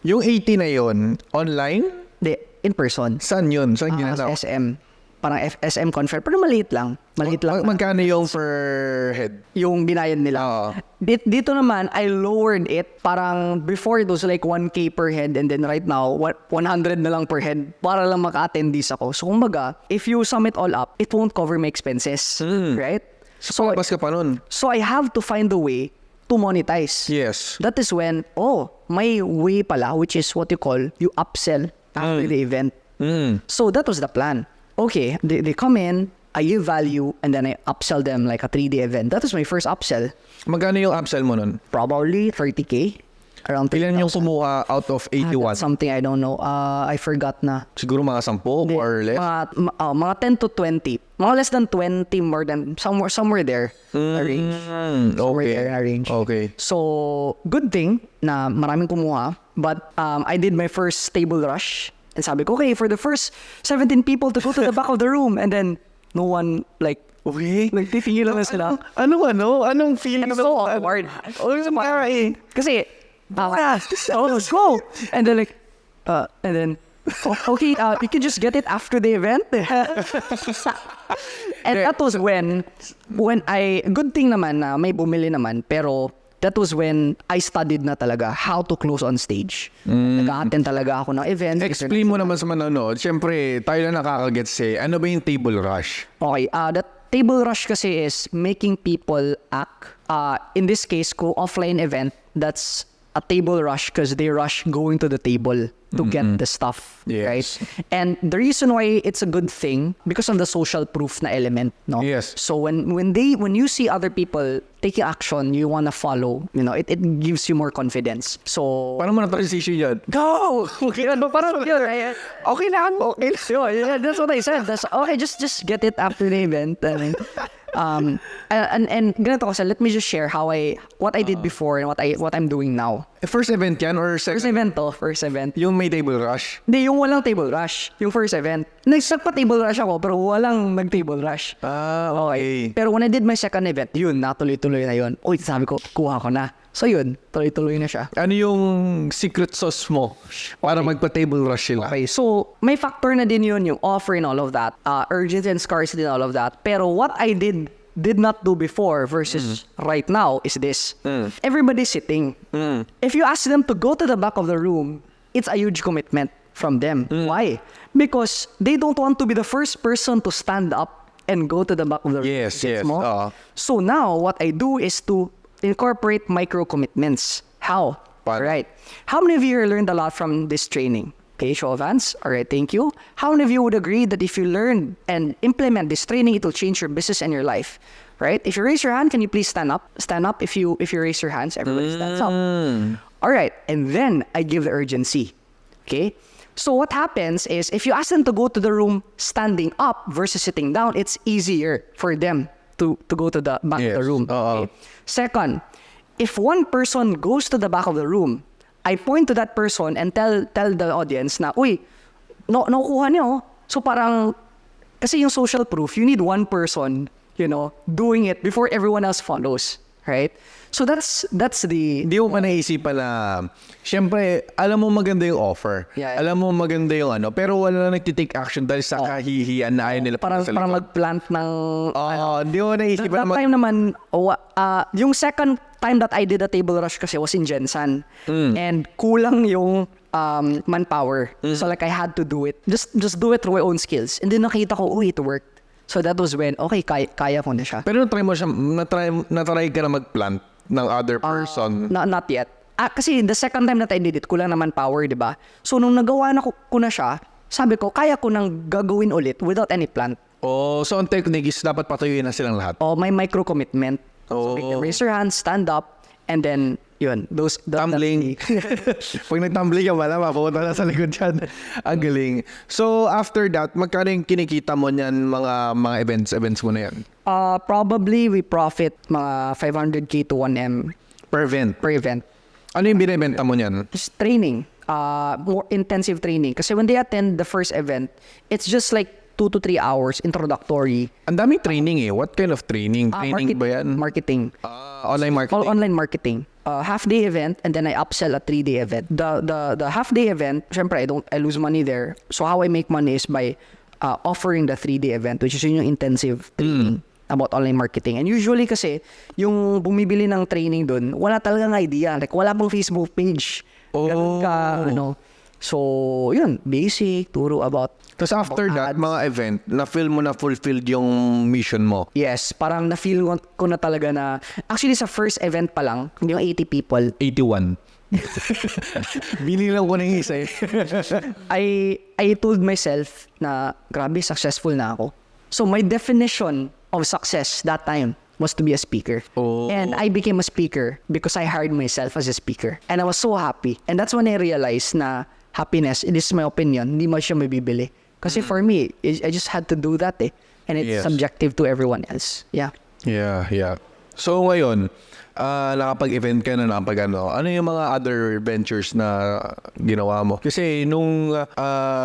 Yung 80 na yon online? Hindi, in person. Saan yun? Saan ginagawa? SM. Parang SM conference. Pero maliit lang. Magkano yung per head? Yung binayad nila. Oo. Dito naman, I lowered it. Parang before it was like 1K per head and then right now, 100 na lang per head para lang maka-attendees ako. So kumbaga, if you sum it all up, it won't cover my expenses. Right? So, bas ka pa nun? So I have to find a way to monetize. Yes. That is when, may way pala, which is what you call, you upsell after the event. So that was the plan. Okay, they come in, I give value, and then I upsell them like a 3-day event. That was my first upsell. Magkano yung upsell mo nun? Probably 30K. Around 30,000. Ilan yung kumuha out of 81? That's something I don't know. I forgot na. Siguro mga 10 or less? Mga 10 to 20. Mga less than 20, more than, somewhere there. A range. Somewhere there, a range. Okay. So, good thing na maraming kumuha. But I did my first table rush. And sabi ko, okay, for the first 17 people to go to the back of the room. And then, no one, like, Okay. nagtitingin lang na sila. Anong feeling? It's so awkward. Kasi, let's go. And then like, and then, okay, you can just get it after the event. And that was when good thing naman na may bumili naman, pero that was when I studied na talaga how to close on stage. Nag-attend talaga ako ng event. Explain mo naman sa manonood. Siyempre, tayo na nakakagets ano ba yung table rush? Okay, that table rush kasi is making people act. In this case, offline event, that's a table rush because they rush going to the table to get the stuff, Yes. right? And the reason why it's a good thing because of the social proof na element, no? Yes. So when you see other people taking action, you wanna follow. It gives you more confidence. So Paano mo na-transition yan? go. Parang yun. Okay lang. Okay lang. Yeah, that's what I said. That's okay. Just get it after the event. And ganito kasi, let me just share what I did before and what I'm doing now. First event yan or second? First event. Yung may table rush? Hindi, yung walang table rush. Yung first event. Nagpa-table rush ako, pero walang nag-table rush. Okay. Pero when I did my second event, yun, natuloy-tuloy na yun. Uy, sabi ko, kuha ko na. So yun, tuloy-tuloy na siya. Ano yung secret sauce mo para magpa-table rush sila? Okay, so may factor na din yun, yung offer and all of that. Urgency and scarcity and all of that. Pero what I did not do before versus right now is this. Everybody's sitting. If you ask them to go to the back of the room, it's a huge commitment from them. Why? Because they don't want to be the first person to stand up and go to the back of the room. Yes. So now, what I do is to incorporate micro commitments. How? Paano? Right. How many of you learned a lot from this training? Okay, show of hands. All right, thank you. How many of you would agree that if you learn and implement this training, it will change your business and your life? Right? If you raise your hand, can you please stand up? Stand up if you raise your hands. Everybody stands up. All right, and then I give the urgency. Okay? So what happens is if you ask them to go to the room standing up versus sitting down, it's easier for them to go to the back of the room. Okay? Second, if one person goes to the back of the room, I point to that person and tell the audience na, uy, nakukuha niyo. So parang, kasi yung social proof, you need one person, doing it before everyone else follows. Right? So that's the... Hindi mo pa naisipan na, siyempre, alam mo maganda yung offer. Yeah. Alam mo maganda yung pero wala na nagtitake action dahil sa kahihiyan na ayaw nila Parang mag-plant ng... Hindi mo naisipan That time naman, yung second time that I did a table rush kasi was in Jensen. And kulang yung manpower. So like I had to do it. Just do it through my own skills. And then nakita ko, it worked. So that was when, okay, kaya ko na siya. Pero natry ka na mag-plant ng other person? Not yet. Kasi the second time that I did it, kulang naman power, di ba? So nung nagawa na ko na siya, sabi ko, kaya ko nang gagawin ulit without any plant. So ang technique is dapat patuyuin na silang lahat? May micro commitment. So raise your hand, stand up, and then, yun. Tumbling. Pag nag-tumbling ka wala, mapupunta na sa likod yan. Ang galing. So after that, magkano yung kinikita mo niyan mga events mo na yan? Probably we profit mga 500K to 1M Per event? per event. Ano yung binibenta mo niyan? Just training. More intensive training. Kasi when they attend the first event, it's just like 2 to 3 hours introductory. Ang daming training eh. What kind of training? Training ba yan? Marketing. Online marketing? All online marketing. Half-day event and then I upsell a 3-day event. The half-day event, syempre, I lose money there. So how I make money is by offering the 3-day event, which is yung intensive training about online marketing. And usually kasi, yung bumibili ng training dun, wala talagang idea. Like, wala pang Facebook page. Ganun ka, So, yun, basic, turo about. Tapos after that, ads. mga event, na-feel mo na fulfilled yung mission mo. Yes, parang na-feel ko na talaga na, actually sa first event pa lang, yung 80 people, 81. Binilang ko na yung isa eh. I told myself na, grabe, successful na ako. So, my definition of success that time was to be a speaker. Oh. And I became a speaker because I hired myself as a speaker. And I was so happy. And that's when I realized na happiness, this is my opinion, hindi mo siya mabibili. Kasi for me, I just had to do that eh. And it's subjective to everyone else. Yeah. Yeah. So ngayon, nakapag-event ka na ano yung mga other ventures na ginawa mo? Kasi nung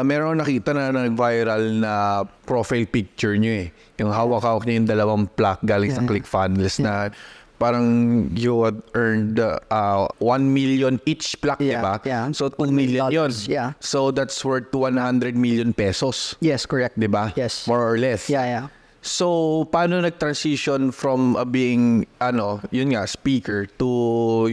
meron nakita na nag-viral na profile picture nyo eh. Yung hawak-hawak niya yung dalawang plaque galing sa ClickFunnels na parang you had earned 1 million each plaque, diba? Yeah. So 2 million yun. Yeah. So that's worth 100 million pesos. Yes, correct. Diba? Yes. More or less. Yeah. So, paano nag-transition from being, yun nga, speaker to,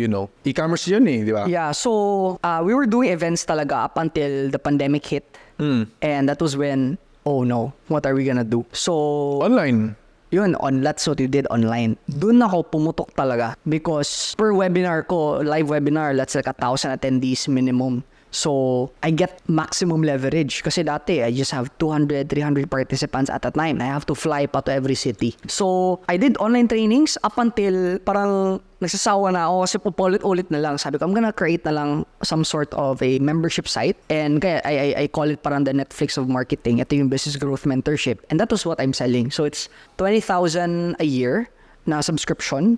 e-commerce yun eh, di ba? Yeah, so we were doing events talaga up until the pandemic hit. And that was when, oh no, what are we gonna do? So, Online. yun, that's what we did online. Doon ako pumutok talaga because per webinar ko, live webinar, that's like 1,000 attendees minimum. So, I get maximum leverage kasi dati, I just have 200, 300 participants at a time. I have to fly pa to every city. So, I did online trainings up until parang nagsasawa na ako kasi pupulit-ulit na lang. Sabi ko, I'm gonna create na lang some sort of a membership site. And kaya I call it parang the Netflix of marketing. Ito yung business growth mentorship. And that was what I'm selling. So, it's 20,000 a year na subscription.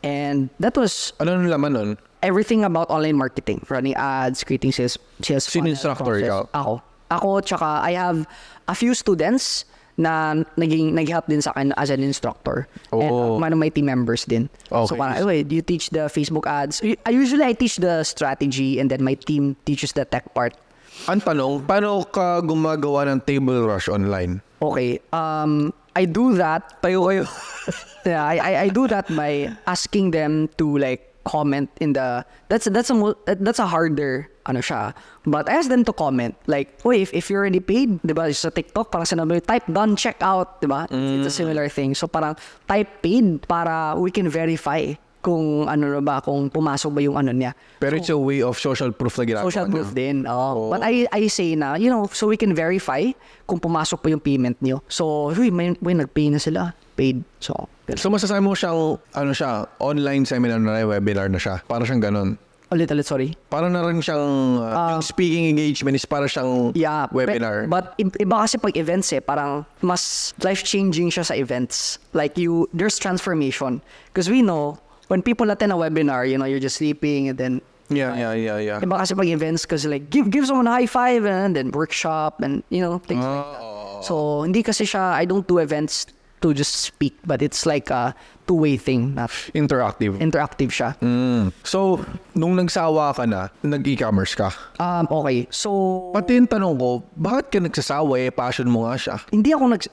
And that was Ano nung laman nun? everything about online marketing, running ads, creating sales Sino funnel instructor process. ikaw? Ako, tsaka I have a few students na nag-help din sa akin as an instructor. And one of my team members din. Okay. So parang, do you teach the Facebook ads? Usually I teach the strategy and then my team teaches the tech part. Ang tanong, paano ka gumagawa ng table rush online? Okay, I do that. Tayo. Yeah, I do that by asking them to like comment in the that's a harder siya, but I ask them to comment like, if you're already paid, diba, sa TikTok parang sinabi, type done checkout, diba? It's a similar thing. So parang type paid para we can verify kung kung pumasok ba yung niya. Pero it's a way of social proof na ginagawa Social proof niyo. din. But I say na, so we can verify kung pumasok pa yung payment niyo. So, may nag-pay na sila. Paid. So masasabi mo siyang, siya, online seminar na webinar na siya. Para siyang ganun. Ulit, sorry. Para na rin siyang, yung speaking engagement is para siyang webinar. But iba kasi pag events parang mas life-changing siya sa events. Like there's transformation. Because we know, when people attend a webinar, you're just sleeping and then Yeah. Iba kasi pag events kasi like give someone a high five and then workshop and things like that. So hindi kasi siya, I don't do events to just speak, but it's like a two-way thing. Interactive siya. So, nung nagsawa ka na, nag-e-commerce ka? Okay. So, Pati yung tanong ko, bakit ka nagsasawa passion mo nga siya?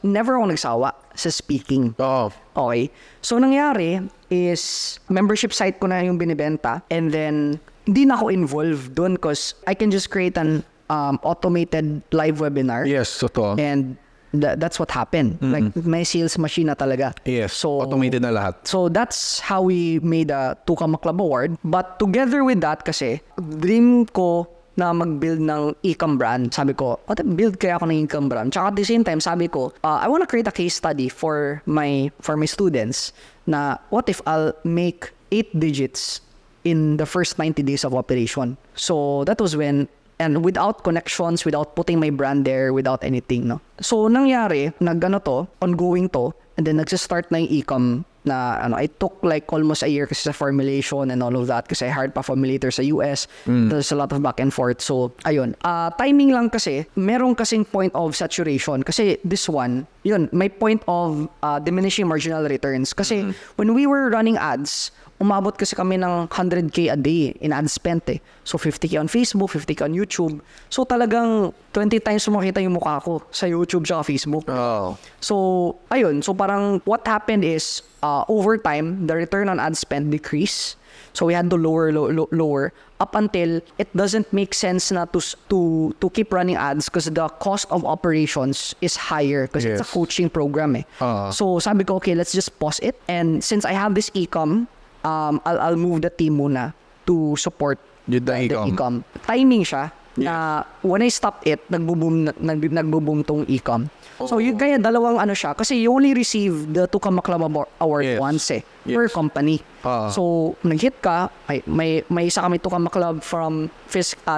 never ako nagsawa sa speaking. Oo. Okay. So, nangyari is, membership site ko na yung binibenta and then, hindi na ako involved dun because I can just create an automated live webinar. Yes, totoo. And that's what happened. Like, may sales machine na talaga. Yes, So, automated na lahat. So that's how we made a Tukama Club Award. But together with that kasi, dream ko na mag-build ng e-com brand. Sabi ko, build kaya ako ng e-com brand. Tsaka at the same time, sabi ko, I want to create a case study for my students na what if I'll make 8 digits in the first 90 days of operation. So that was when, and without connections, without putting my brand there, without anything, no? So, nangyari, ongoing to, and then nagsistart na yung e-com na I took like almost a year kasi sa formulation and all of that kasi I hired pa formulator sa US. There's a lot of back and forth. So, ayun. Timing lang kasi, meron kasing point of saturation kasi this one, yun, may point of diminishing marginal returns. Kasi when we were running ads, umabot kasi kami ng 100K a day in ad spent eh. So 50K on Facebook, 50K on YouTube. So talagang 20 times makita yung mukha ko sa YouTube tsaka Facebook. Oh. So, ayun. So parang what happened is, over time, the return on ad spend decreased. So we had to lower up until it doesn't make sense na to keep running ads because the cost of operations is higher because it's a coaching program eh. So sabi ko, okay, let's just pause it. And since I have this e-com, I'll move the team muna to support the e-com. Timing siya na when I stopped it, nagbo-boom tong e-com. So yun kaya dalawang ano siya kasi you only receive the Tukama Club Award once eh per company. So nag-hit ka, may isa kami Tukama Club from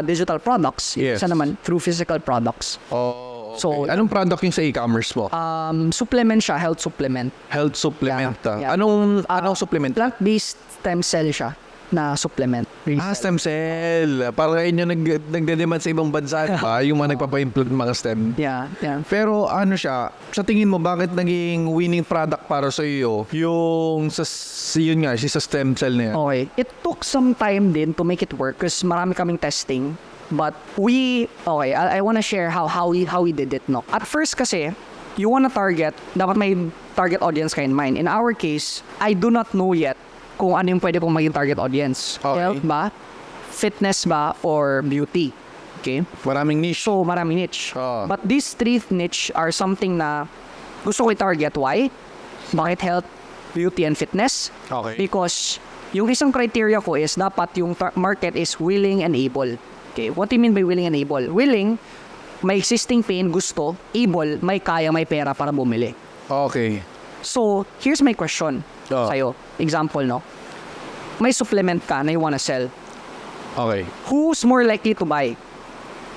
digital products. Isa naman through physical products. Okay. So anong product yung sa e-commerce mo? Supplement siya, health supplement. Health supplement. Yeah. Anong supplement? Plant-based stem cell siya na supplement. Stem cell. Parang yun yung nagde-demand sa ibang bansa, ba? Yung mga nagpapa-implant mga stem. Yeah. Pero ano siya, sa tingin mo, bakit naging winning product para sa iyo yung yun nga, sa stem cell na yan? Okay. It took some time din to make it work kasi marami kaming testing. But I wanna share how we did it, no? At first kasi, you wanna target, dapat may target audience ka in mind. In our case, I do not know yet kung ano yung pwede kong maging target audience. Okay. Health ba? Fitness ba? Or beauty? Okay? Maraming niche. So, maraming niche. But these three niche are something na gusto ko i-target. Why? Bakit health, beauty, and fitness? Okay. Because yung isang criteria ko is dapat yung market is willing and able. Okay, what do you mean by willing and able? Willing, may existing pain, gusto. Able, may kaya, may pera para bumili. Okay. So, here's my question sa'yo. Example, no? May supplement ka na you wanna sell. Okay. Who's more likely to buy?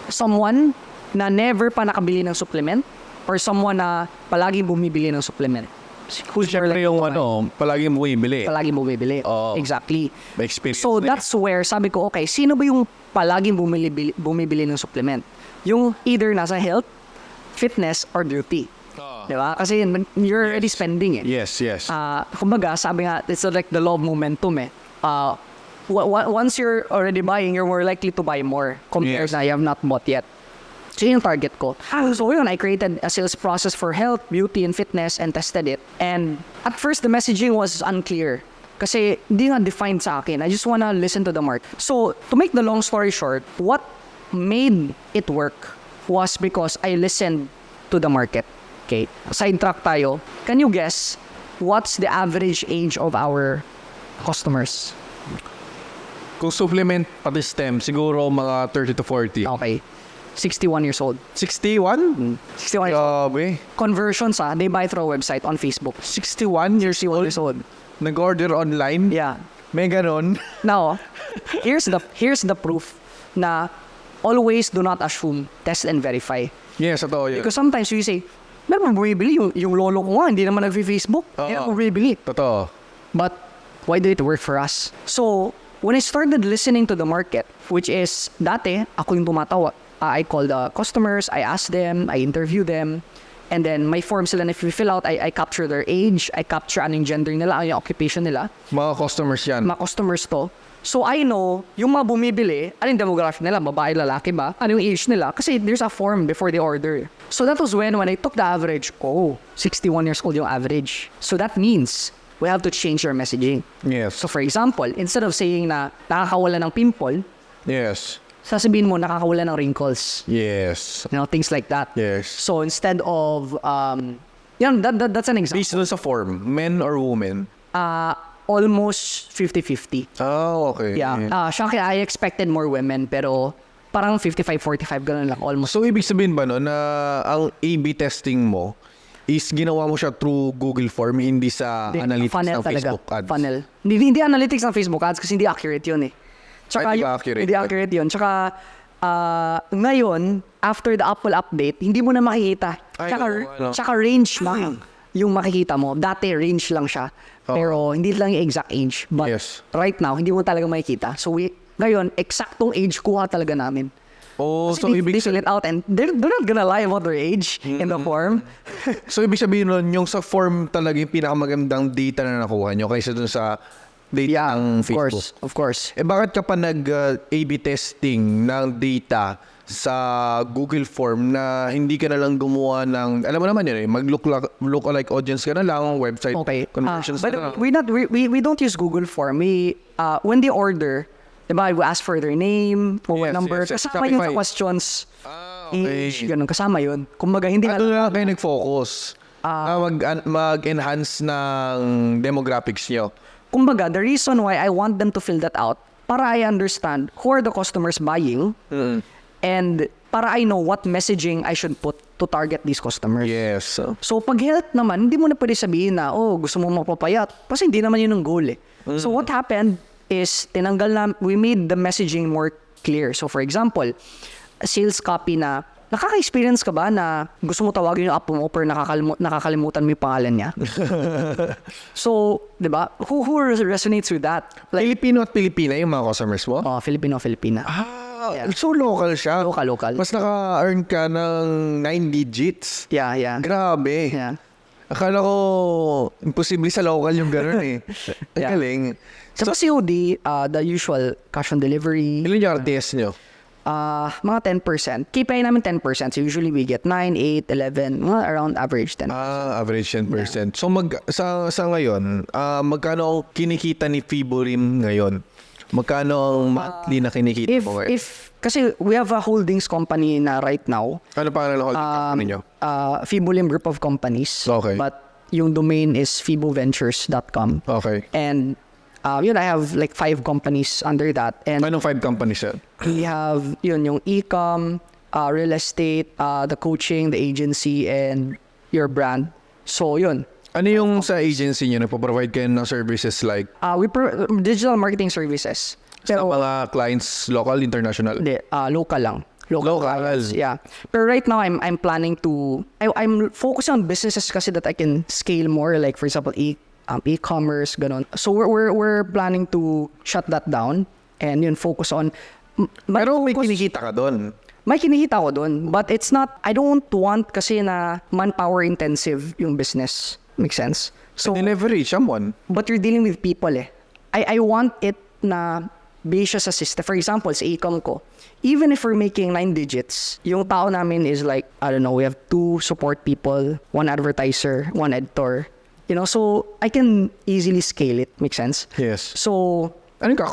Someone na never pa nakabili ng supplement or someone na palaging bumibili ng supplement? Who's more Siyempre likely yung to buy? palaging bumibili. Palaging bumibili. Oo. Exactly. May experience So na that's where sabi ko, okay, sino ba yung palaging bumibili ng supplement? Yung either nasa health, fitness, or beauty. Diba? Kasi you're already spending it. Yes. Kumbaga, sabi nga, it's like the law of momentum eh. Once you're already buying, you're more likely to buy more compared na you have not bought yet. So yun yung target ko. So yun, I created a sales process for health, beauty, and fitness and tested it. And at first, the messaging was unclear. Kasi hindi nga defined sa akin. I just wanna listen to the market. So, to make the long story short, what made it work was because I listened to the market. Okay? Sidetrack tayo. Can you guess what's the average age of our customers? Kung supplement pati stem, siguro mga 30 to 40. Okay. 61 years old. 61? 61 years old. Grabe. Conversions they buy through a website on Facebook. 61 years old? Nag-order online? Yeah. May ganon? Now, here's the proof na always do not assume, test and verify. Yes, totoo yun. Because sometimes you say, meron bumibili yung lolo ko nga, hindi naman nag-Facebook. Hindi naman bumibili. Totoo. But why did it work for us? So, when I started listening to the market, which is, dati, ako yung tumatawa. I call the customers, I ask them, I interview them, and then may form sila na fill out, I capture their age, I capture anong gender nila, anong occupation nila. Mga customers yan. Mga customers to. So I know, yung mga bumibili, anong demographic nila, babae, lalaki ba, anong age nila, kasi there's a form before they order. So that was when I took the average, 61 years old yung average. So that means, we have to change our messaging. Yes. So for example, instead of saying na nakakawala ng pimple, Yes. sasabihin mo nakakawala ng wrinkles. Yes. You know, things like that. Yes. So instead of, that's an example. Based on sa form, men or women? Almost 50-50. Oh, okay. Yeah. Syempre, I expected more women, pero parang 55-45, ganun lang, almost. So, ibig sabihin ba no, na ang A/B testing mo is ginawa mo siya through Google Form, hindi sa analytics funnel ng talaga. Facebook ads? Funnel. Hindi analytics ng Facebook ads kasi hindi accurate yun eh. Tsaka, Ay, accurate. Hindi accurate yun. Tsaka, ngayon, after the Apple update, hindi mo na makikita. Ay, Tsaka, oo, ano. tsaka range lang. yung makikita mo. Dati range lang siya. Pero hindi lang yung exact age. But right now, hindi mo talaga makikita. So ngayon, eksaktong age kuha talaga namin. Oh, Kasi so they fill it out and they're not gonna lie about their age in the form. So ibig sabihin nun, yung sa form talaga yung pinakamagandang data na nakuha nyo kaysa dun sa data ng Facebook. Of course. Bakit ka pa nag-A/B testing ng data sa Google form na hindi ka na lang gumawa ng, alam mo naman yun mag-look-alike audience ka na lang, website conversions but na lang. we don't use Google form. When they order, diba, we ask for their name, phone number, kasama yun sa questions. Age, ganun, kasama yun. Kumbaga, hindi na kayo nag-focus na mag-enhance ng demographics nyo. Kumbaga, the reason why I want them to fill that out, para I understand who are the customers buying, and para I know what messaging I should put to target these customers. Yes. So, pag health naman, hindi mo na pwede sabihin na, gusto mo mapapayat. Kasi hindi naman yun ang goal eh. So, what happened is, we made the messaging more clear. So, for example, a sales copy na, nakaka-experience ka ba na gusto mo tawagin yung app mo pero nakakalimutan mo yung pangalan niya? So, di ba? Who resonates with that? Like, Filipino at Pilipina yung mga customers mo? Filipino-Filipina. So local siya? Local. Mas naka-earn ka ng 9 digits? Yeah. Grabe. Yeah. Akala ko, imposible sa local yung gano'n eh. Galing. Sa COD, the usual cash on delivery. Ilan yung RTS nyo? Mga 10%. KPI namin 10%. So usually we get 9, 8, 11, mga around average 10%. Average 10%. Yeah. So sa ngayon, magkano ang kinikita ni Fibo Rim ngayon? Magkano ang monthly na kinikita mo ngayon? Kasi we have a holdings company na right now. Ano pangalan ng holdings company nyo? Fibo Lim Group of Companies. Okay. But yung domain is fiboventures.com. Okay. And I have like 5 companies under that. And anong 5 companies yan? We have yung e-com, real estate, the coaching, the agency, and your brand. So yun. Ano yung sa agency nyo? Nagpo-provide kayo ng services like? Digital marketing services. Pero mga clients, local, international? Hindi, local lang. Local. Yeah. Pero right now, I'm planning to, I'm focusing on businesses kasi that I can scale more. Like for example, e-commerce, ganon. So we're planning to shut that down and yun, focus on. Pero may kinikita ka doon? May kinikita ko doon. But it's not, I don't want kasi na manpower intensive yung business. Makes sense? So, delivery, someone. But you're dealing with people eh. I want it na based sa system. For example, sa e-com ko, even if we're making 9 digits, yung tao namin is like, I don't know, we have 2 support people, 1 advertiser, 1 editor. So I can easily scale it. Makes sense? Yes. So,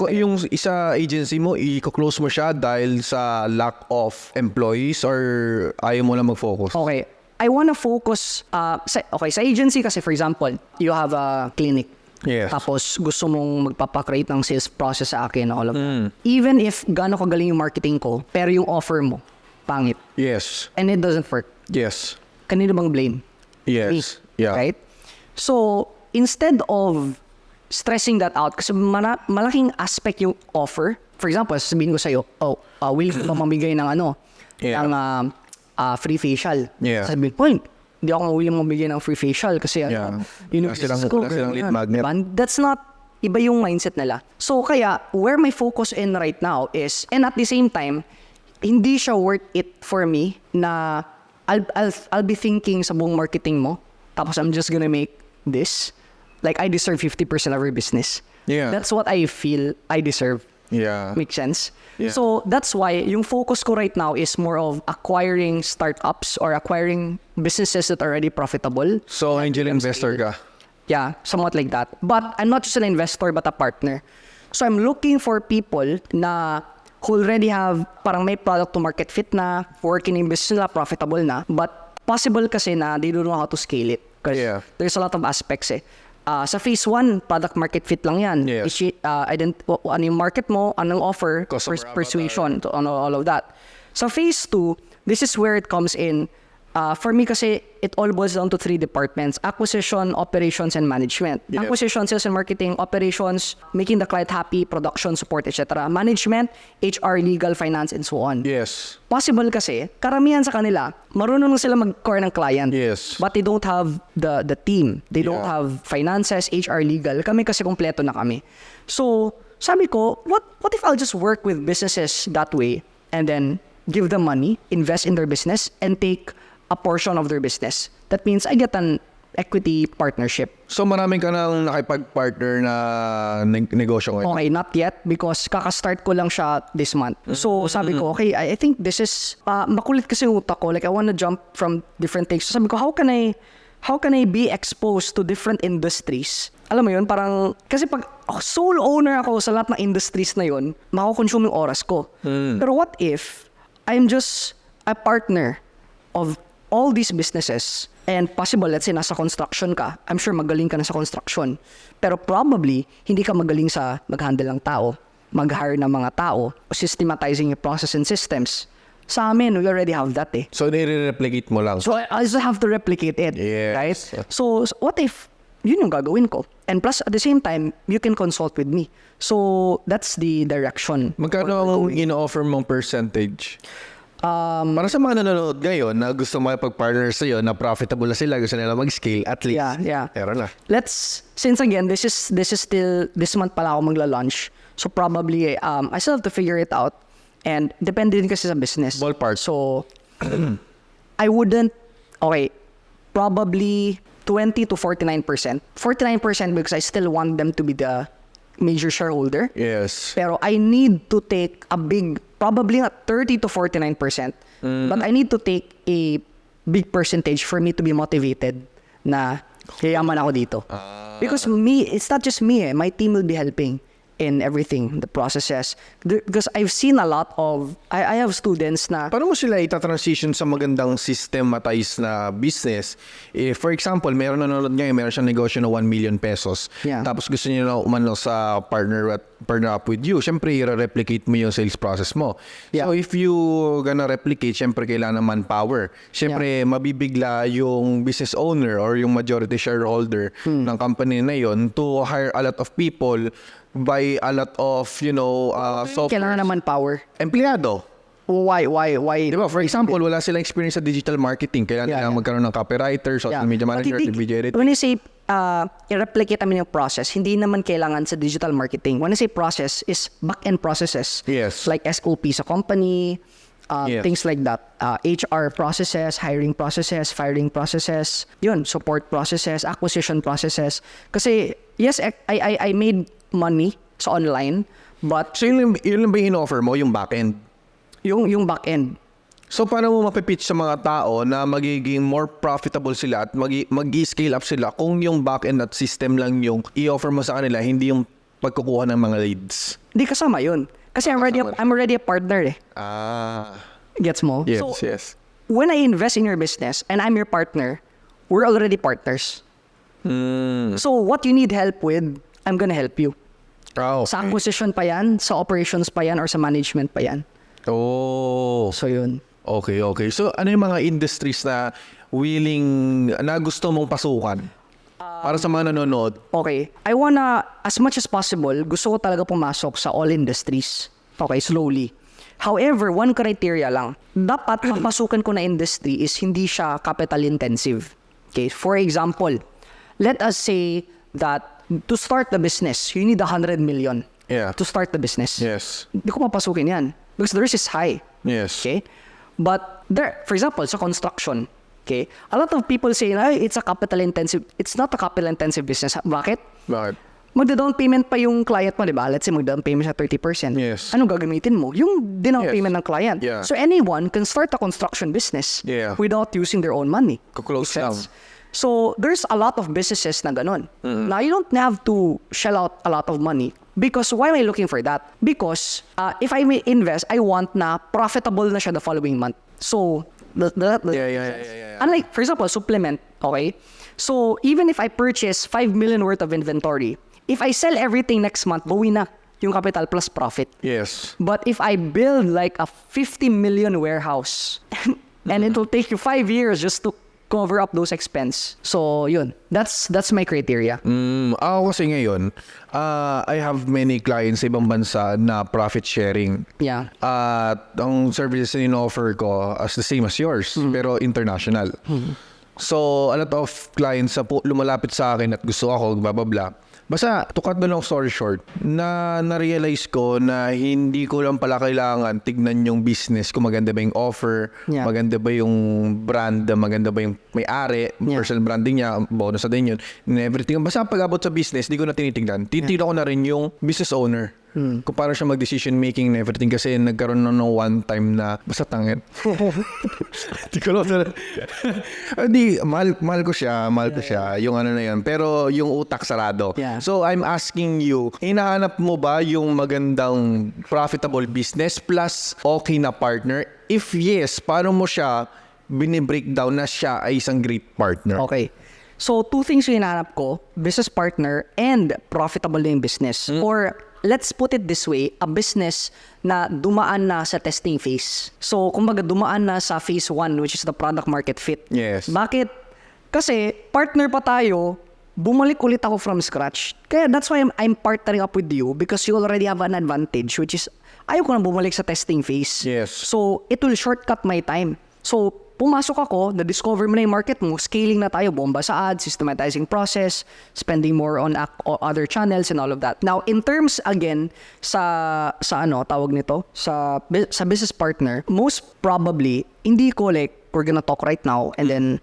yung isa agency mo, i-close mo siya dahil sa lack of employees or ayaw mo na mag-focus? Okay. I want to focus, sa agency kasi for example, you have a clinic. Yes. Tapos gusto mong magpapakreate ng sales process sa akin, all of that. Even if gaano kagaling yung marketing ko, pero yung offer mo, pangit. Yes. And it doesn't work. Yes. Kanino bang blame? Yes. Me. Yeah. Right? So, instead of stressing that out, kasi malaking aspect yung offer. For example, sabihin ko sa'yo, will ka mamigay ng ng free facial. Yeah. Sabihin, hindi ako willing mabigyan ng free facial kasi wala silang lead magnet. That's not, iba yung mindset nila. So kaya, where my focus in right now is, and at the same time, hindi siya worth it for me na I'll be thinking sa buong marketing mo, tapos I'm just gonna make this. Like, I deserve 50% of your business. Yeah. That's what I feel I deserve. Yeah. Makes sense? Yeah. So, that's why yung focus ko right now is more of acquiring startups or acquiring businesses that are already profitable. So, angel investor ka? Yeah, somewhat like that. But I'm not just an investor, but a partner. So, I'm looking for people na who already have parang may product to market fit na, working in business na, profitable na, but possible kasi na they don't know how to scale it. Because there's a lot of aspects eh. Sa phase 1, product market fit lang yan. Yes. Ano yung market mo, anong offer, persuasion, all of that. Sa phase 2, this is where it comes in. For me kasi, it all boils down to 3 departments: acquisition, operations, and management. Yes. Acquisition, sales and marketing; operations, making the client happy; production, support, etc. Management, HR, legal, finance, and so on. Yes. Possible kasi, karamihan sa kanila, marunong sila mag-core ng client. Yes. But they don't have the team. They don't Yeah. have finances, HR, legal. Kami kasi kompleto na kami. So, sabi ko, what if I'll just work with businesses that way and then give them money, invest in their business, and take a portion of their business? That means I get an equity partnership. So maraming ka nang nakipag-partner na negosyo ngayon? Okay, not yet because kakastart ko lang siya this month. So sabi ko, okay, I think this is, makulit kasi yung utak ko. Like I wanna jump from different things. So sabi ko, how can I be exposed to different industries? Alam mo yun, parang, kasi pag sole owner ako sa lahat ng industries na yun, mako-consume yung oras ko. Pero what if I'm just a partner of all these businesses, and possible, let's say, nasa construction ka, I'm sure magaling ka na sa construction, pero probably, hindi ka magaling sa mag-handle ng tao, mag-hire ng mga tao, systematizing yung process and systems. Sa amin, we already have that eh. So, nire-replicate mo lang. So, I just have to replicate it, Yes. right? So, what if, yun yung gagawin ko? And plus, at the same time, you can consult with me. So, that's the direction. Magkano ang in-offer mong percentage? Para sa mga nanonood ngayon na gusto makipag-partner sa'yo, na profitable na sila, gusto nila mag-scale, at least. Yeah. Meron na. Since again, this is still, this month pala ako magla-launch. So probably, I still have to figure it out. And depende din kasi sa business. Ballpark. So, I wouldn't, okay, probably 20 to 49%. 49% because I still want them to be the major shareholder. Yes. Pero I need to take a big, probably not 30 to 49%, but I need to take a big percentage for me to be motivated na yayaman ako dito. Because me, it's not just me eh. My team will be helping in everything, the processes. Because I've seen a lot of, I have students na, Paano mo sila ita-transition sa magandang systematized na business? For example, meron na nanonood ngayon, meron siyang negosyo na 1 million pesos. Yeah. Tapos gusto niyo na umano sa partner up with you. Siyempre, i-replicate mo yung sales process mo. Yeah. So, if you gonna replicate, siyempre, kailangan ng manpower. Siyempre, mabibigla yung business owner or yung majority shareholder ng company na yon to hire a lot of people, buy a lot of, software. kailangan naman power. Empleyado. Why? Di ba? For example, wala silang experience sa digital marketing. Kailangan nila magkaroon ng copywriter, social media manager, video editor. When you say, i-replicate namin yung process, hindi naman kailangan sa digital marketing. When I say process, is back-end processes. Yes. Like SOP sa company, Yes. things like that. HR processes, hiring processes, firing processes, yun, support processes, acquisition processes. Kasi, yes, I made money sa online, but So, yun lang ba yung in-offer mo, yung back-end? yung back-end, So, paano mo mapipitch sa mga tao na magiging more profitable sila at mag-scale up sila kung yung back-end at system lang yung i-offer mo sa kanila, hindi yung pagkukuha ng mga leads? hindi kasama yun. Kasi I'm already a partner eh. Gets mo? Yes, So, yes. when I invest in your business and I'm your partner, we're already partners. So what you need help with, I'm gonna help you. Sa acquisition pa yan, sa operations pa yan, or sa management pa yan. Oh. So yun. Okay. So, ano yung mga industries na na gusto mong pasukan? Para sa mga nanonood. Okay. I wanna, as much as possible, gusto ko talaga pumasok sa all industries. Okay, slowly. However, one criteria lang. Dapat mapasukan ko na industry is hindi siya capital intensive. Okay, for example, let us say that to start the business, you need 100 million. Yeah. To start the business. Yes. Hindi ko papasukin yan. Because the risk is high. Yes. Okay? But there, for example, sa construction, okay, a lot of people say, it's a capital intensive. It's not a capital intensive business. Bakit? Magda-down payment pa yung client mo, di ba? Let's say magda-down payment siya 30%. Yes. Anong gagamitin mo? Yung down payment ng client. Yeah. So anyone can start a construction business without using their own money. Kuklose lang. So there's a lot of businesses na ganun. Now you don't have to shell out a lot of money. Because why am I looking for that? Because if I may invest, I want na profitable na siya the following month. So Yeah. unlike, for example, supplement, okay? So even if I purchase 5 million worth of inventory, if I sell everything next month, bawi na yung capital plus profit. Yes. But if I build like a 50 million warehouse, And it will take you 5 years just to cover up those expense. So, yun. That's my criteria. Ako kasi ngayon, I have many clients sa ibang bansa na profit sharing. Yeah. At ang services na in-offer ko as the same as yours, pero international. So, a lot of clients na lumalapit sa akin at gusto ako, blah, blah, blah. Basta, to cut the long story short, na-realize ko na hindi ko lang pala kailangan tignan yung business kung maganda ba yung offer, maganda ba yung brand, maganda ba yung may-ari, personal branding niya, bonus na din yun, and everything. Basta pag-abot sa business, di ko na tinitignan. Titignan ko na rin yung business owner. Kung paano siya mag-decision making and everything kasi nagkaroon na ng one time na basta tangit. Di ko lang mahal ko siya, yung ano na yun. Pero yung utak sarado. Yeah. So I'm asking you, hinahanap mo ba yung magandang profitable business plus okay na partner? If yes, paano mo siya binibreakdown na siya ay isang great partner? Okay. So, 2 things yung hinahanap ko, business partner and profitable na yung business. Or, let's put it this way, a business na dumaan na sa testing phase. So, kumbaga dumaan na sa phase 1, which is the product market fit. Yes. Bakit? Kasi, partner pa tayo, bumalik ulit ako from scratch. Kaya that's why I'm partnering up with you because you already have an advantage, which is, ayaw ko na bumalik sa testing phase. Yes. So, it will shortcut my time. So, pumasok ako, na-discover mo na yung market mo, scaling na tayo, bomba sa ads, systematizing process, spending more on other channels and all of that. Now, in terms, again, sa tawag nito, sa business partner, most probably, hindi ko like, we're gonna talk right now, and then,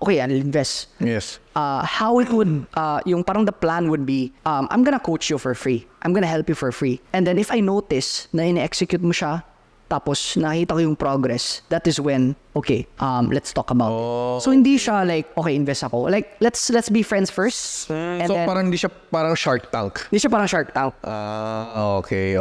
okay, I'll invest. Yes. How it would, yung parang the plan would be, I'm gonna coach you for free. I'm gonna help you for free. And then if I notice na ine-execute mo siya, tapos nakita ko yung progress, that is when, okay, let's talk about it. So hindi siya like, okay, invest ako. Like, let's be friends first. And So then, parang hindi siya parang Shark Tank. hindi siya parang Shark Tank. Okay.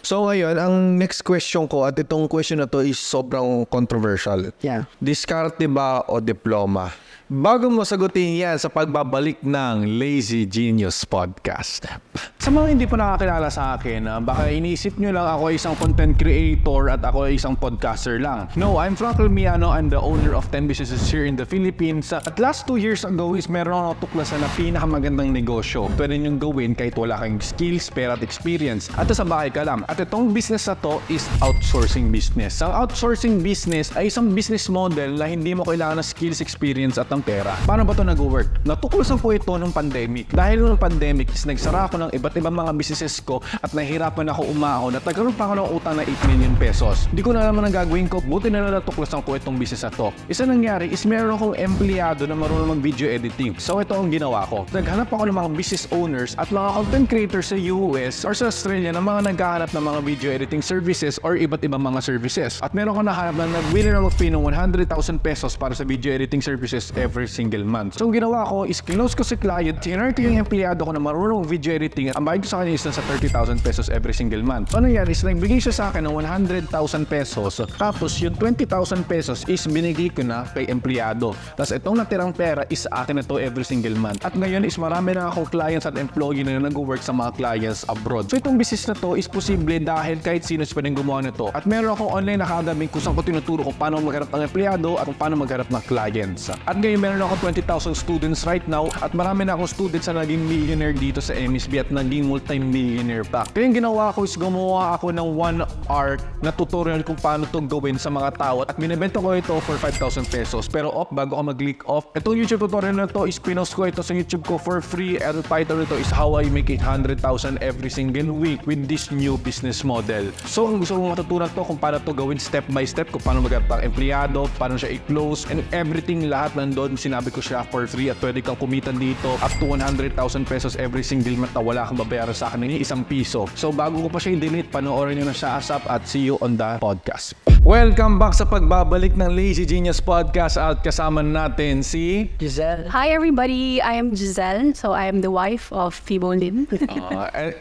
So ngayon, ang next question ko at itong question na to is sobrang controversial. Yeah. Diskarte ba o diploma? Bago mo sagutin yan sa pagbabalik ng Lazy Genius Podcast. Sa mga hindi pa nakakilala sa akin, baka iniisip nyo lang ako ay isang content creator at ako ay isang podcaster lang. No, I'm Franklin Miano. I'm the owner of 10 businesses here in the Philippines. At last 2 years ago is meron ako tuklasan na pinakamagandang negosyo. Pwede nyo gawin kahit wala kayong skills, pera at experience. At sa bahay ka lang. At itong business na to is outsourcing business. Ang outsourcing business ay isang business model na hindi mo kailangan ng skills, experience at ang pera. Paano ba ito nag-work? Natuklasan ko ito nung pandemic. Dahil nung pandemic is nagsara ako ng iba't ibang mga businesses ko at nahihirapan ako umahon at nagkaroon pa ako ng utang na 8 million pesos. Hindi ko na naman ang gagawin ko. Buti na lang natuklasan ko itong business na to. Isa nangyari is meron akong empleyado na marunong mag-video editing. So ito ang ginawa ko. Naghanap ako ng mga business owners at mga content creators sa US or sa Australia na mga naghahanap ng mga video editing services or iba't ibang mga services. At meron ko nahanap na nag-willing na mag-pay ng 100,000 pesos para sa video editing services every single month. So, ang ginawa ko is close ko si client, sinare ko yung empleyado ko na marunong video editing at ang bayad ko sa kanya is nasa 30,000 pesos every single month. So, ano yan is nagbigay siya sa akin ng 100,000 pesos tapos yung 20,000 pesos is binigay ko na kay empleyado. Tapos itong natirang pera is sa akin na to every single month. At ngayon is marami na akong clients at employee na nag-work sa mga clients abroad. So, itong business na to is posible dahil kahit sino is pwedeng gumawa nito. At meron akong online academy kung saan ko tinuturo kung paano magharap ng empleyado at kung paano magharap ng clients. At ngayon meron ako 20,000 students right now at marami na akong students na naging millionaire dito sa MSB at naging multi-millionaire pa. Kaya yung ginawa ko is gumawa ako ng 1 hour na tutorial kung paano to gawin sa mga tao at binibenta ko ito for 5,000 pesos. Pero bago ako mag-click off, itong YouTube tutorial na to is pinost ko ito sa YouTube ko for free. At title nito is How I Make 800,000 Every Single Week with this new business model. So kung gusto mo matutunan to kung paano to gawin step by step, kung paano mag-harap ng empleyado, paano siya i-close and everything, lahat nandun sinabi ko siya for free at pwede kang kumita dito up to 100,000 pesos every single month na wala kang babayaran sa akin ng isang piso. So bago ko pa siya i-delete, panoorin nyo na siya ASAP at see you on the podcast. Welcome back sa pagbabalik ng Lazy Genius Podcast at kasama natin si Giselle. Hi everybody, I am Giselle. So I am the wife of Fibo Lim.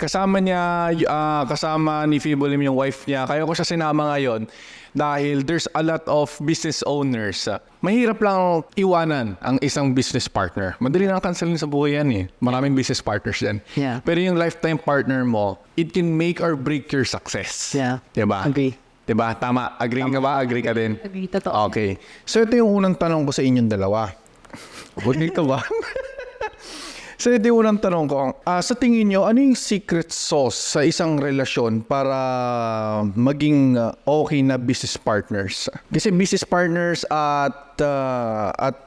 kasama ni Fibo Lim yung wife niya. Kaya ko siya sinama ngayon dahil there's a lot of business owners. Mahirap lang iwanan ang isang business partner. Madali lang cancelin sa buhay yan eh. Maraming business partners yan. Yeah. Pero yung lifetime partner mo, it can make or break your success. Yeah. Diba? Agree. Diba? Tama. Agree ka ba? Agree ka din? Agree, totoo. Okay. So, ito yung unang tanong ko sa inyong dalawa. Agree ka ba? So, ito yung unang tanong ko. Sa tingin nyo, ano yung secret sauce sa isang relasyon para maging okay na business partners? Kasi business partners at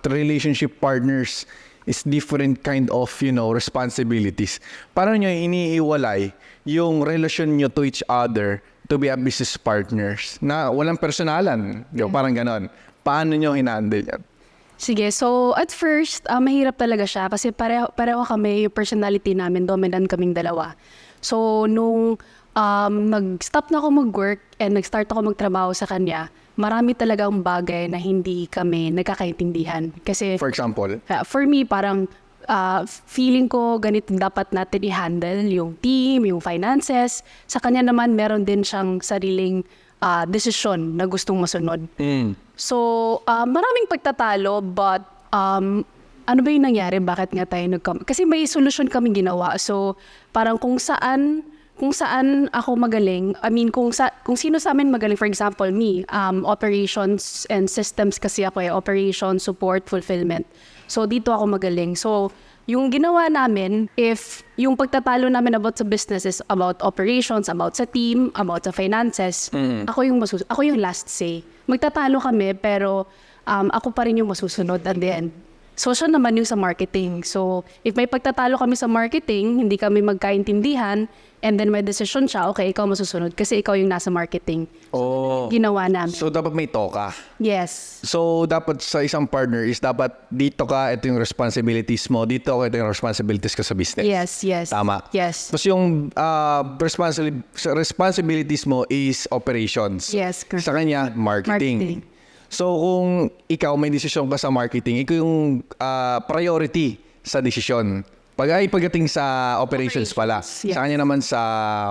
relationship partners is different kind of, responsibilities. Paano nyo iniiwalay yung relasyon nyo to each other to be a business partners na walang personalan? Parang ganon. Paano nyo hinandle yan? Sige, so at first, mahirap talaga siya kasi pareho kami, yung personality namin, dominant kaming dalawa. So, nung nag-stop na ako mag-work and nag-start ako magtrabaho sa kanya, marami talagang bagay na hindi kami nagkakaintindihan. Kasi, For example? for me, parang feeling ko ganito dapat natin i-handle yung team, yung finances. Sa kanya naman, meron din siyang sariling desisyon na gustong masunod. So, maraming pagtatalo, but ano ba yung nangyari? Bakit nga tayo kasi may solusyon kaming ginawa. So, parang kung saan ako magaling, I mean, kung sino sa amin magaling, for example, me, operations and systems kasi ako operations, support, fulfillment. So, dito ako magaling. So, yung ginawa namin, if yung pagtatalo namin about sa business is about operations, about sa team, about sa finances, ako yung last say. Magtatalo kami, pero ako pa rin yung masusunod at the end. So, siya naman yung sa marketing. So, if may pagtatalo kami sa marketing, hindi kami magkaintindihan, and then may decision siya, okay, ikaw masusunod kasi ikaw yung nasa marketing. Oh. Ginawa namin. So, dapat may toka. Yes. So, dapat sa isang partner is dapat dito ka, ito yung responsibilities mo, dito ka, ito yung responsibilities ka sa business. Yes. Tama. Yes. Tapos yung responsibilities mo is operations. Yes, correct. Sa kanya, marketing. So, kung ikaw may desisyon ka sa marketing, ikaw yung priority sa desisyon. Pagdating sa operations pala. Yes. Sa kanya naman sa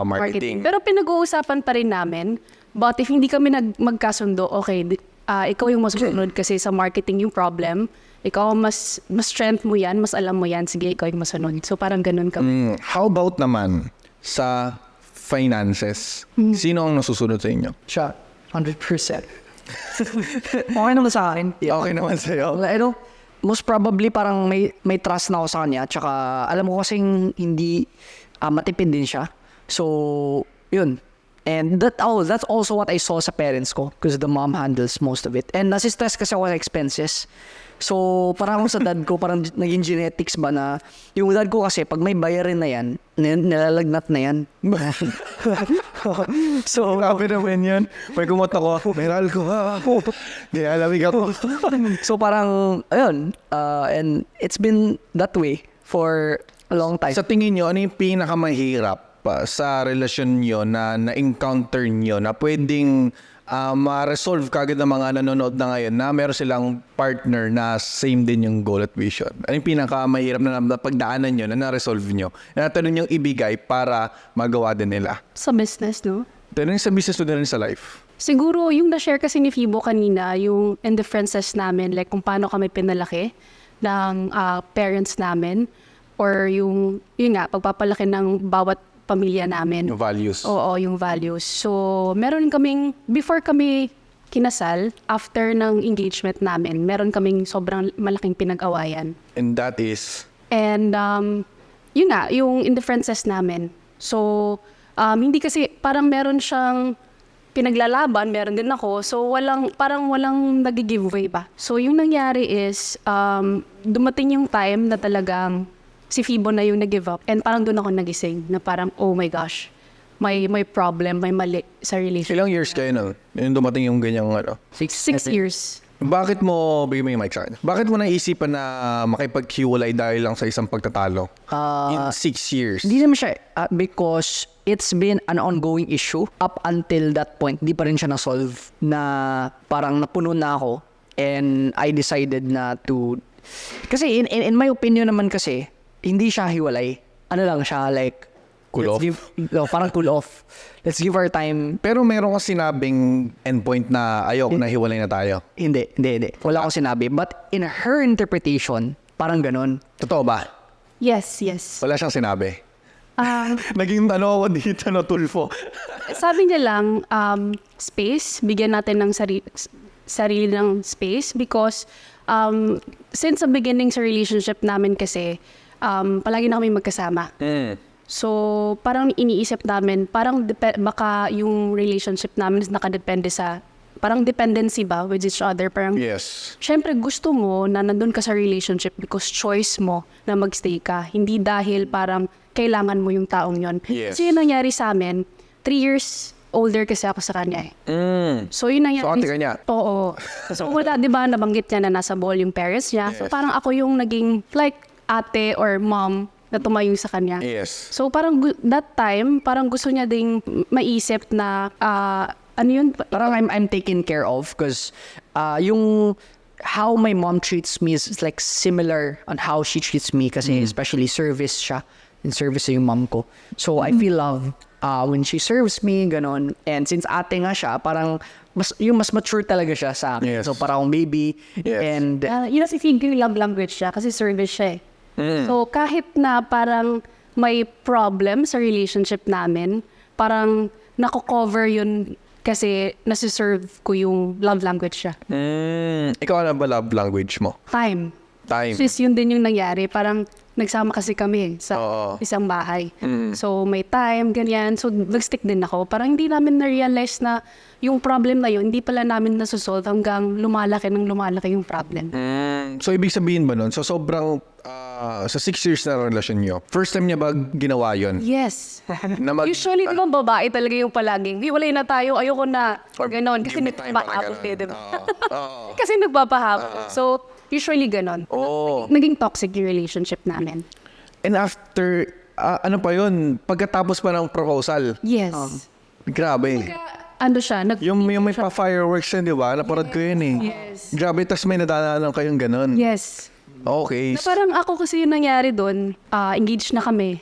marketing. Pero pinag-uusapan pa rin namin. But if hindi kami magkasundo, okay, ikaw yung masusunod kasi sa marketing yung problem. Ikaw mas strength mo yan, mas alam mo yan. Sige, ikaw yung masunod. So parang ganun kami. How about naman sa finances? Sino ang nasusunod sa inyo? Siya, 100%. Okay naman sa akin. Okay naman sa'yo. Most probably parang may trust na ako sa kanya. Tsaka alam ko kasing hindi matipid din siya. So, yun. And that's also what I saw sa parents ko because the mom handles most of it. And nasi-stress kasi ako sa expenses. So, parang ako sa dad ko, parang naging genetics ba na yung dad ko kasi pag may bayarin na yan, nilalagnat na yan. So, grabe naman yun. May kumot ako, meral ko ha. Di alamig ako. So, parang, ayun. And it's been that way for a long time. Sa tingin nyo, ano yung pinakamahirap sa relasyon nyo na na-encounter nyo na pwedeng ma-resolve kagad ng mga nanonood na ngayon na meron silang partner na same din yung goal at vision? Ano yung pinakamahirap na pagdaanan nyo na na-resolve nyo? Na ito rin yung ibigay para magawa din nila? Sa business, no? Ito rin sa business to din sa life. Siguro, yung na-share kasi ni Fibo kanina, yung indifferences namin, like kung paano kami pinalaki ng parents namin, or yung nga, pagpapalaki ng bawat pamilya namin. Yung values. Oo, yung values. So, meron kaming, before kami kinasal, after ng engagement namin, meron kaming sobrang malaking pinag-awayan. And that is? And, yun nga, yung indifferences namin. So, hindi kasi, parang meron siyang pinaglalaban, meron din ako. So, parang walang nag-giveaway ba. So, yung nangyari is, dumating yung time na talagang si Fibo na yung nag-give up. And parang doon ako nagising na parang, oh my gosh, may problem, may mali sa relationship. Ilang years kayo na? Yung dumating yung ganyang ano? 6 years. Bakit mo, bigyan mo yung mic sa akin, bakit mo naisipan na makipaghiwalay dahil lang sa isang pagtatalo? In 6 years? Hindi naman siya, because it's been an ongoing issue up until that point. Hindi pa rin siya na-solve na parang napuno na ako and I decided na to, kasi in my opinion naman kasi, hindi siya hiwalay. Ano lang siya, like, Cool off? Parang cool off. Let's give our time. Pero meron ka sinabing endpoint na ayok na hiwalay na tayo? Hindi. Wala akong sinabi. But in her interpretation, parang ganun. Totoo ba? Yes. Wala siyang sinabi? Naging ano ako dito, no, tulfo. Sabi niya lang, space, bigyan natin ng sarili ng space because since the beginning sa relationship namin kasi, palagi na kami magkasama. So, parang iniisip namin, parang baka yung relationship namin is nakadepende sa, parang dependency ba with each other. Parang, Yes. syempre gusto mo na nandun ka sa relationship because choice mo na magstay ka. Hindi dahil parang kailangan mo yung taong yon. Yes. So, yun nangyari sa amin. 3 years older kasi ako sa kanya eh. So, yun nangyari. So, ate ka niya? Oo. So, wala, di ba, nabanggit niya na nasa ball yung parents niya. So, Yes. parang ako yung naging like ate or mom na tumayo sa kanya. Yes. So, parang that time, parang gusto niya ding maisip na, ano yun? Parang I'm taken care of because yung how my mom treats me is like similar on how she treats me kasi especially service siya. In service sa yung mom ko. So I feel love when she serves me, ganon. And since ate nga siya, parang mas mature talaga siya sa akin. Yes. So parang baby. Yes. And Yun ang yung love language siya kasi service siya eh. So, kahit na parang may problem sa relationship namin, parang nako-cover yun kasi nasiserve ko yung love language siya. Ikaw ano ba love language mo? Time. Time. Since yun din yung nangyari, parang nagsama kasi kami sa Oo. isang bahay. So, may time, ganyan. So, nag-stick din ako. Parang hindi namin na-realize na yung problem na yun, hindi pala namin nasusolve hanggang lumalaki yung problem. So, ibig sabihin ba nun? So, sobrang, sa 6 years na relasyon nyo, first time niya ba ginawa yun? Yes. Na Usually, di ba, babae talaga yung palaging, hiwalay na tayo, ayoko na. Or Ganon. Kasi give me time, parang nagpapahabol ganon. eh, di ba? Oo. Kasi nagpapahabol. So, usually ganon. Oo. Naging toxic yung relationship namin. And after, ano pa yun? Pagkatapos pa ng proposal? Yes. Grabe. Ano siya? Yung may pa-fireworks yun, di ba? Naparad ko yun eh. Yes. Grabe, tas may nadaanan kayong ganun. Yes. Okay. Na parang ako kasi yung nangyari doon, engaged na kami.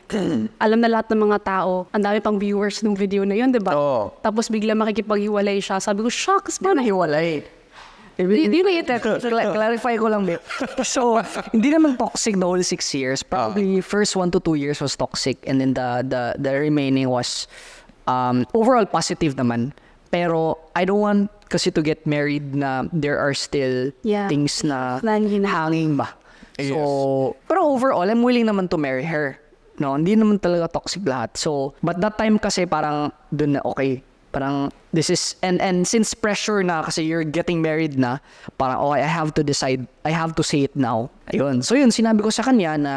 Alam na lahat ng mga tao. Ang dami pang viewers ng video na yun, di ba? Oo. Tapos bigla makikipaghiwalay siya. Sabi ko, shucks, paano? hiwalay. Di ba ito? Clarify ko lang, babe. So, hindi naman toxic the whole 6 years. Probably first 1 to 2 years was toxic and then the remaining was overall positive naman. Pero I don't want kasi to get married na there are still Yeah. things na Hanging. hanging ba. Yes. So, pero overall, I'm willing naman to marry her. No, hindi naman talaga toxic lahat. So, but that time kasi parang dun na okay. Parang this is and since pressure na kasi you're getting married na, parang okay, I have to decide. I have to say it now. Ayun. So yun, sinabi ko sa kanya na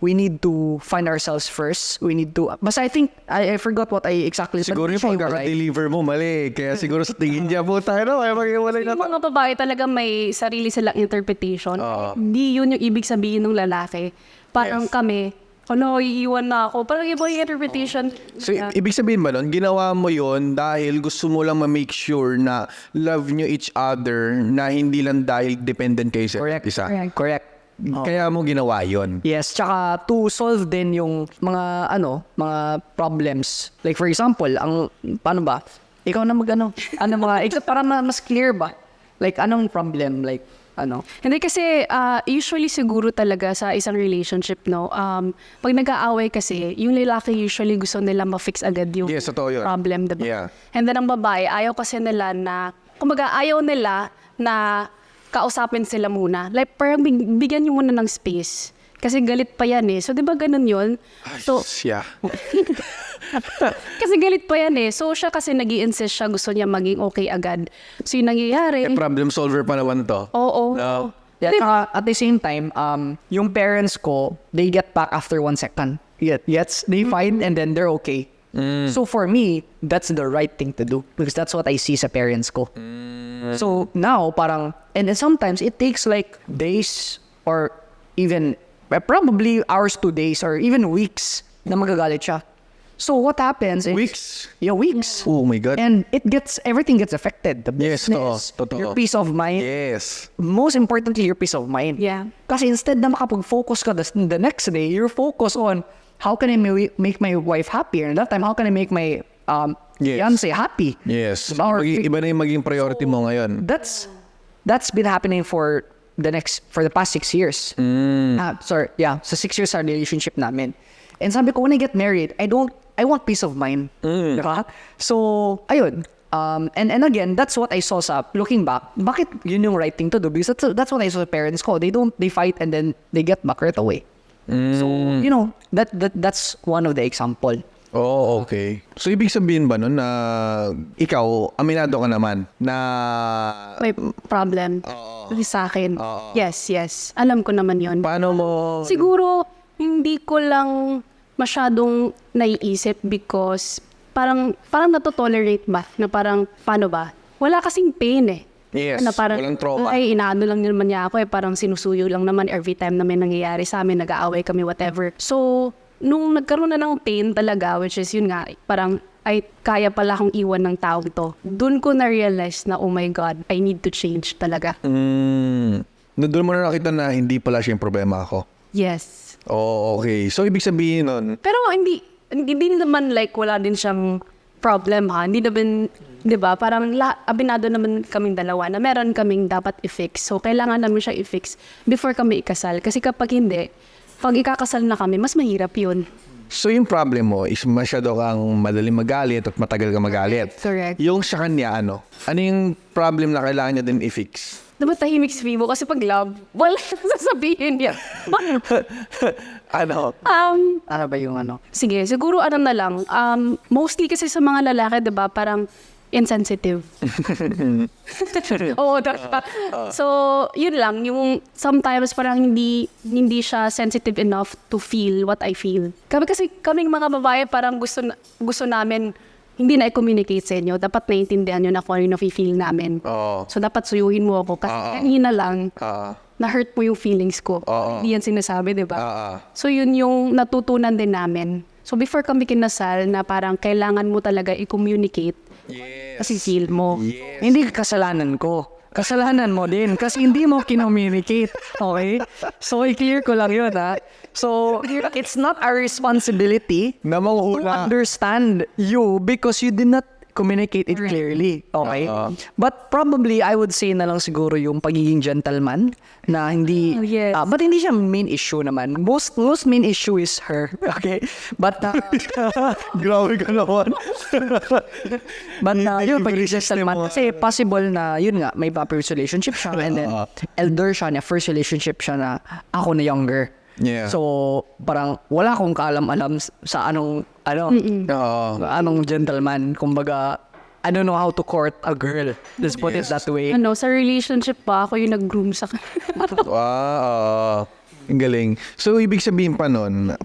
we need to find ourselves first. We need to but I think I forgot what I exactly said. Siguro yung Siya hiwalay. pagkaka-deliver mo mali. Kaya siguro sa tingin niya po tayo, no? Kaya mag-iwalay na Yung mga babae talaga may sarili silang interpretation. Hindi yun yung ibig sabihin ng lalaki. Parang Yes. kami, iiwan na ako. Parang iba yung interpretation. So, ibig sabihin ba nun, ginawa mo yon dahil gusto mo lang ma-make sure na love nyo each other na hindi lang dahil dependent kayo sa Correct. isa. Correct. Kaya mo ginawa yon. Yes, tsaka to solve din yung mga mga problems. Like for example, paano ba? Ikaw na para mas clear ba? Like anong problem? Like Hindi kasi usually siguro talaga sa isang relationship, no? Pag nag-aaway kasi, yung lalaki usually gusto nila ma-fix agad yung Yes, totoo yun. problem, diba? Yeah. And then ang babae, ayaw kasi nila na, kumbaga ayaw nila na kausapin sila muna. Like parang bigyan nyo muna ng space. Kasi galit pa yan eh. So, di ba ganun yun? So, Yeah. kasi galit pa yan eh. So, siya kasi nag-i-insist siya. Gusto niya maging okay agad. So, yung nangyayari... Problem solver pa naman to. Oo. No. Yeah, tsaka at the same time, yung parents ko, they get back after 1 second. Yes, they fight and then they're okay. So for me, that's the right thing to do because that's what I see sa parents ko. So now, parang, and then sometimes it takes like days or even probably hours to days or even weeks na magagalit siya. So what happens is... Weeks? Yeah, weeks. Oh my God. And everything gets affected. The Yes, business, totoo. your peace of mind. Yes. Most importantly, your peace of mind. Yeah. Kasi instead na makapag-focus ka the next day, you're focused on how can I make my wife happy? And that time, how can I make my fiance happy? Yes. Diba? Or Iba na yung maging priority mo ngayon. that's been happening for the past 6 years. Sa 6 years sa relationship namin. And sabi ko, when I get married, I want peace of mind. Diba? So, ayun. And again, that's what I saw sa looking back. Bakit yun yung right thing to do? Because that's what I saw sa parents ko. They fight and then they get back right away. So, you know, that's one of the example. Oh, okay. So, ibig sabihin ba nun na ikaw, aminado ka naman na... May problem. Sa akin. Yes. Alam ko naman yon. Paano mo... Siguro, hindi ko lang masyadong naiisip because parang natotolerate ba? Na parang, paano ba? Wala kasing pain eh. Yes, na parang, walang trauma. Ay, inaano lang naman niya ako eh. Parang sinusuyo lang naman every time na may nangyayari sa amin, nag-aaway kami, whatever. So, nung nagkaroon na ng pain talaga, which is yun nga, parang, ay, kaya pala akong iwan ng taong to. Doon ko na-realize na, oh my God, I need to change talaga. Doon mo na nakita na hindi pala siya yung problema ako. Yes. Oh, okay. So, ibig sabihin nun, Pero hindi naman like wala din siyang problem ha. Hindi naman, di ba? Parang abinado naman kaming dalawa na meron kaming dapat i-fix. So, kailangan namin siya i-fix before kami ikasal. Kasi kapag hindi, pag ikakasal na kami, mas mahirap yun. so yung problem mo is masyado kang madaling magalit at matagal kang magalit. Correct. Yung sa kanya, ano yung problem na kailangan niya din i-fix? Diba tahimik si Fibo? Kasi pag love, wala sasabihin niya. Ano? Ano ba yung ano? Sige, siguro ano na lang. Mostly kasi sa mga lalaki, diba, parang insensitive. Oo, so, yun lang. Yung sometimes parang hindi siya sensitive enough to feel what I feel. Kasi kaming mga babae parang gusto namin hindi na i-communicate sa inyo. Dapat naiintindihan nyo na kung ano yung nafe-feel namin. So, dapat suyuhin mo ako. Kasi kanina lang, na-hurt mo yung feelings ko. Hindi yan sinasabi, di ba? So, yun yung natutunan din namin. So, before kami kinasal, na parang kailangan mo talaga i-communicate. Kasi feel mo. Hindi kasalanan ko. Kasalanan mo din kasi hindi mo kinommunicate. Okay? So, i-clear ko lang yun, ha? So, it's not our responsibility Na to manghula. understand you because you did not communicate it clearly. Okay? But probably, I would say na lang siguro yung pagiging gentleman na hindi... Yes. But hindi siya main issue naman. Most main issue is her. Okay? But... Grabe ka naman. But yun, pag Delivery system gentleman, mo. kasi possible na, yun nga, may first relationship siya and then elder siya na first relationship siya na ako na younger. Yeah. So, parang wala akong kaalam-alam sa anong gentleman. Kumbaga, I don't know how to court a girl. Let's put it that way. Sa relationship pa, ako yung nag-groom sa Wow. Ang galing. So, ibig sabihin pa nun,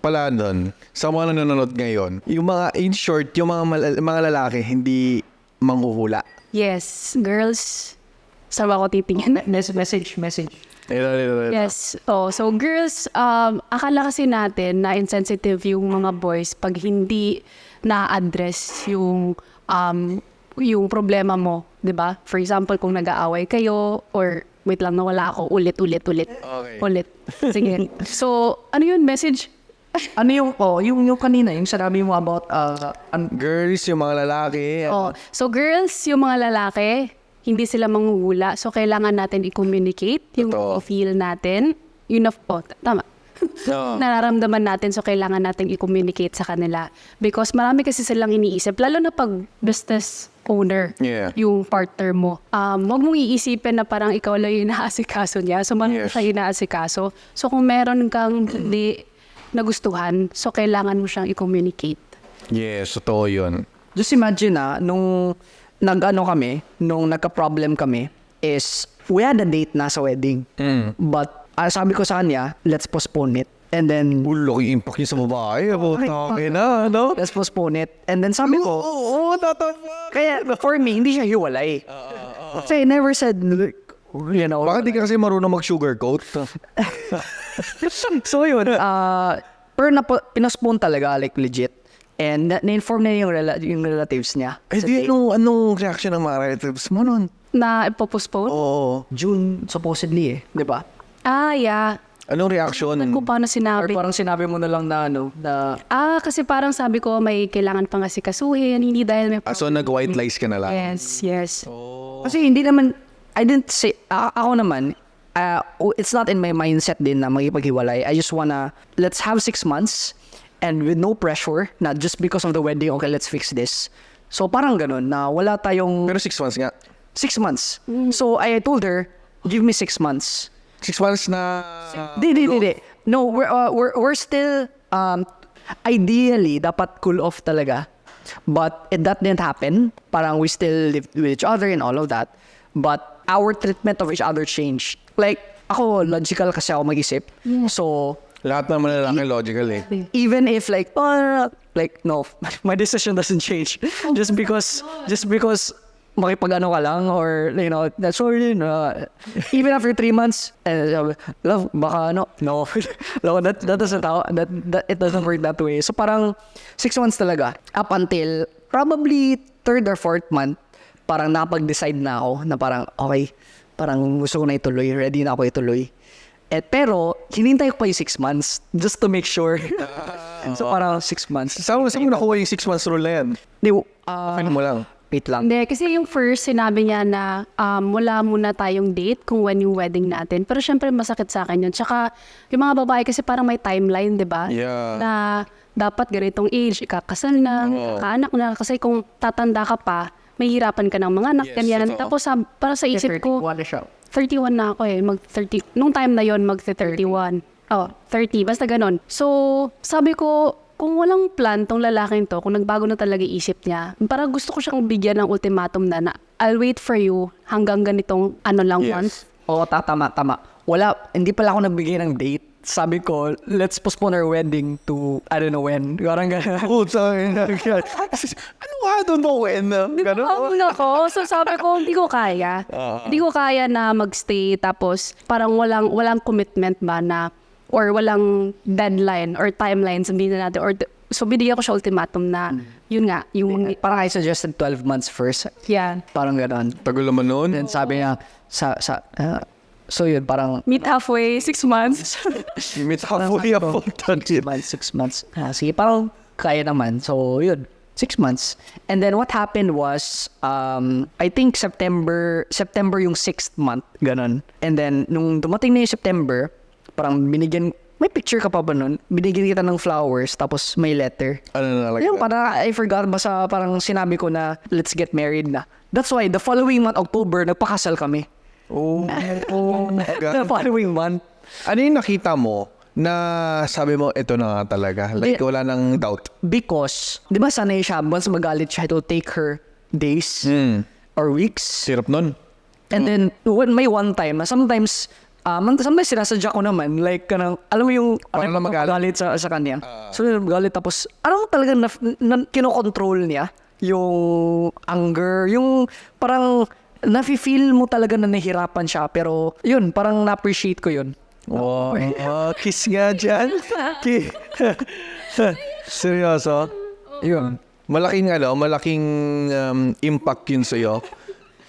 sa mga nanonood ngayon, yung mga, in short, yung mga lalaki, hindi manghuhula. Yes, girls. Saan ba ako titingin? Message. Ito. Yes. So girls, akala kasi natin na insensitive yung mga boys pag hindi na-address yung problema mo, 'di ba? For example, kung nag-aaway kayo or wait lang, nawala ako, ulit. Okay. Ulit. Sige. So, ano yun, message? Ano yung kanina, yung sinabi mo about Girls, yung mga lalaki. So girls, yung mga lalaki, hindi sila manghuhula. So, kailangan natin i-communicate yung feel natin. Tama. Nararamdaman natin, so kailangan natin i-communicate sa kanila. Because marami kasi silang iniisip, lalo na pag business owner, yung partner mo. Huwag mong iisipin na parang ikaw lang yung inaasikaso niya. So, marami siya inaasikaso. So, kung meron kang hindi nagustuhan, so kailangan mo siyang i-communicate. Yes, totoo yun. Just imagine nung nung nagka-problem kami is we had a date na sa wedding. But sabi ko sa kanya, let's postpone it. And then Laki impact niya sa babae. No? let's postpone it. And then sabi ko, kaya for me, hindi siya hiwalay. Kasi I never said, you know. Bakit di ka kasi marunong mag-sugarcoat? So yun, pero pinospone talaga, like legit. And na-inform na yung relatives niya. Anong reaction ng mga relatives mo nun? Na ipopostpone? Oo. June, supposedly di ba? Yeah. Anong reaction? Kung paano Or sinabi. parang sinabi mo na lang na Kasi parang sabi ko, may kailangan pang asikasuhin, hindi dahil may So, nag-white lies ka na lang? Yes. kasi hindi naman, I didn't say, ako naman, it's not in my mindset din na magipaghiwalay. I just wanna, let's have 6 months and with no pressure, na just because of the wedding, okay, let's fix this. So parang ganun, na wala tayong Pero 6 months nga. 6 months. So I told her, give me 6 months. 6 months na... Di. No, we're still, ideally, dapat cool off talaga. But that didn't happen. Parang we still lived with each other and all of that. But our treatment of each other changed. Like, ako, logical kasi ako mag-isip. So, Lahat naman na lalaki logical eh. even if like no, my decision doesn't change just because makipag-ano ka lang or that's sorry even after 3 months love baka no that doesn't that it doesn't work that way. So parang 6 months talaga up until probably 3rd or 4th month parang napag-decide na ako na parang okay, parang gusto ko na ituloy, ready na ako ituloy. Pero, hinintay ko pa yung 6 months just to make sure. So, parang 6 months. Saan mo nakuha yung 6 months rule na yan? Ano mo lang? Wait lang. Hindi, kasi yung first sinabi niya na wala muna tayong date kung when yung wedding natin. Pero syempre masakit sa akin yun. Tsaka yung mga babae kasi parang may timeline, di ba? Yeah. Na dapat ganitong age, ikakasal na, kakaanak na. Kasi kung tatanda ka pa, may hirapan ka ng mga anak, ganyan. totoo. Tapos para sa isip ko, 31 na ako eh. Nung time na yon magte-31. 30. Basta ganon. So, sabi ko, kung walang plan tong lalaking to, kung nagbago na talaga isip niya, parang gusto ko siyang bigyan ng ultimatum na I'll wait for you hanggang ganitong month. Oo, tama. Wala, hindi pala ako nagbigay ng date. Sabi ko, let's postpone our wedding to, I don't know when. Parang gano'n. Ano nga doon mo when? Gano'n ako. So sabi ko, hindi ko kaya. Hindi ko kaya na magstay tapos parang walang commitment ba na or walang deadline or timeline sabihin na natin. So binigyan ko siya ultimatum na yun nga. Parang I suggested 12 months first. Yan. Parang gano'n. Tagal naman noon. Then sabi niya, so yun, parang Meet halfway, 6 months. Meet halfway up. 6 months. Sige, parang kaya naman. So, yun. 6 months. And then what happened was, I think September yung 6th month, ganun. And then, nung dumating na yung September, parang may picture ka pa ba nun? Binigyan kita ng flowers, tapos may letter. Ano na like Yung that? parang, I forgot, basta parang sinabi ko na, let's get married na. That's why, the following month, October, nagpakasal kami. Oh my The God. following month. Ano yung nakita mo na sabi mo, ito na nga talaga? Like, wala nang doubt. Because, di ba sanay siya, once magalit siya, it will take her days or weeks. Sirap nun. And then, may one time, sometimes sinasadya ko naman, like, alam mo yung Paano na magalit? sa kanya. So, magalit, tapos, alam mo talaga kinokontrol niya yung anger, yung parang, nafe-feel mo talaga na nahihirapan siya, pero, yun, parang na-appreciate ko yun. Wow. Kiss nga dyan. Seryoso? Yun. Malaking impact yun sa'yo.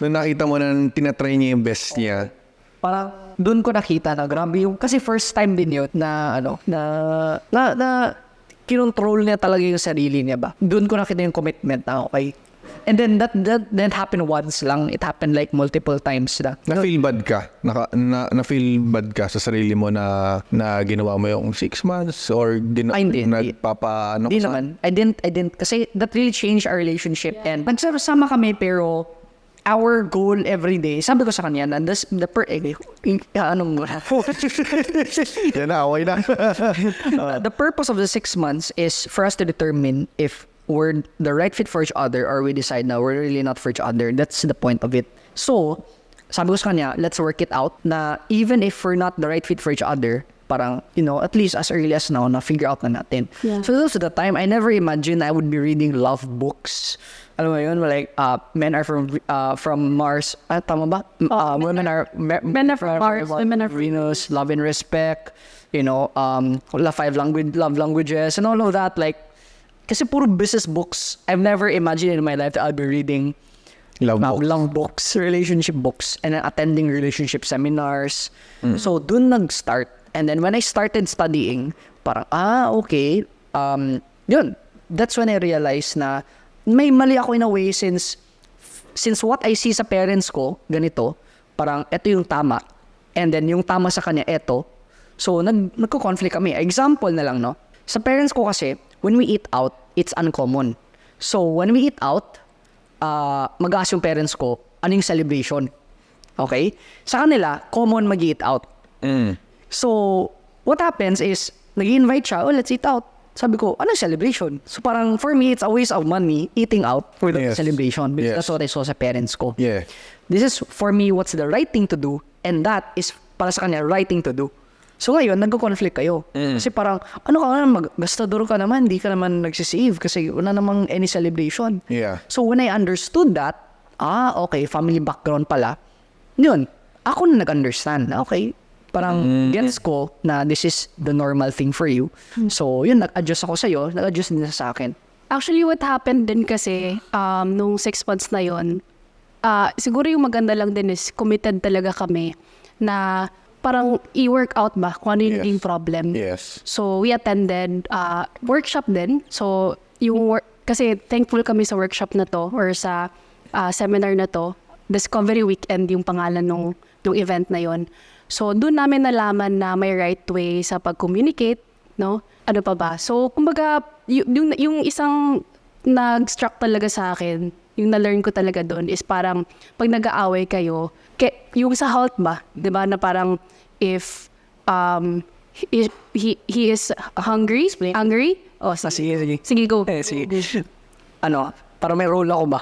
Nung nakita mo na tinatry niya yung best niya. Parang doon ko nakita na grabe yung kasi first time din yun na kinontrol niya talaga yung sarili niya ba. Doon ko nakita yung commitment na okay. And then that didn't happen once lang. It happened like multiple times na. Na-feel bad ka? Na-feel bad ka sa sarili mo na ginawa mo yung 6 months or Hindi. nagpapaano Hindi ka sa... naman. I didn't kasi that really changed our relationship. And nagsama kami pero our goal every day, sabi ko sa kanya, and this, the purpose of the 6 months is for us to determine if we're the right fit for each other or we decide na we're really not for each other. That's the point of it. So, sabi ko sa kanya, let's work it out na even if we're not the right fit for each other, parang, at least as early as now, na-figure out na natin. Yeah. So, those at the time, I never imagined I would be reading love books. Alam mo yun, like, men are from Mars. Tama ba? Women are from Mars, women are from Venus, love and respect, love languages, and all of that. Like, kasi puro business books. I've never imagined in my life that I'll be reading Love books, relationship books, and then attending relationship seminars. So, dun nag-start. And then when I started studying, parang, okay. Yun. That's when I realized na may mali ako in a way since what I see sa parents ko, ganito, parang eto yung tama. And then yung tama sa kanya, eto. So, nagko-conflict kami. Example na lang, no? Sa parents ko kasi, when we eat out, it's uncommon. So, when we eat out, mag-ask yung parents ko, ano yung celebration? Okay? Sa kanila, common mag-eat out. So, what happens is, nag-invite siya, oh, let's eat out. Sabi ko, ano celebration? So parang for me, it's a waste of money eating out for the celebration because that's what I saw sa parents ko. Yeah. This is, for me, what's the right thing to do, and that is para sa kanya, right thing to do. So ngayon, nagko-conflict kayo. Kasi parang, ano ka naman, gastador ka naman, hindi ka naman nagsisave kasi wala namang any celebration. Yeah. So when I understood that, okay, family background pala, yun, ako na nag-understand. Okay, parang gets ko na this is the normal thing for you. So yun, nag-adjust ako sa'yo, nag-adjust din sa akin. Actually, what happened din kasi, nung 6 months na yon, siguro yung maganda lang din is committed talaga kami na parang i-work out ba kung ano yung naging problem. Yes. So, we attended workshop din. So, kasi thankful kami sa workshop na to or sa seminar na to. Discovery Weekend yung pangalan nung event na yon. So, doon namin nalaman na may right way sa pag-communicate, no? Ano pa ba? So, kumbaga, yung isang nag-struck talaga sa akin, yung na-learn ko talaga doon is parang pag nag-aaway kayo, yung sa halt ba? 'Di ba na parang if he is hungry? Oh, Sige. Sige, go. Sige. Ano, para may role ako ba?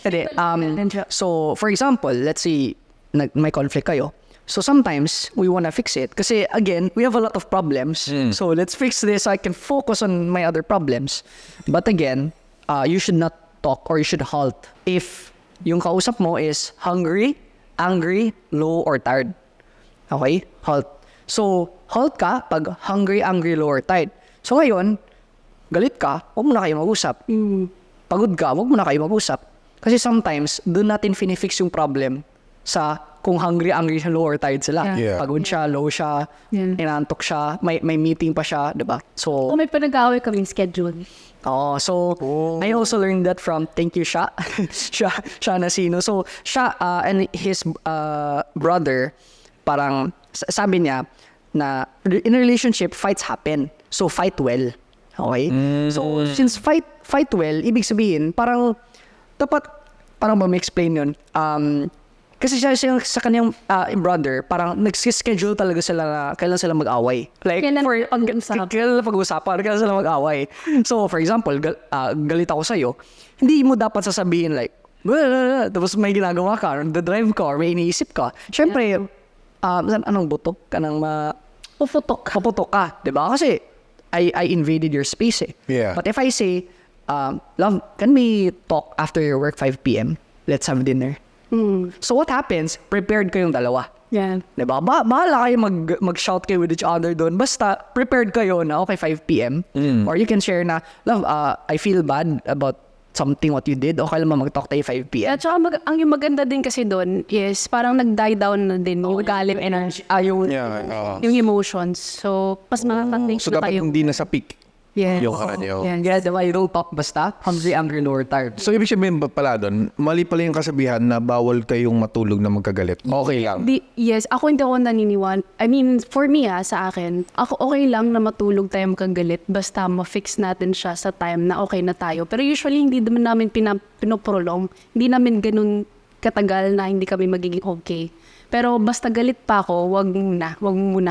Hindi, so, for example, let's say, may conflict kayo. So, sometimes, we wanna fix it. Kasi, again, we have a lot of problems. So, let's fix this so I can focus on my other problems. But again, you should not talk or you should halt if yung kausap mo is hungry, angry, low, or tired. Okay? Halt. So, halt ka pag hungry, angry, low, or tired. So, ngayon, galit ka, huwag mo na kayo mag-usap. Pagod ka, huwag mo na kayo mag-usap. Kasi sometimes, doon natin finifix yung problem sa kung hungry, angry siya, low, or tired sila. Yeah. Pagod siya, low siya, inantok siya, may meeting pa siya, diba? So, May pinag-aaway kaming schedule. I also learned that from, thank you, Sha. Sha Nasino. So, Sha and his brother, parang, sabi niya, na in a relationship, fights happen. So, fight well. Okay? So, since fight well, ibig sabihin, parang, dapat, parang ba may-explain yun? Kasi siya sa kanyang brother, parang nag-schedule talaga sila na kailan sila mag-away. Like, Kailan kailan pag-usapan, kailan sila mag-away. So, for example, galit ako sa'yo, hindi mo dapat sasabihin like, tapos may ginagawa ka, or drive ka, or may iniisip ka. Siyempre, anong butok ka nang Puputok ka, di ba? Kasi, I invaded your space eh. Yeah. But if I say, love, can we talk after your work 5 p.m.? Let's have dinner. So what happens? Prepared kayong dalawa. Yan. Diba? Bahala kayo mag-shout kayo with each other doon. Basta, prepared kayo na, okay, 5 p.m. Or you can share na, love, I feel bad about something what you did. Okay lang mag-talk tayo 5 p.m. At saka yung maganda din kasi doon is parang nag-die down na din yung galit energy, yung emotions. So, mas makakatake So, na dapat tayo. hindi na sa peak. Yes. Yung karanyo. Yan, diba? You don't talk basta. Hungry, angry, lower, tired. So, ibig sabihin ba pala doon, mali pala yung kasabihan na bawal kayong matulog na magkagalit. Okay lang. Yes, ako hindi ako naniniwan. I mean, for me sa akin, ako okay lang na matulog tayo magkagalit basta ma-fix natin siya sa time na okay na tayo. Pero usually, hindi naman namin pinoprolong. Hindi namin ganun katagal na hindi kami magiging okay. Pero basta galit pa ako, wag muna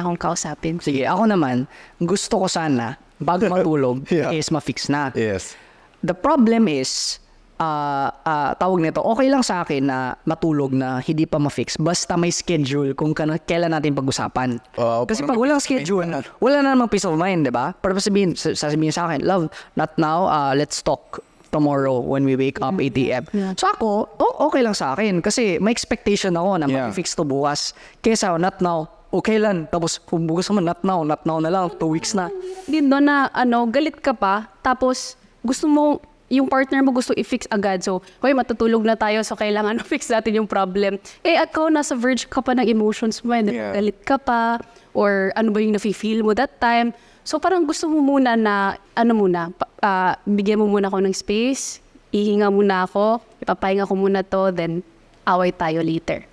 akong kausapin. Sige, ako naman, gusto ko sana, bago matulog, is ma-fix na. Yes. The problem is, tawag nito, okay lang sa akin na matulog na hindi pa ma-fix, basta may schedule kung kailan natin pag-usapan. Kasi pag walang schedule, wala na namang peace of mind, di ba? Para sasabihin sa akin, love, not now, let's talk tomorrow when we wake up 8 a.m. So ako, okay lang sa akin kasi may expectation ako na ma-fix to bukas. Kesa not now, okay lang. Tapos kung bukas naman, not now na lang, 2 weeks na. Din doon na galit ka pa, tapos gusto mo, yung partner mo gusto i-fix agad. So, hoy, matutulog na tayo, so kailangan fix natin yung problem. Ako, nasa verge ka pa ng emotions mo, galit ka pa, or ano ba yung nafe-feel mo that time. So, parang gusto mo muna na, bigyan mo muna ako ng space, ihinga muna ako, ipapahinga ko muna to, then away tayo later.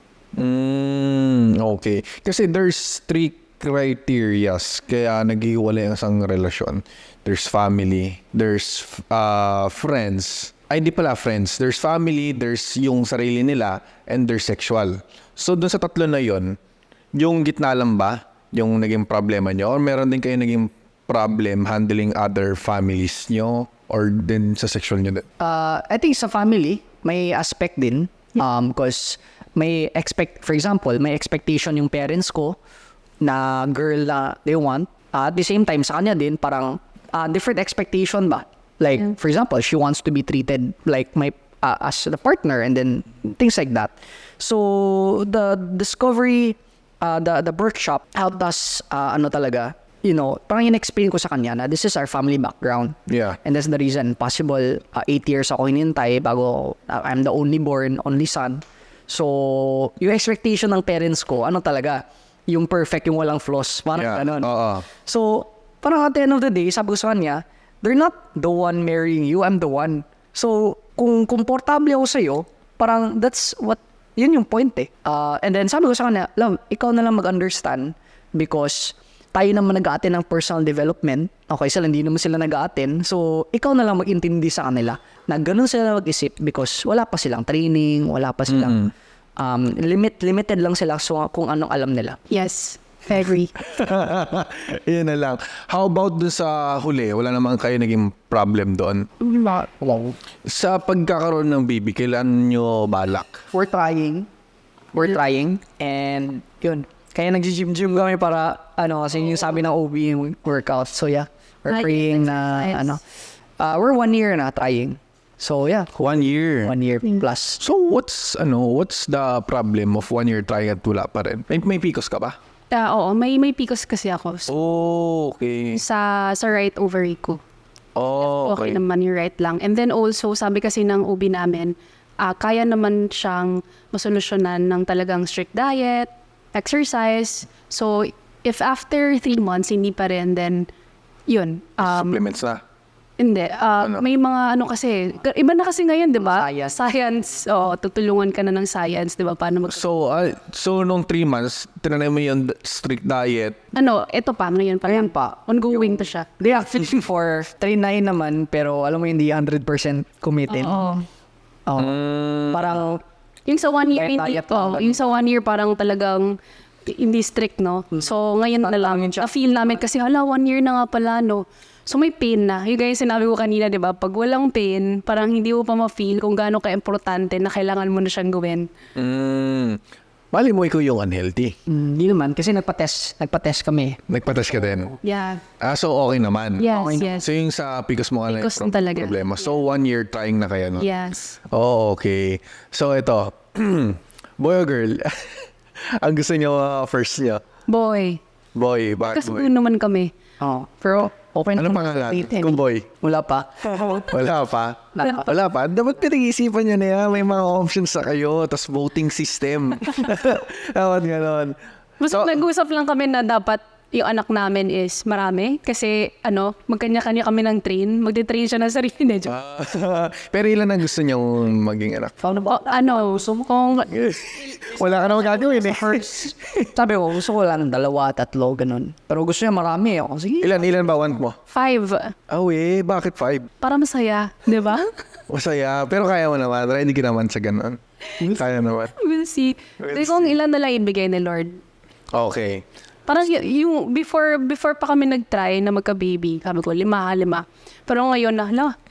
Okay. Kasi there's 3 criterias kaya naghiwalay ang isang relasyon? There's family, there's friends. Ay, hindi pala friends. There's family, there's yung sarili nila, and there's sexual. So, dun sa tatlo na yon, yung gitna lang ba yung naging problema nyo? Or meron din kayo naging problem handling other families nyo? Or din sa sexual nyo din? I think sa family, may aspect din. Because for example, may expectation yung parents ko na girl na they want. At the same time, sa kanya din, parang different expectation ba? Like, for example, she wants to be treated like as the partner and then things like that. So, the discovery, the workshop helped us, parang in-explain ko sa kanya na this is our family background. Yeah. And that's the reason, possible 8 years ako hinintay bago I'm the only son. So, yung expectation ng parents ko, talaga, yung perfect, yung walang flaws. Parang ganun. So, parang at the end of the day, sabi ko sa kanya, they're not the one marrying you, I'm the one. So, kung komportable ako sa'yo, parang yun yung point eh. And then sabi ko sa kanya, love, ikaw na lang mag-understand because tayo naman nag-a-attend ng personal development. Okay, hindi naman sila nag-a-attend. So, ikaw na lang mag-intindi sa kanila na ganun sila mag-isip because wala pa silang training, wala pa silang limited lang sila kung anong alam nila. Yes, I agree. Yun na lang. How about dun sa huli? Wala naman kayo naging problem doon? Sa pagkakaroon ng baby, kailan nyo balak? We're trying. And yun. Kaya nag-gym kami para, kasi yung sabi ng OB yung workout. So yeah, we're praying na, we're 1 year na trying. So yeah. 1 year? 1 year plus. So what's the problem of 1 year trying at wala pa rin? May PCOS ka ba? Oo, may PCOS kasi ako. So, okay. Sa right ovary ko. Okay. Okay naman yung right lang. And then also, sabi kasi ng OB namin, kaya naman siyang masolusyonan ng talagang strict diet, exercise. So, if after 3 months, hindi pa rin, then, yun. Supplements na? Hindi. May mga kasi, iba na kasi ngayon, di ba? Science. Tutulungan ka na ng science, di ba? Paano So nung 3 months, tinanay mo yung strict diet? Ito pa, ngayon pa. Ayan pa. Ongoing to siya. They actually for 3-9 naman, pero alam mo hindi 100% committed. Oo. Parang, Yung sa 1 year, Diet yung sa 1 year parang talagang hindi strict, no? So, ngayon na lang, feel namin kasi, 1 year na nga pala, no? So, may pain na. Yung gaya sinabi ko kanina, di ba? Pag walang pain, parang hindi mo pa ma-feel kung gaano ka-importante na kailangan mo na siyang gawin. Mali mo ikaw yung unhealthy? Hindi naman. Kasi nagpa-test kami. Nagpa-test ka din? Yeah. So okay naman? Yes. So yung sa PCOS mo lang PCOS talaga. problema. So 1 year trying na kayo, no? Yes. Okay. So ito, boy or girl? Ang gusto niyo first niyo? Boy. Boy, bakit Kasi boy? doon naman kami. Pero, open Ano pangalan? Kung boy? Wala pa. Wala pa? Wala pa? Dapat pinag-iisipan nyo na yan. May mga options sa kayo. Tapos voting system. Dapat ganon. Basta nag-usap lang kami na dapat yung anak namin is marami. Kasi magkanya-kanya kami ng train. Magde-train siya ng sarili. Pero ilan ang gusto niyong maging anak? Gusto mo kung... Wala ka na magagawin eh. Sabi ko, gusto ko lang 2, 3, ganun. Pero gusto niya marami. Sige. Ilan ba want mo? 5. Bakit 5? Para masaya. Di ba? Masaya. Pero kaya mo naman. Ready ka naman sa ganon. Kaya naman. We'll see. Hindi kung ilan na lang ibigay ni Lord. Okay. Parang yung before pa kami nag-try na magka-baby, sabi ko, 5. Pero ngayon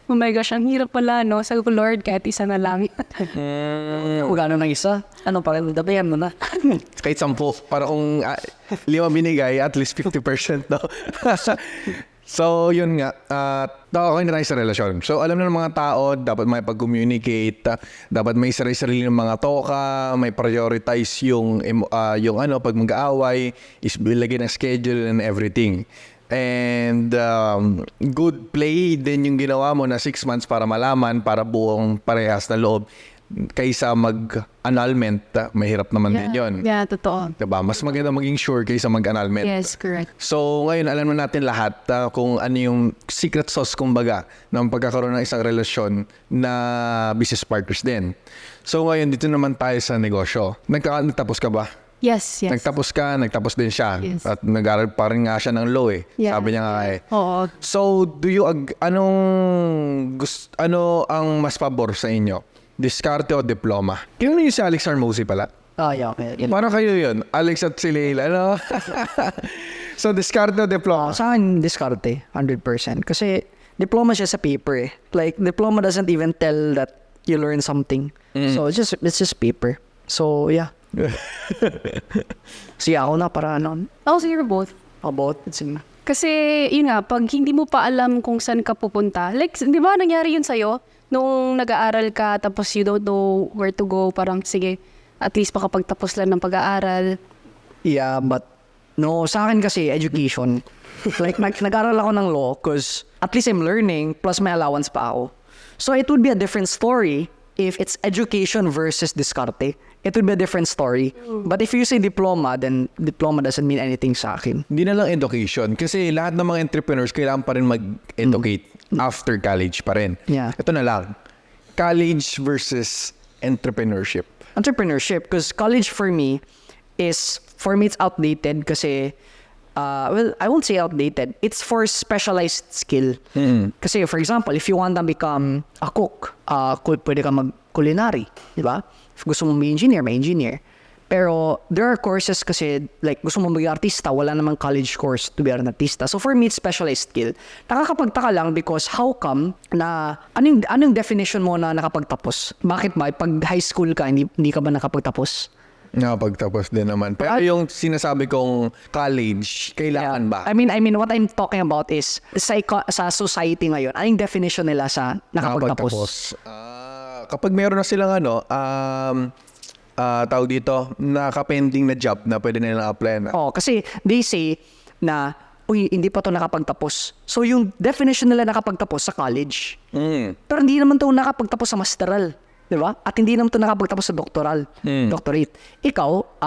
oh my gosh, ang hirap pala, no? Sabi ko, Lord, kahit isa na lang. Kung gano'n ng isa, parang dabayan mo na. Kahit 10. Para kung 5 binigay, at least 50%, no? So, yun nga. Okay na tayo sa relasyon. So, alam na ng mga tao, dapat may pag-communicate, dapat may sarili-sarili ng mga toka, may prioritize yung pag mag-aaway, is bilagyan ng schedule and everything. And good play din yung ginawa mo na 6 months para malaman, para buong parehas na loob. Kaysa mag-annulment, mahirap naman din yun. Yeah, totoo. Diba? Mas maganda maging sure kaysa mag-annulment. Yes, correct. So, ngayon, alam na natin lahat kung ano yung secret sauce, kumbaga, ng pagkakaroon ng isang relasyon na business partners din. So, ngayon, dito naman tayo sa negosyo. Nagtapos ka ba? Yes. Nagtapos din siya. Yes. At nag-aral pa rin nga siya ng law eh. Yeah. Sabi niya nga eh. Oo. So, ano ang mas pabor sa inyo? Diskarte o diploma? Yun yung si Alex Armosi pala. Yeah, okay. Parang kayo yun. Alex at si Leila, no? So, diskarte o diploma? Sa akin, diskarte, 100%. Kasi, diploma siya sa paper eh. Like, diploma doesn't even tell that you learn something. So, it's just paper. So, yeah. Siya ako na para ano. Ako siguro both. About, sige. Kasi, yun nga, pag hindi mo pa alam kung saan ka pupunta, like, di ba nangyari yun sa'yo? Nung nag-aaral ka, tapos you don't know where to go, parang, sige, at least makapagtapos lang ng pag-aaral. Yeah, but no, sa akin kasi education. Like nag-aral ako ng law because at least I'm learning plus may allowance pa ako. So it would be a different story if it's education versus diskarte. It would be a different story. But if you say diploma, then diploma doesn't mean anything sa akin. Hindi na lang education. Kasi lahat ng mga entrepreneurs kailangan pa rin mag-educate after college pa rin. Yeah. Ito na lang. College versus entrepreneurship. Entrepreneurship, because college for me it's outdated kasi well, I won't say outdated. It's for specialized skill. Kasi for example, if you want to become a cook, pwede ka mag-culinary, di ba? If gusto mo may engineer. Pero there are courses kasi like gusto mo maging artista, wala namang college course to be an artista. So for me, it's specialized skill. Nakakapagtaka lang because how come na anong definition mo na nakapagtapos? Bakit ba pag high school ka hindi ka ba nakapagtapos? Nakapagtapos din naman. Pero yung sinasabi kong college, kailangan ba? I mean what I'm talking about is sa society ngayon, anong definition nila sa nakapagtapos? Kapag meron na silang tawag dito, nakapending na job na pwede nilang apply na. Kasi they say na, hindi pa to nakapagtapos. So yung definition nila nakapagtapos sa college. Pero hindi naman to nakapagtapos sa masteral. Di ba? At hindi naman to nakapagtapos sa doctorate. Ikaw,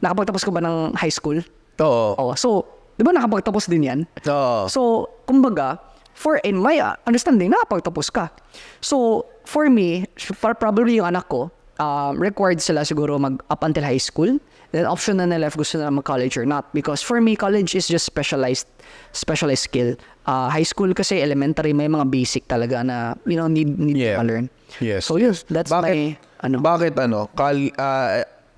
nakapagtapos ka ba ng high school? Oo. So, di ba nakapagtapos din yan? Oo. So, kumbaga, in my understanding, nakapagtapos ka. So, for me, probably yung anak ko, required sila siguro up until high school. Then option na nila if gusto na mag-college or not. Because for me, college is just specialized skill. High school kasi elementary, may mga basic talaga na, need to learn. Yes. So yes, that's Bakit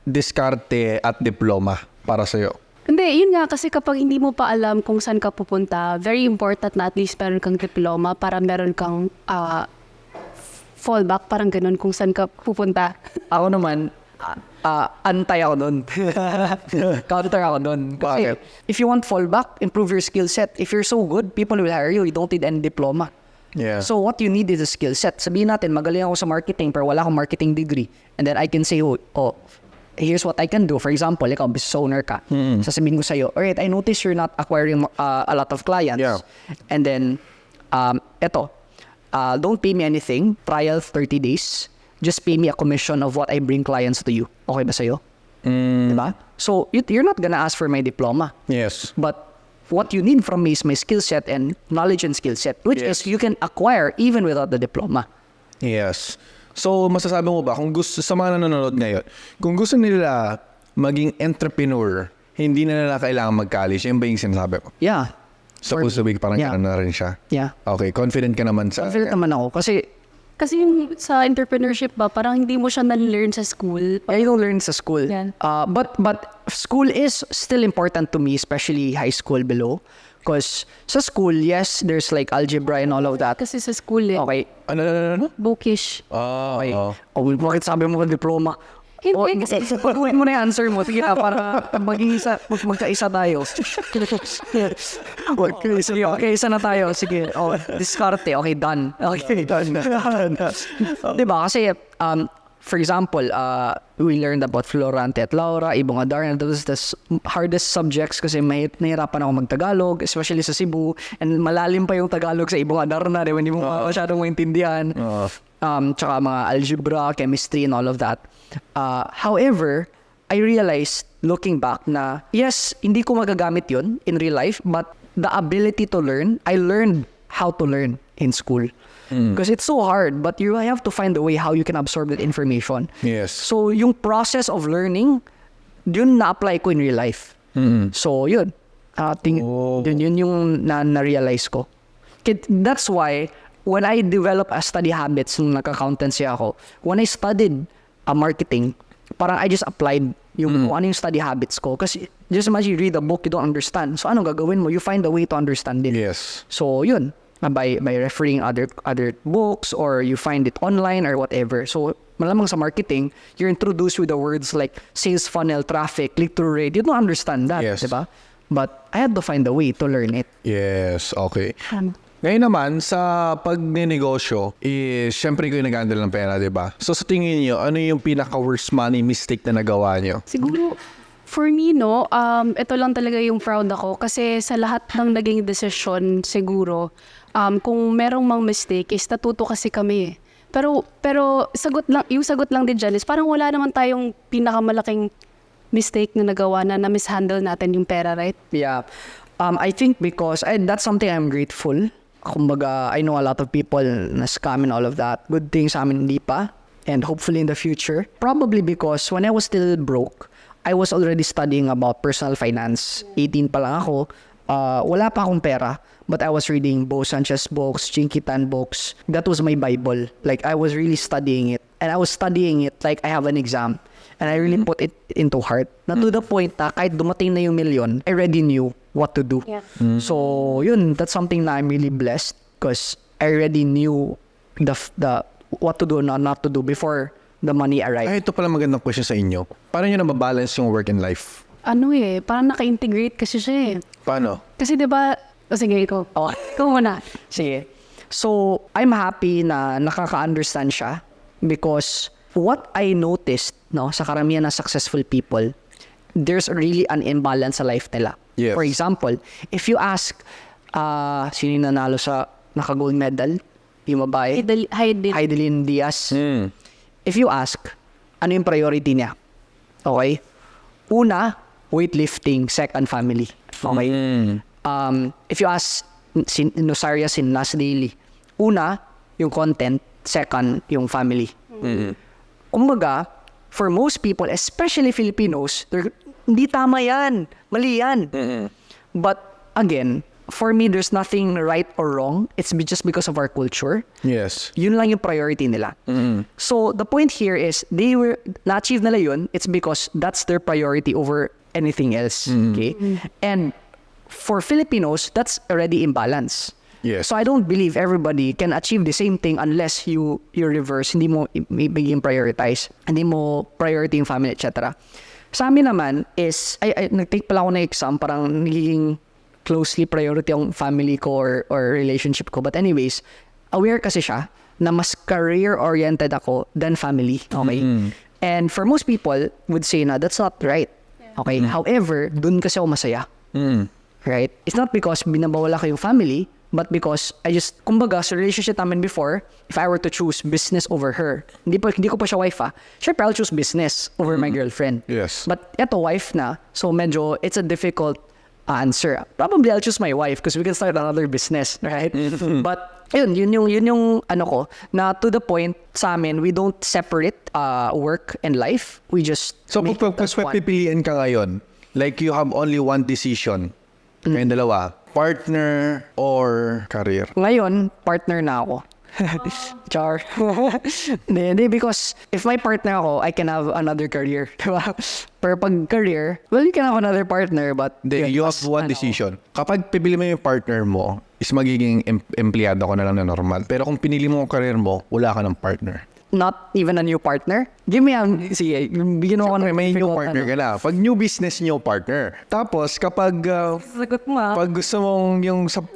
diskarte at diploma para sa'yo? Hindi, yun nga, kasi kapag hindi mo pa alam kung saan ka pupunta, very important na at least meron kang diploma para meron kang fallback, parang ganun, kung saan ka pupunta. Ako naman, antay ako nun. Counter ako nun. Kasi Bakit? if you want fallback, improve your skill set. If you're so good, people will hire you. You don't need any diploma. Yeah. So what you need is a skill set. Sabihin natin, magaling ako sa marketing pero wala akong marketing degree. And then I can say, here's what I can do. For example, ikaw, business owner ka. Sasabihin ko sa'yo, alright, I notice you're not acquiring a lot of clients. Yeah. And then, don't pay me anything. Trial 30 days. Just pay me a commission of what I bring clients to you. Okay ba sa'yo? Diba? So, you're not gonna ask for my diploma. Yes. But what you need from me is my skill set and knowledge and skill set, which Yes. is you can acquire even without the diploma. Yes. So, masasabi mo ba, kung gusto sa mga nanonood ngayon, kung gusto nila maging entrepreneur, hindi na nila kailangan mag-college, yun ba yung sinasabi mo? Yeah. Supposedly, parang Yeah. gano'n na rin siya. Yeah. Okay, confident ka naman sa... Confident naman ako Kasi yung sa entrepreneurship ba, parang hindi mo siya na-learn sa school. I don't learn sa school. Yan. But school is still important to me, especially high school below. Because sa school, yes, there's like algebra and all of that. Kasi sa school Okay. Ano? bookish. Okay. Bakit sabi mo diploma? Hindi, kasi Huwag mo na yung answer mo. Sige na, para magkaisa tayo. Sige, okay, isa na tayo. Sige, diskarte. Okay, done. Okay, done. Diba? Kasi, for example, we learned about Florante at Laura, Ibong Adar, and those the hardest subjects kasi nahirapan ako mag-Tagalog, especially sa Cebu, and malalim pa yung Tagalog sa Ibong Adar na, hindi mo masyadong maintindihan. Tsaka mga algebra, chemistry, and all of that. However, I realized, looking back, na yes, hindi ko magagamit yun in real life, but the ability to learn, I learned how to learn in school. Because it's so hard, but you have to find a way how you can absorb that information. Yes. So, yung process of learning, yun na-apply ko in real life. So, yun. Yun yung na-realize ko. That's why, when I develop a study habits nung nag-accountancy ako, when I studied marketing, parang I just applied yung kung ano yung study habits ko. Kasi just imagine you read a book, you don't understand. So, anong gagawin mo? You find a way to understand it. Yes. So, yun. By referring other books or you find it online or whatever. So, malamang sa marketing, you're introduced with the words like sales funnel, traffic, click-through rate. You don't understand that, Yes. diba? But I had to find a way to learn it. Yes, okay. Ngayon naman, sa pagnenegosyo, syempre ko yung nag-handle ng pera, di ba? So sa tingin niyo, ano yung pinaka-worst money mistake na nagawa niyo? Siguro, for me, no, ito lang talaga yung proud ako. Kasi sa lahat ng naging desisyon, siguro, kung merong mang mistake, is natuto kasi kami eh. Pero yung sagot lang din dyan is parang wala naman tayong pinakamalaking mistake na nagawa na mishandle natin yung pera, right? Yeah. I think because that's something I'm grateful. Kumbaga, I know a lot of people na scam and all of that. Good thing sa amin hindi pa. And hopefully in the future. Probably because when I was still broke, I was already studying about personal finance. 18 pa lang ako. Wala pa akong pera. But I was reading Bo Sanchez books, Chinkitan books. That was my Bible. Like, I was really studying it. And I was studying it like I have an exam. And I really put it into heart. Na to the point na kahit dumating na yung million, I already knew what to do. Yeah. So, yun, that's something na I'm really blessed because I already knew the what to do and not to do before the money arrived. Ay, ito pala magandang question sa inyo. Paano nyo na mabalance yung work and life? Parang naka-integrate kasi siya eh. Paano? Kasi diba, sige, ikaw. Ikaw muna. Sige. So, I'm happy na nakaka-understand siya because what I noticed sa karamihan ng successful people, there's really an imbalance sa life nila. Yes. For example, if you ask, sino yung nanalo sa naka-gold medal? Yung babae? Heidelin Diaz. If you ask, ano yung priority niya? Okay? Una, weightlifting. Second, family. Okay? If you ask Nosaria sin Nas Daily, una, yung content. Second, yung family. Kumbaga, for most people, especially Filipinos, hindi tama yan. Mali yan. But again, for me, there's nothing right or wrong. It's just because of our culture. Yes. Yun lang yung priority nila. So, the point here is, na-achieve nila yun, it's because that's their priority over anything else. Okay? And for Filipinos, that's already imbalance. Yes. So, I don't believe everybody can achieve the same thing unless you reverse, hindi mo ibiging prioritize, hindi mo priority yung family, etc. Sa amin naman is, nag-take pala ako na exam, parang nagiging closely priority yung family ko or relationship ko. But anyways, aware kasi siya na mas career-oriented ako than family. Okay? And for most people, would say na that's not right. Okay? However, dun kasi ako masaya. Right? It's not because binabawala ko yung family, but because kumbaga, sa relationship namin before, if I were to choose business over her, hindi ko pa siya wife syempre I'll choose business over my girlfriend. Yes. But eto, wife na, so medyo, it's a difficult answer. Probably I'll choose my wife because we can start another business, right? But, yun yung ano ko, na to the point sa amin, we don't separate work and life. We just So, make kung that's one. pipiliin ka ngayon, like you have only one decision, kayong dalawa, partner or career? Ngayon, partner na ako. Char. Hindi, because if my partner ako, I can have another career. Diba? Pero pag career, well, you can have another partner, but You have one decision. Kapag pipili mo yung partner mo, is magiging empleyado ko na lang na normal. Pero kung pinili mo yung career mo, wala ka ng partner. not even a new partner. Give me sige, bigyan mo ako ng May new difficult, partner ka na. Pag new business, new partner. Tapos, kapag Sagot mo pag gusto mong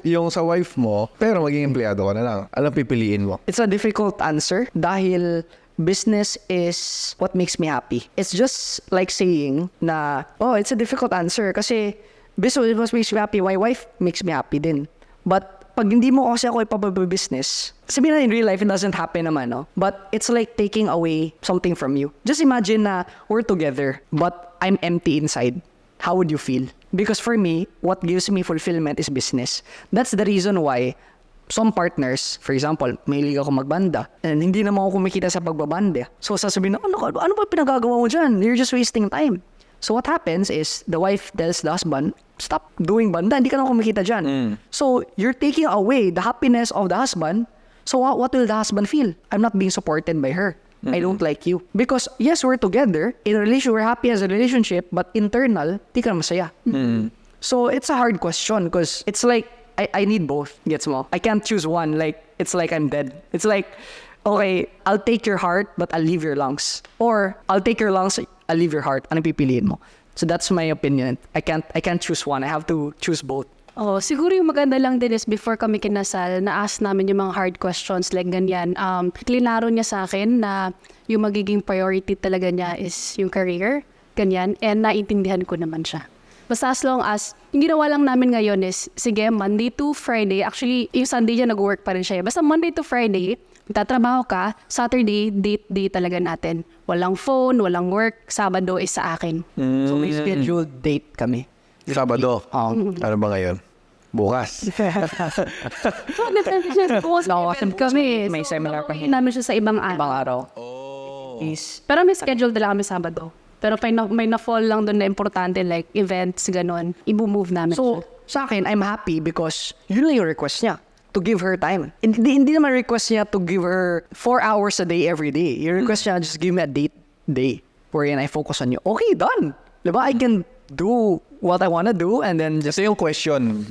yung sa wife mo, pero maging empleyado ka na lang, anong pipiliin mo? It's a difficult answer dahil business is what makes me happy. It's just like saying na, it's a difficult answer kasi business is what makes me happy. My wife makes me happy din. But pag hindi mo kasi ako ipapabusiness, sabihin na in real life, it doesn't happen naman, no? But it's like taking away something from you. Just imagine na we're together, but I'm empty inside. How would you feel? Because for me, what gives me fulfillment is business. That's the reason why some partners, for example, mahilig ako magbanda, and hindi naman ako kumikita sa pagbabanda. So sasabihin na, ano ba pinagagawa mo dyan? You're just wasting time. So what happens is the wife tells the husband, stop doing banda, hindi ka na kumikita dyan. So you're taking away the happiness of the husband. So what will the husband feel? I'm not being supported by her. I don't like you. Because yes, we're together, in a relationship, we're happy as a relationship, but internal, di ka na masaya. So it's a hard question because it's like, I need both. Gets mo? I can't choose one. Like, it's like I'm dead. It's like, okay, I'll take your heart, but I'll leave your lungs. Or, I'll take your lungs, I'll leave your heart. Anong pipiliin mo? So that's my opinion. I can't choose one. I have to choose both. Oh, siguro yung maganda lang din is before kami kinasal, na-ask namin yung mga hard questions like ganyan. Klinaro niya sa akin na yung magiging priority talaga niya is yung career, ganyan, and naintindihan ko naman siya. Basta as long as, yung ginawa lang namin ngayon is, sige, Monday to Friday, actually, yung Sunday niya nag-work pa rin siya. Basta Monday to Friday, tatrabaho ka, Saturday, date talaga natin. Walang phone, walang work, Sabado is sa akin. So may scheduled date kami. Sabado. Ano ba ngayon? Bukas. So, depende siya. Nakawasap kami. May seminar pa. Namin siya sa ibang Ibang araw. araw. Pero may schedule talaga kami Sabado. Pero may na-fall lang doon na importante like events, ganon. I-move namin So, sa akin, I'm happy because yun lang yung request niya. To give her time. Hindi naman request niya to give her 4 hours a day every day. Yung request niya, just give me a day wherein I focus on you. Okay, done. Diba? I can do what I wanna do and then just... So yung question,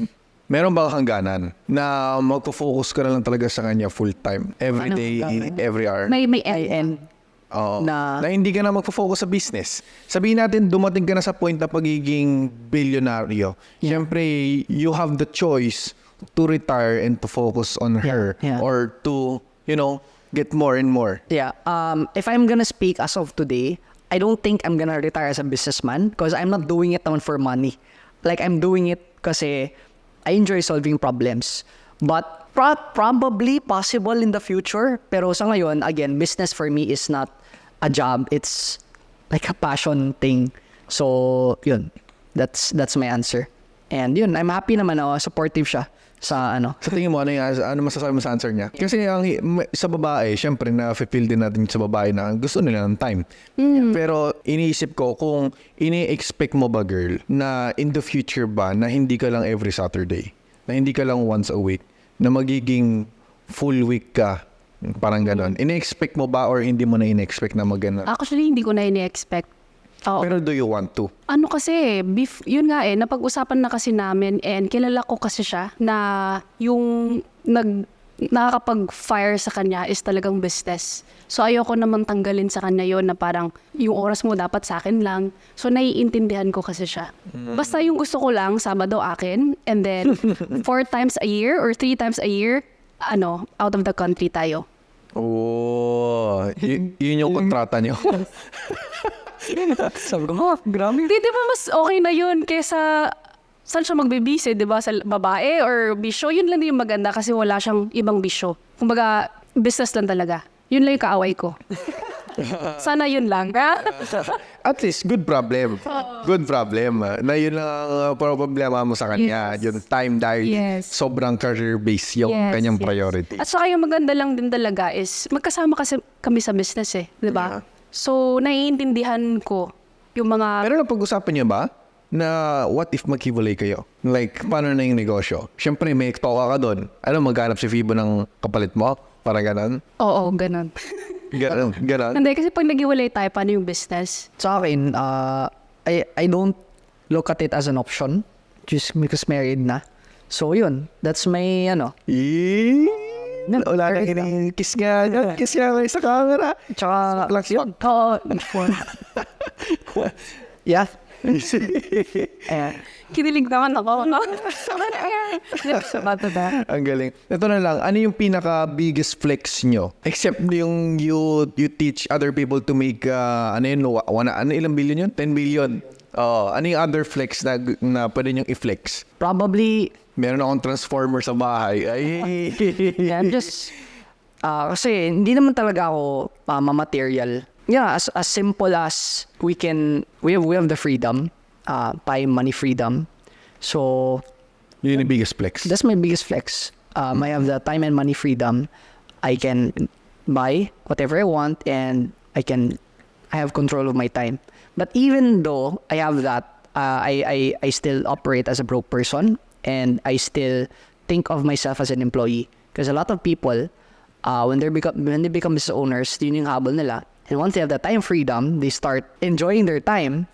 meron ba kang hangganan na magpo-focus ka na lang talaga sa kanya full time? Every day, every hour? May end. Oo. Na- hindi ka na magpo-focus sa business. Sabihin natin, dumating ka na sa point na pagiging bilyonaryo. Siyempre, you have the choice to retire and to focus on her. Yeah. Or to, get more and more. Yeah. If I'm gonna speak as of today, I don't think I'm gonna retire as a businessman because I'm not doing it naman for money. Like, I'm doing it kasi I enjoy solving problems. But probably possible in the future. Pero sa ngayon, again, business for me is not a job. It's like a passion thing. So, yun. That's my answer. And yun, I'm happy naman na supportive siya sa ano. Sa tingin mo, ano masasabi mo sa answer niya? Kasi sa babae, syempre na-feel din natin sa babae na gusto nila ng time. Pero iniisip ko, kung ini-expect mo ba, girl, na in the future ba, na hindi ka lang every Saturday, na hindi ka lang once a week, na magiging full week ka, parang ganon. Ini-expect mo ba or hindi mo na in-expect na mag-ganon? Actually, hindi ko na ini-expect. Oo. Pero do you want to? Ano kasi, yun nga napag-usapan na kasi namin and kilala ko kasi siya na yung nakakapag-fire sa kanya is talagang business. So ayoko naman tanggalin sa kanya yon na parang yung oras mo dapat sa akin lang. So naiintindihan ko kasi siya. Basta yung gusto ko lang, Sabado akin, and then 4 times a year or 3 times a year, out of the country tayo. Oh, yun yung kontrata niyo. Sabi ko, grabe. Di ba mas okay na yun kesa saan siya magbibisi, di ba? Sa babae or bisyo, yun lang yung maganda kasi wala siyang ibang bisyo. Kumbaga, business lang talaga. Yun lang yung kaaway ko. Sana yun lang. At least, good problem. Good problem. Na yun lang ang problema mo sa kanya. Yes. Yung time dahil Yes. sobrang career-based yung kanyang priority. At saka yung maganda lang din talaga is magkasama kasi kami sa business di ba? Yeah. So, naiintindihan ko yung mga... Pero napag-usapan niyo ba na what if maghiwalay kayo? Like, paano na yung negosyo? Siyempre, may toka ka doon. Maghanap si Fibo ng kapalit mo? Para ganon? Oo, ganun. Ganon? Hindi, kasi pag nagiwalay tayo, paano yung business? Sa akin, I don't look at it as an option just because married na. So yun, that's my Wala kang kiss nga. Kiss nga kayo sa camera. Tsaka, yun. Oo. yeah. Kinilig naman ako, no? Ang galing. Ito na lang, ano yung pinaka-biggest flex nyo? Except yung you teach other people to make, ilang billion yun? 10 billion. Ano yung other flex na pwede nyong i-flex? Probably, Meron akong transformer sa bahay. Ay. yeah, just, kasi hindi naman talaga ako mamaterial. Yeah, as simple as we have the freedom, time, money freedom. So, Yun yung biggest flex. that's my biggest flex. I have the time and money freedom. I can buy whatever I want and I can I have control of my time. But even though I have that, I still operate as a broke person, and I still think of myself as an employee. Because a lot of people, when they become business owners, yun yung habol nila. And once they have that time freedom, they start enjoying their time,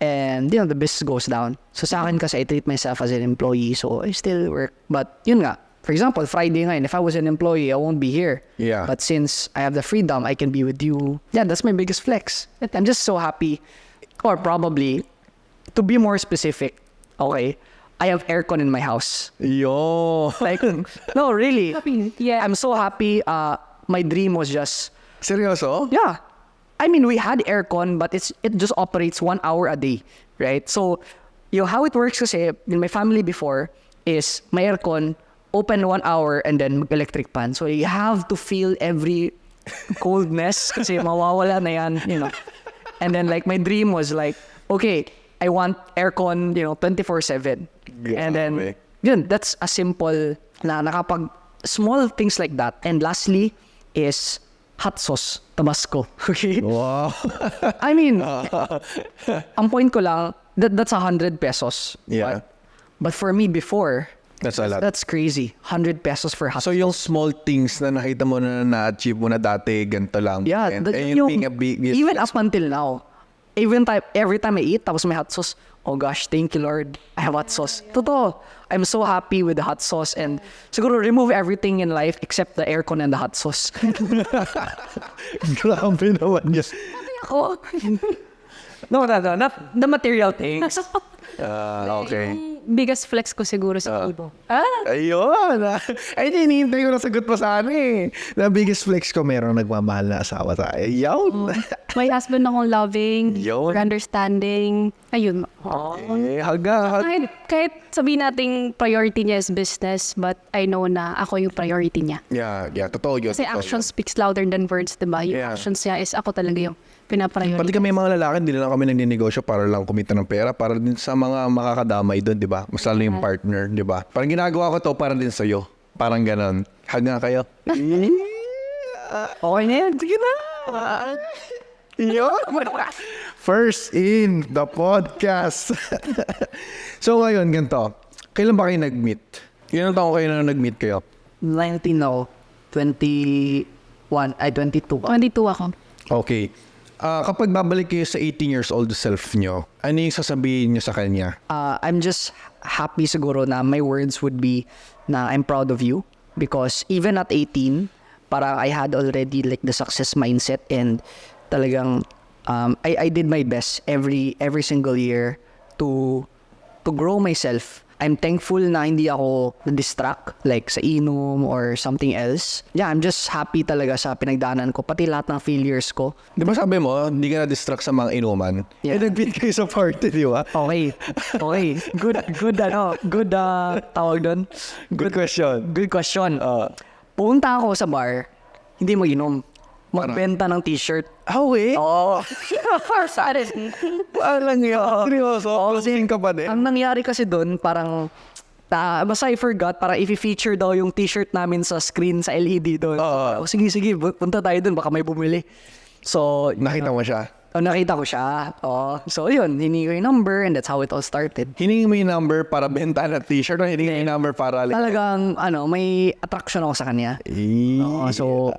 and the business goes down. So sa akin kasi, I treat myself as an employee, so I still work. But yun nga, for example, Friday ngayon, if I was an employee, I won't be here. Yeah. But since I have the freedom, I can be with you. Yeah, that's my biggest flex. I'm just so happy. Or probably, to be more specific, okay, I have aircon in my house. Yo. Like, no, really. Yeah. I'm so happy. My dream was just, Seryoso? yeah. I mean, we had aircon, but it just operates 1 hour a day, right? So, how it works kasi in my family before is my aircon, open 1 hour and then mag-electric pan. So, you have to feel every coldness kasi mawawala na yan. And then, like, my dream was like, okay, I want aircon, 24/7. And then, that's a simple na nakapag small things like that. And lastly is hot sauce, Tabasco. Okay? Wow. I mean, ang point ko lang, that's 100 pesos. Yeah. But for me before, That's a lot. that's crazy. 100 pesos for hot So yung small things na nakita mo na-achieve mo na dati, ganito lang. Yeah, And yung, being a big... even up until now, every time I eat, tapos may hot sauce, oh gosh, thank you Lord, I have hot sauce. Totoo, I'm so happy with the hot sauce, and siguro remove everything in life except the aircon and the hot sauce. Grabe naman yun. Ako. No, not the material things. Okay. Biggest flex ko siguro sa Fibo. Ayun. Ay, hinihintay ko na sagot pa sana eh. The biggest flex ko, merong nagmamahal na asawa sa akin. Ayun. My husband akong loving, Yun. understanding. Ayun. Haga. Kahit sabihin nating priority niya is business, but I know na ako yung priority niya. Yeah, totoo yun. Kasi totoo action speaks louder than words, diba? Yung Yeah. actions niya is ako talaga yung pinapriority. Pati kami mga lalaki, hindi lang kami nagninegosyo para lang kumita ng pera, para din sa mga makakadamay doon, di ba? Mas lalo yung partner, di ba? Parang ginagawa ko to para din sa'yo. Parang ganon. Haga kayo. Okay na yan, sige na. Yun. First in the podcast. So ngayon, ganito. Kailan ba kayo nag-meet? Ilang taon kayo na nag-meet kayo? 19 now, 22. 22 ako. Okay. Kapag babalik kayo sa 18 years old self nyo, ano yung sasabihin nyo sa kanya? I'm just happy siguro na my words would be na I'm proud of you, because even at 18, parang I had already like the success mindset, and talagang I did my best every single year to grow myself. I'm thankful na hindi ako na-distract like sa inom or something else. Yeah, I'm just happy talaga sa pinagdaanan ko, pati lahat ng failures ko. Di ba sabi mo, hindi ka na-distract sa mga inuman? Yeah. Nag-meet kayo sa party, di ba? Okay. Good tawag doon. Good question. Good question. Pumunta ako sa bar, hindi mag-inom. Magbenta ng t-shirt. Eh? Oo. Alang yun. Seryoso? Closing ka pa din? Ang nangyari kasi doon, parang, basta I forgot, parang i-feature daw yung t-shirt namin sa screen sa LED doon. Sige, punta tayo doon, baka may bumili. So, Nakita mo siya? nakita ko siya. So, yun, hiningi ko yung number, and that's how it all started. Hiningi mo yung number para benta na t-shirt o hiningi mo yung number para... Talagang, may attraction ako sa kanya. So,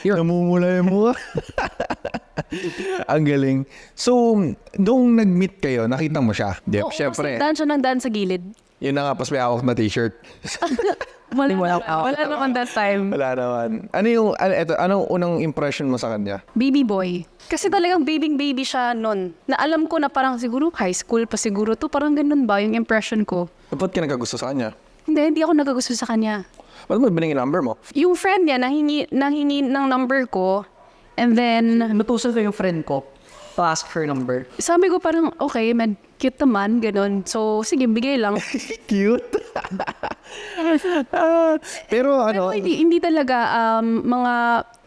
namumula yung mukha. Ang galing. So, nung nag-meet kayo, nakita mo siya? Yep, syempre. Dan siya ng dan sa gilid. Yun na nga, pas may hawak na t-shirt. Wala naman that time. Wala naman. Anong unang impression mo sa kanya? Baby boy. Kasi talagang baby siya nun. Na alam ko na parang siguro high school pa siguro to. Parang ganun ba yung impression ko. Ba't ka nagkagusto sa kanya? Hindi ako nagagusto sa kanya. Ba't mo binigyan number mo? Yung friend niya, nanghingi ng number ko. And then, Nutusan ko yung friend ko to ask her number. sabi ko parang, okay, cute naman, ganun. So, sige, bigay lang. Cute. Pero Pero hindi talaga,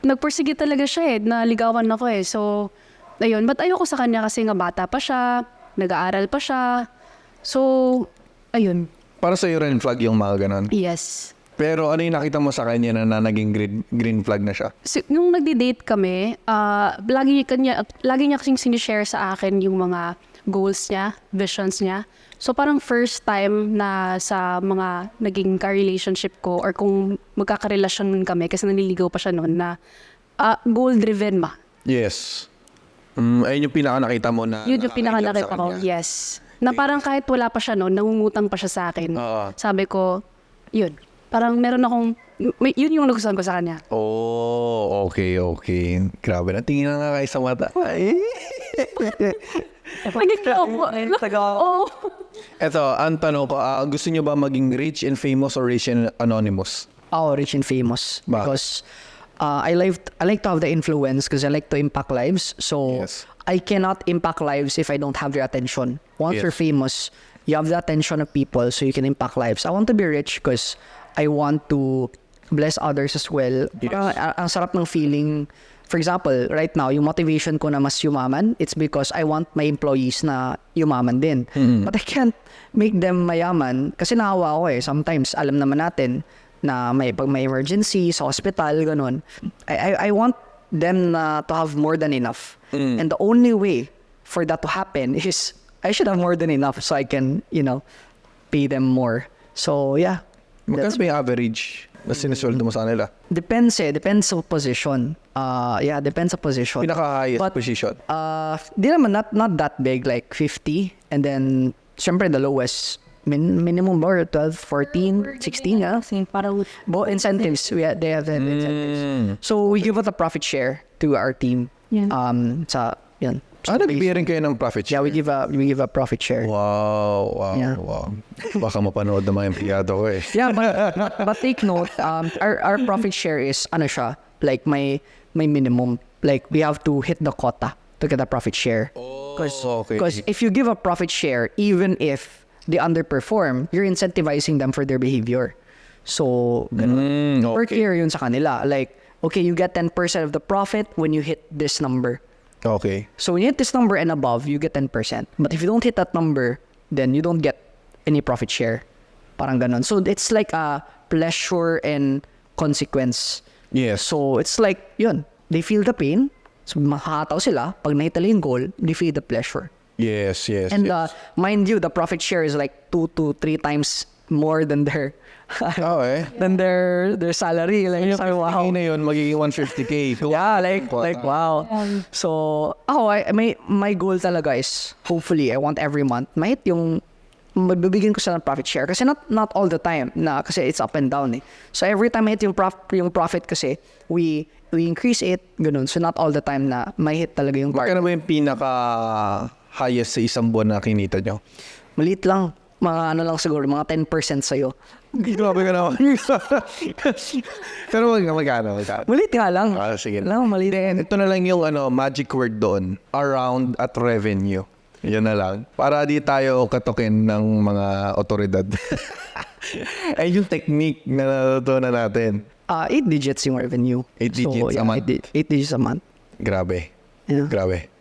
nagpursige talaga siya naligawan ako So, ayun. But ayoko sa kanya kasi nga bata pa siya, nag-aaral pa siya. So, ayun. para sa iyo red flag yung mga ganon. Yes. Pero ano yung nakita mo sa kanya na naging green flag na siya? So, nung nagde-date kami, lagi niya kasing sinishare sa akin yung mga goals niya, visions niya. So parang first time na sa mga naging ka-relationship ko or kung magkakarelasyon kami kasi nanliligaw pa siya noon na goal-driven ba? Yes. Ayun yung pinaka nakita mo na Yun yung pinaka nakita ko, yes. Na parang kahit wala pa siya noon, nangungutang pa siya sa akin. Sabi ko, yun. Parang meron akong, yun yung nagustuhan ko sa kanya. Oh, okay. Grabe na. Tingin na nga kayo sa mata. Oo. Eto, ang tanong ko, gusto niyo ba maging rich and famous or rich and anonymous? Ako, rich and famous. Bakit? Because I like to have the influence because I like to impact lives. So, Yes. I cannot impact lives if I don't have their attention. Once Yes. you're famous, you have the attention of people so you can impact lives. I want to be rich because I want to bless others as well. Yes. Ang sarap ng feeling. For example, right now, yung motivation ko na mas yumaman, it's because I want my employees na yumaman din. But I can't make them mayaman kasi naawa ako eh. Sometimes, alam naman natin na pag may emergency sa hospital, ganun. I want them to have more than enough. And the only way for that to happen is I should have more than enough so I can, pay them more. So, yeah. Magkano may average na sinusweldo mo sa kanila? Depends sa position. Depends sa position. Pinaka-highest But, position? Di naman, not that big, like 50. And then, syempre, the lowest, minimum or 12, 14, 16, yeah. Parang Incentives. They have incentives. So, we give out a profit share to our team. Yeah. Yun. Nagbibigyan kayo ng profit share? Yeah, we give a profit share. Wow. Yeah. Baka mapanood ng mga empleyado ko eh. Yeah, but take note, our profit share is, like my minimum. Like, we have to hit the quota to get a profit share. Okay. Because if you give a profit share, even if they underperform, you're incentivizing them for their behavior. So, ganun. Work here yun sa kanila. Like, okay, you get 10% of the profit when you hit this number. Okay. So when you hit this number and above, you get 10%. But if you don't hit that number, then you don't get any profit share. Parang ganon. So it's like a pleasure and consequence. Yes. So it's like, yun, they feel the pain. So makakataw sila. Pag nahitali yung goal, they feel the pleasure. Yes. And yes. Mind you, the profit share is like 2 to 3 times more than their than their salary. Like, Yung wow. na yun, magiging 150K. Yeah, like wow. So, my goal talaga is, hopefully, I want every month, mahit yung, magbibigyan ko sa profit share. Kasi not all the time, kasi it's up and down eh. So, every time mahit yung profit kasi, we increase it, ganun. So, not all the time na mahit talaga yung part. Magkano ba yung pinaka-highest sa isang buwan na kinita nyo? Maliit lang. Mga lang siguro, mga 10% sa'yo. Grabe ka naman. Pero magkano? Maliit nga lang. Sige. Maliit. Then, ito na lang yung magic word doon. Around at revenue. Yan na lang. Para di tayo katukin ng mga otoridad. Ay yung technique na natutunan natin. 8 digits yung revenue. 8 digits a month. 8 digits a month. Grabe. Yeah. Grabe.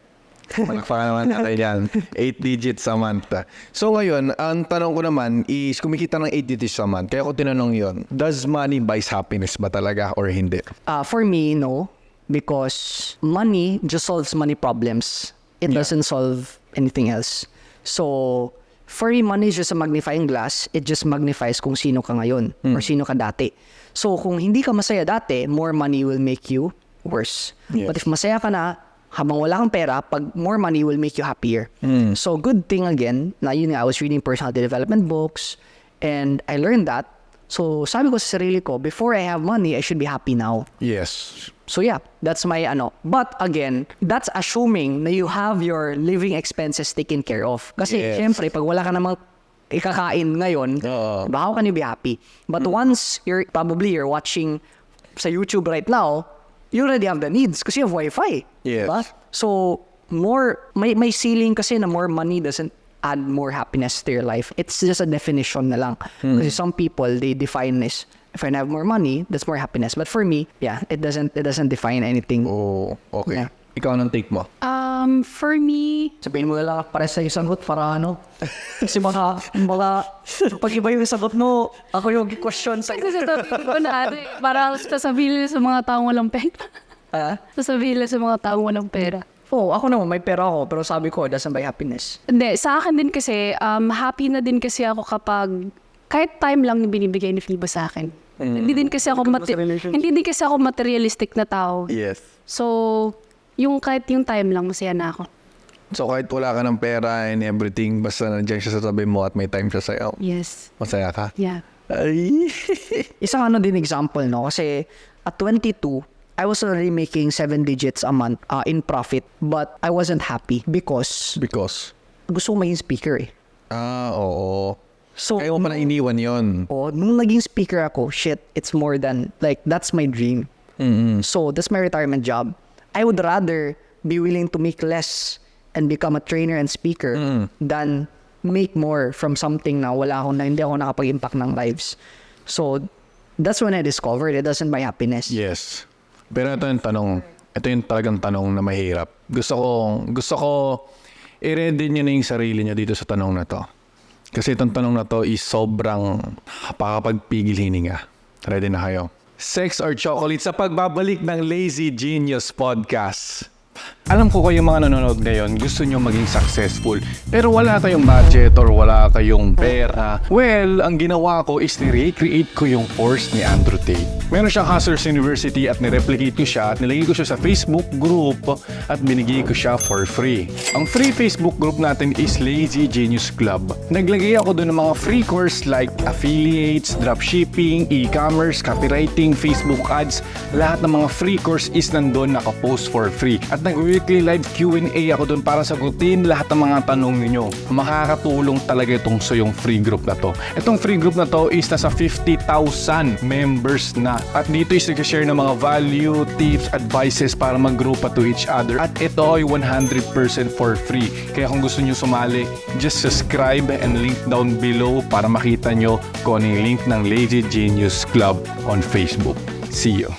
Malakpakan naman natin yan. 8 digits a month. So ngayon, ang tanong ko naman is kumikita ng 8 digits a month. Kaya ko tinanong yon, does money buys happiness ba talaga or hindi? For me, no. Because money just solves money problems. It doesn't solve anything else. So, for me, money is just a magnifying glass. It just magnifies kung sino ka ngayon or sino ka dati. So, kung hindi ka masaya dati, more money will make you worse. Yes. But if masaya ka na, habang wala kang pera, pag more money will make you happier. So, good thing again, na yun nga, I was reading personality development books, and I learned that. So, sabi ko sa sarili ko, before I have money, I should be happy now. Yes. So, yeah, that's my But again, that's assuming na you have your living expenses taken care of. Kasi, syempre, pag wala ka namang ikakain ngayon, how can you be happy? But once you're watching sa YouTube right now, you already have the needs kasi you have Wi-Fi. Yes. Diba? So, may ceiling kasi na more money doesn't add more happiness to your life. It's just a definition na lang. Kasi some people, they define this, if I have more money, that's more happiness. But for me, it doesn't define anything. Oh, okay. Yeah. Ikaw anong take mo? For me, Sabihin mo na lang, pare sa isang sagot para ano. Kasi pag iba yung sagot mo, ako yung question sa kasi sasabihin ko na parang sasabihin nila sa mga taong walang pera. Sasabihin nila sa mga taong walang pera. Oo, ako naman, may pera ako, pero sabi ko, it doesn't buy happiness. Hindi, sa akin din kasi, happy na din kasi ako kapag kahit time lang yung binibigay ni Fibo sa akin. Hindi din kasi ako materialistic na tao. Yes. So, kahit yung time lang, masaya na ako. So kahit wala ka ng pera and everything, basta nandiyan siya sa tabi mo at may time siya sa'yo, Yes. masaya ka? Yeah. Ay. Isang din example, no? Kasi at 22, I was already making 7 digits a month in profit, but I wasn't happy because Because? gusto ko maging speaker eh. Oo. So, Kaya mo pa na iniwan yon. nung naging speaker ako, shit, it's more than, like, that's my dream. So, that's my retirement job. I would rather be willing to make less and become a trainer and speaker than make more from something na hindi ako nakapag-impact ng lives. So, that's when I discovered it doesn't buy happiness. Yes. Pero ito yung tanong. Ito yung talagang tanong na mahirap. Gusto ko i-ready nyo na yung sarili nyo dito sa tanong na to. Kasi itong tanong na to is sobrang pakapagpigil hininga. Ready na kayo? Sex or chocolate sa pagbabalik ng Lazy Genius Podcast. Alam ko kayong mga nanonood ngayon, gusto nyo maging successful, pero wala kayong budget or wala kayong pera. Well, ang ginawa ko is ni-recreate ko yung course ni Andrew Tate. Meron siyang Hustlers University at ni-replicate ko siya at nilagay ko siya sa Facebook group at binigay ko siya for free. Ang free Facebook group natin is Lazy Genius Club. Naglagay ako doon ng mga free course like affiliates, dropshipping, e-commerce, copywriting, Facebook ads. Lahat ng mga free course is nandun nakapost for free. At nag-weekly live Q&A ako doon para sagutin lahat ng mga tanong ninyo. Makakatulong talaga itong yung free group na to. Itong free group na to is nasa 50,000 members na. At dito is nag-share ng mga value, tips, advices para mag-grupa to each other. At ito ay 100% for free. Kaya kung gusto nyo sumali, just subscribe and link down below para makita nyo kung ano yung link ng Lazy Genius Club on Facebook. See you!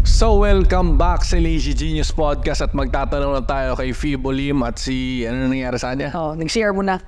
So, welcome back sa Lazy Genius Podcast at magtatanong na tayo kay Fibo Lim at ano nangyari sa kanya? Nag-share mo na.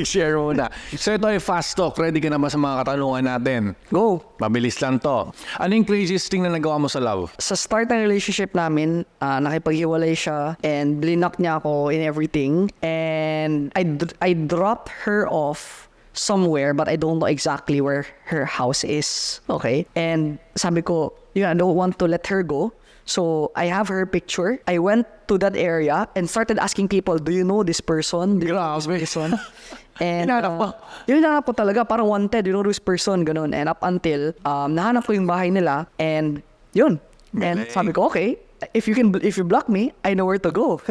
Share muna. So, ito ay fast talk. Ready ka na ba sa mga katanungan natin? Go! Mabilis lang to. Ano yung craziest thing na nagawa mo sa love? Sa start ng relationship namin, nakipaghiwalay siya and blinak niya ako in everything. And I dropped her off somewhere but I don't know exactly where her house is. Okay? And sabi ko, I don't want to let her go. So, I have her picture. I went to that area and started asking people, do you know this person? Do you know this one? And hinahanap ko talaga, parang wanted, you know this person, ganun. And up until, nahanap ko yung bahay nila and yun. And sabi ko, okay, if you block me, I know where to go.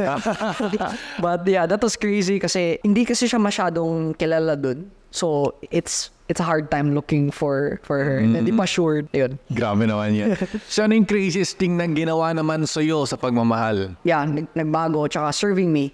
But yeah, that was crazy kasi hindi kasi siya masyadong kilala dun. So, it's a hard time looking for her. Hindi pa sure. Yun. Grabe naman yan. So, ano yung craziest thing na ginawa naman sa'yo sa pagmamahal? Yeah, nagbago. Tsaka serving me.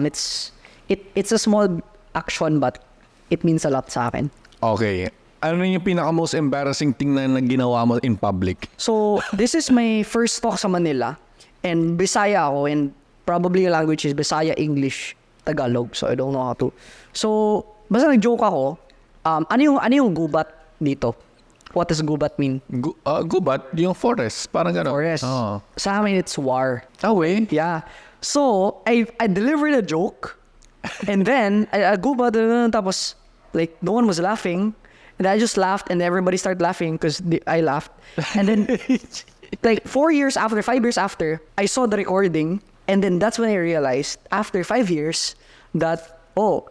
It's a small action but it means a lot sa akin. Okay. Ano yung pinaka most embarrassing thing na ginawa mo in public? So, this is my first talk sa Manila. And Bisaya ako. And probably yung language is Bisaya, English, Tagalog. So, I don't know how to. So, basta nag-joke ako. Ano yung gubat dito? What does gubat mean? Gubat, yung forest. Parang gano'n. Forest. Oh. Sa amin, it's war. Oh, eh? Yeah. So, I delivered a joke. And then, I gubat, tapos, like, no one was laughing. And I just laughed and everybody started laughing because I laughed. And then, like 5 years after, I saw the recording. And then that's when I realized, after 5 years, that,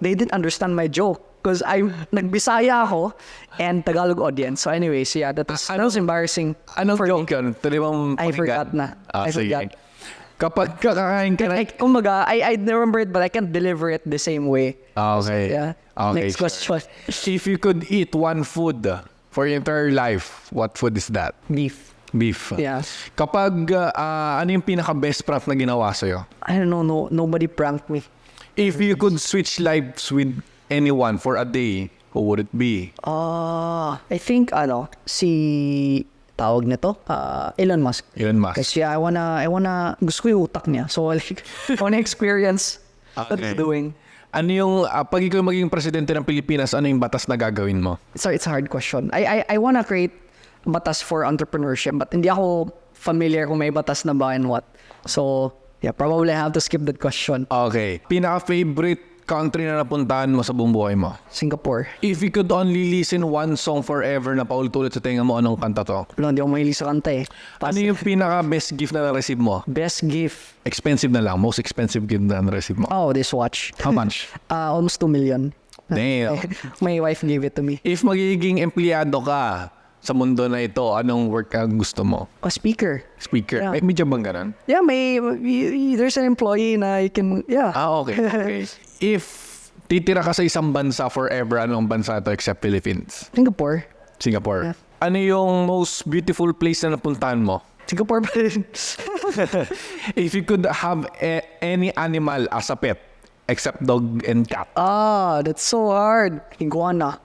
they didn't understand my joke. Because nagbisaya ako and Tagalog audience. So anyways, yeah, that was embarrassing. Anong joke yun? I forgot na. I forgot. Kapag kakain ka na... Kumbaga, I remember it but I can't deliver it the same way. Okay. Yeah. Okay, Next question. If you could eat one food for your entire life, what food is that? Beef. Beef. Yeah. Kapag, ano yung pinaka-best prank na ginawa sa'yo? I don't know. Nobody pranked me. If you could switch lives with anyone for a day, who would it be? I think, si tawag nito? Elon Musk. Elon Musk. Kasi I wanna, gusto ko yung utak niya. So, like, I wanna experience what he's doing. Ano yung, pag ikaw maging presidente ng Pilipinas, ano yung batas na gagawin mo? Sorry, it's a hard question. I wanna create batas for entrepreneurship, but hindi ako familiar kung may batas na ba and what. So, yeah, probably I have to skip that question. Okay. Pinaka-favorite country na napuntahan mo sa buong buhay mo? Singapore. If you could only listen one song forever na paulit-ulit sa tenga mo, anong kanta to? Wala, hindi ako mahilig sa kanta eh. Ano yung pinaka-best gift na na-receive mo? Best gift. Expensive na lang. Most expensive gift na na-receive mo. Oh, this watch. How much? Almost 2 million. Damn. My wife gave it to me. If magiging empleyado ka sa mundo na ito, anong work ang gusto mo? A speaker. Speaker. Yeah. May job bang ganun? Yeah, there's an employee na you can, yeah. Okay. Okay. If titira ka sa isang bansa forever, anong bansa to except Philippines? Singapore. Singapore. Yeah. Ano yung most beautiful place na napuntahan mo? Singapore pa rin. If you could have any animal as a pet, except dog and cat. That's so hard. Iguana.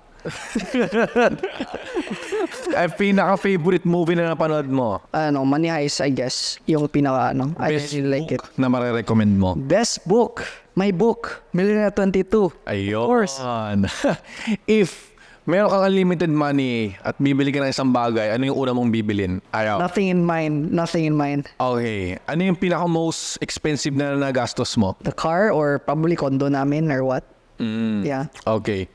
Ay, pinaka-favorite movie na napanood mo? Money Heist, I guess. Yung pinaka, I Best really like it. book na marirecommend mo? Best book. My book. Millionaire 22. Ayun. Of course. If meron kang unlimited money at bibili ka ng isang bagay, ano yung una mong bibilin? Ayaw. Nothing in mind. Nothing in mind. Okay. Ano yung pinaka-most expensive na nagastos mo? The car or probably condo namin or what? Yeah. Okay.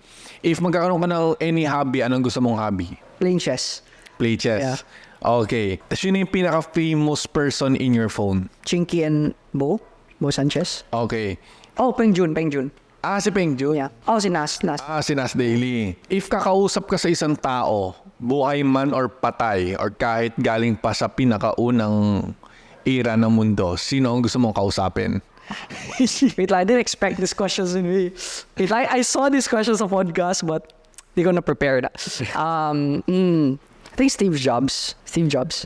If magkakaroon ka ng any hobby, anong gusto mong hobby? Playing chess. Play chess. Yeah. Okay. Tapos yun yung pinaka-famous person in your phone? Chinky and Bo Sanchez. Okay. Oh, Peng Jun. Si Peng Jun? Yeah. Oh, si Nas. Si Nas Daily. If kakausap ka sa isang tao, buhay man or patay, or kahit galing pa sa pinakaunang era ng mundo, sino ang gusto mong kausapin? Wait lang, I didn't expect these questions in me. Wait lang, I saw these questions on podcast, but hindi ko na prepare na. I think Steve Jobs. Steve Jobs.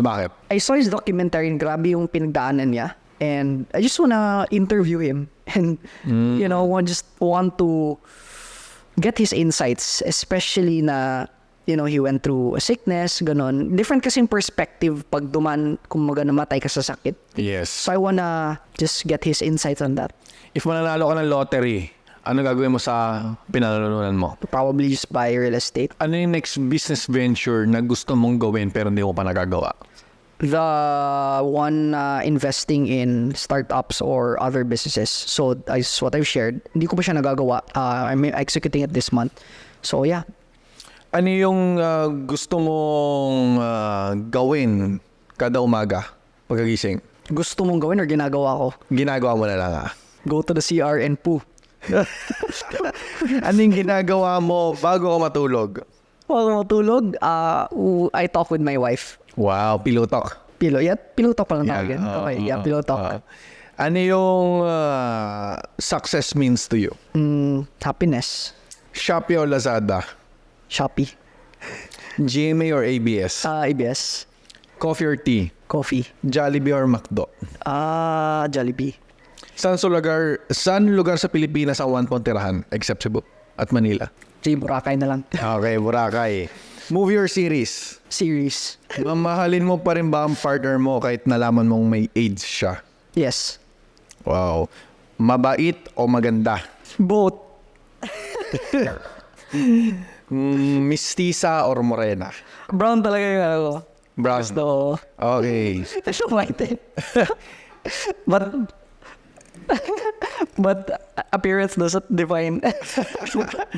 Bakit? I saw his documentary and grabe yung pinagdaanan niya. And I just wanna interview him. And, just want to get his insights, especially na, he went through a sickness, ganon. Different kasing perspective pag kumaga namatay ka sa sakit. Yes. So I wanna just get his insights on that. If mananalo ka ng lottery, ano gagawin mo sa pinanalunan mo? Probably just buy real estate. Ano yung next business venture na gusto mong gawin pero hindi mo pa nagagawa? The one investing in startups or other businesses. So, as what I've shared, hindi ko pa siya nagagawa. I'm executing it this month. So, yeah. Ano yung gusto mong gawin kada umaga pagkagising? Gusto mong gawin or ginagawa ko? Ginagawa mo na lang Go to the CR and poo. Ano yung ginagawa mo bago ka matulog? Bago matulog, I talk with my wife. Wow, pillow talk. Pillow talk pala tawagin. Okay, pillow talk. Ano yung success means to you? Happiness. Shopee or Lazada? Shopee. GMA or ABS? ABS. Coffee or tea? Coffee. Jollibee or McDo? Jollibee. Saan lugar sa Pilipinas ang 1 pong tirahan except Cebu at Manila? Boracay na lang. Okay, Boracay. Movie or series? Series. Mamahalin mo pa rin ba ang partner mo kahit nalaman mong may AIDS siya? Yes. Wow. Mabait o maganda? Both. Mistisa or morena? Brown talaga yung ako. Brown. Gusto. Okay. Gusto white eh. But appearance doesn't define.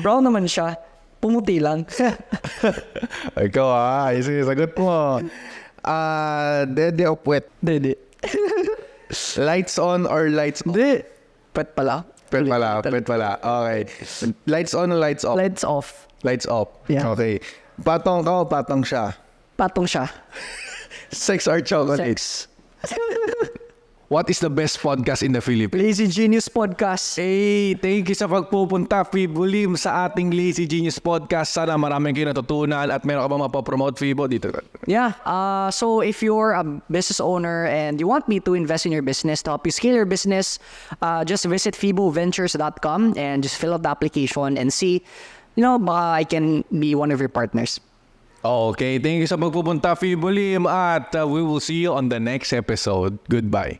Brown naman siya. Pumuti lang. Ikaw sige, sagot mo. Dede o puwet? Dede. Lights on or lights off? Hindi. Pwet pala. Pwet pala. Okay. Lights on or lights off? Lights off. Lights off. Yeah. Okay. Patong ka o patong siya? Patong siya. Sex or chocolate? Sex. What is the best podcast in the Philippines? Lazy Genius Podcast. Hey, thank you sa pagpupunta, Fibo Lim, sa ating Lazy Genius Podcast. Sana maraming kayo natutunan at meron ka ba mapapromote, Fibo, dito? Yeah. So if you're a business owner and you want me to invest in your business to help you scale your business, just visit fiboventures.com and just fill out the application and see, baka I can be one of your partners. Okay, thank you sa pagpupunta, Fibo Lim, at we will see you on the next episode. Goodbye.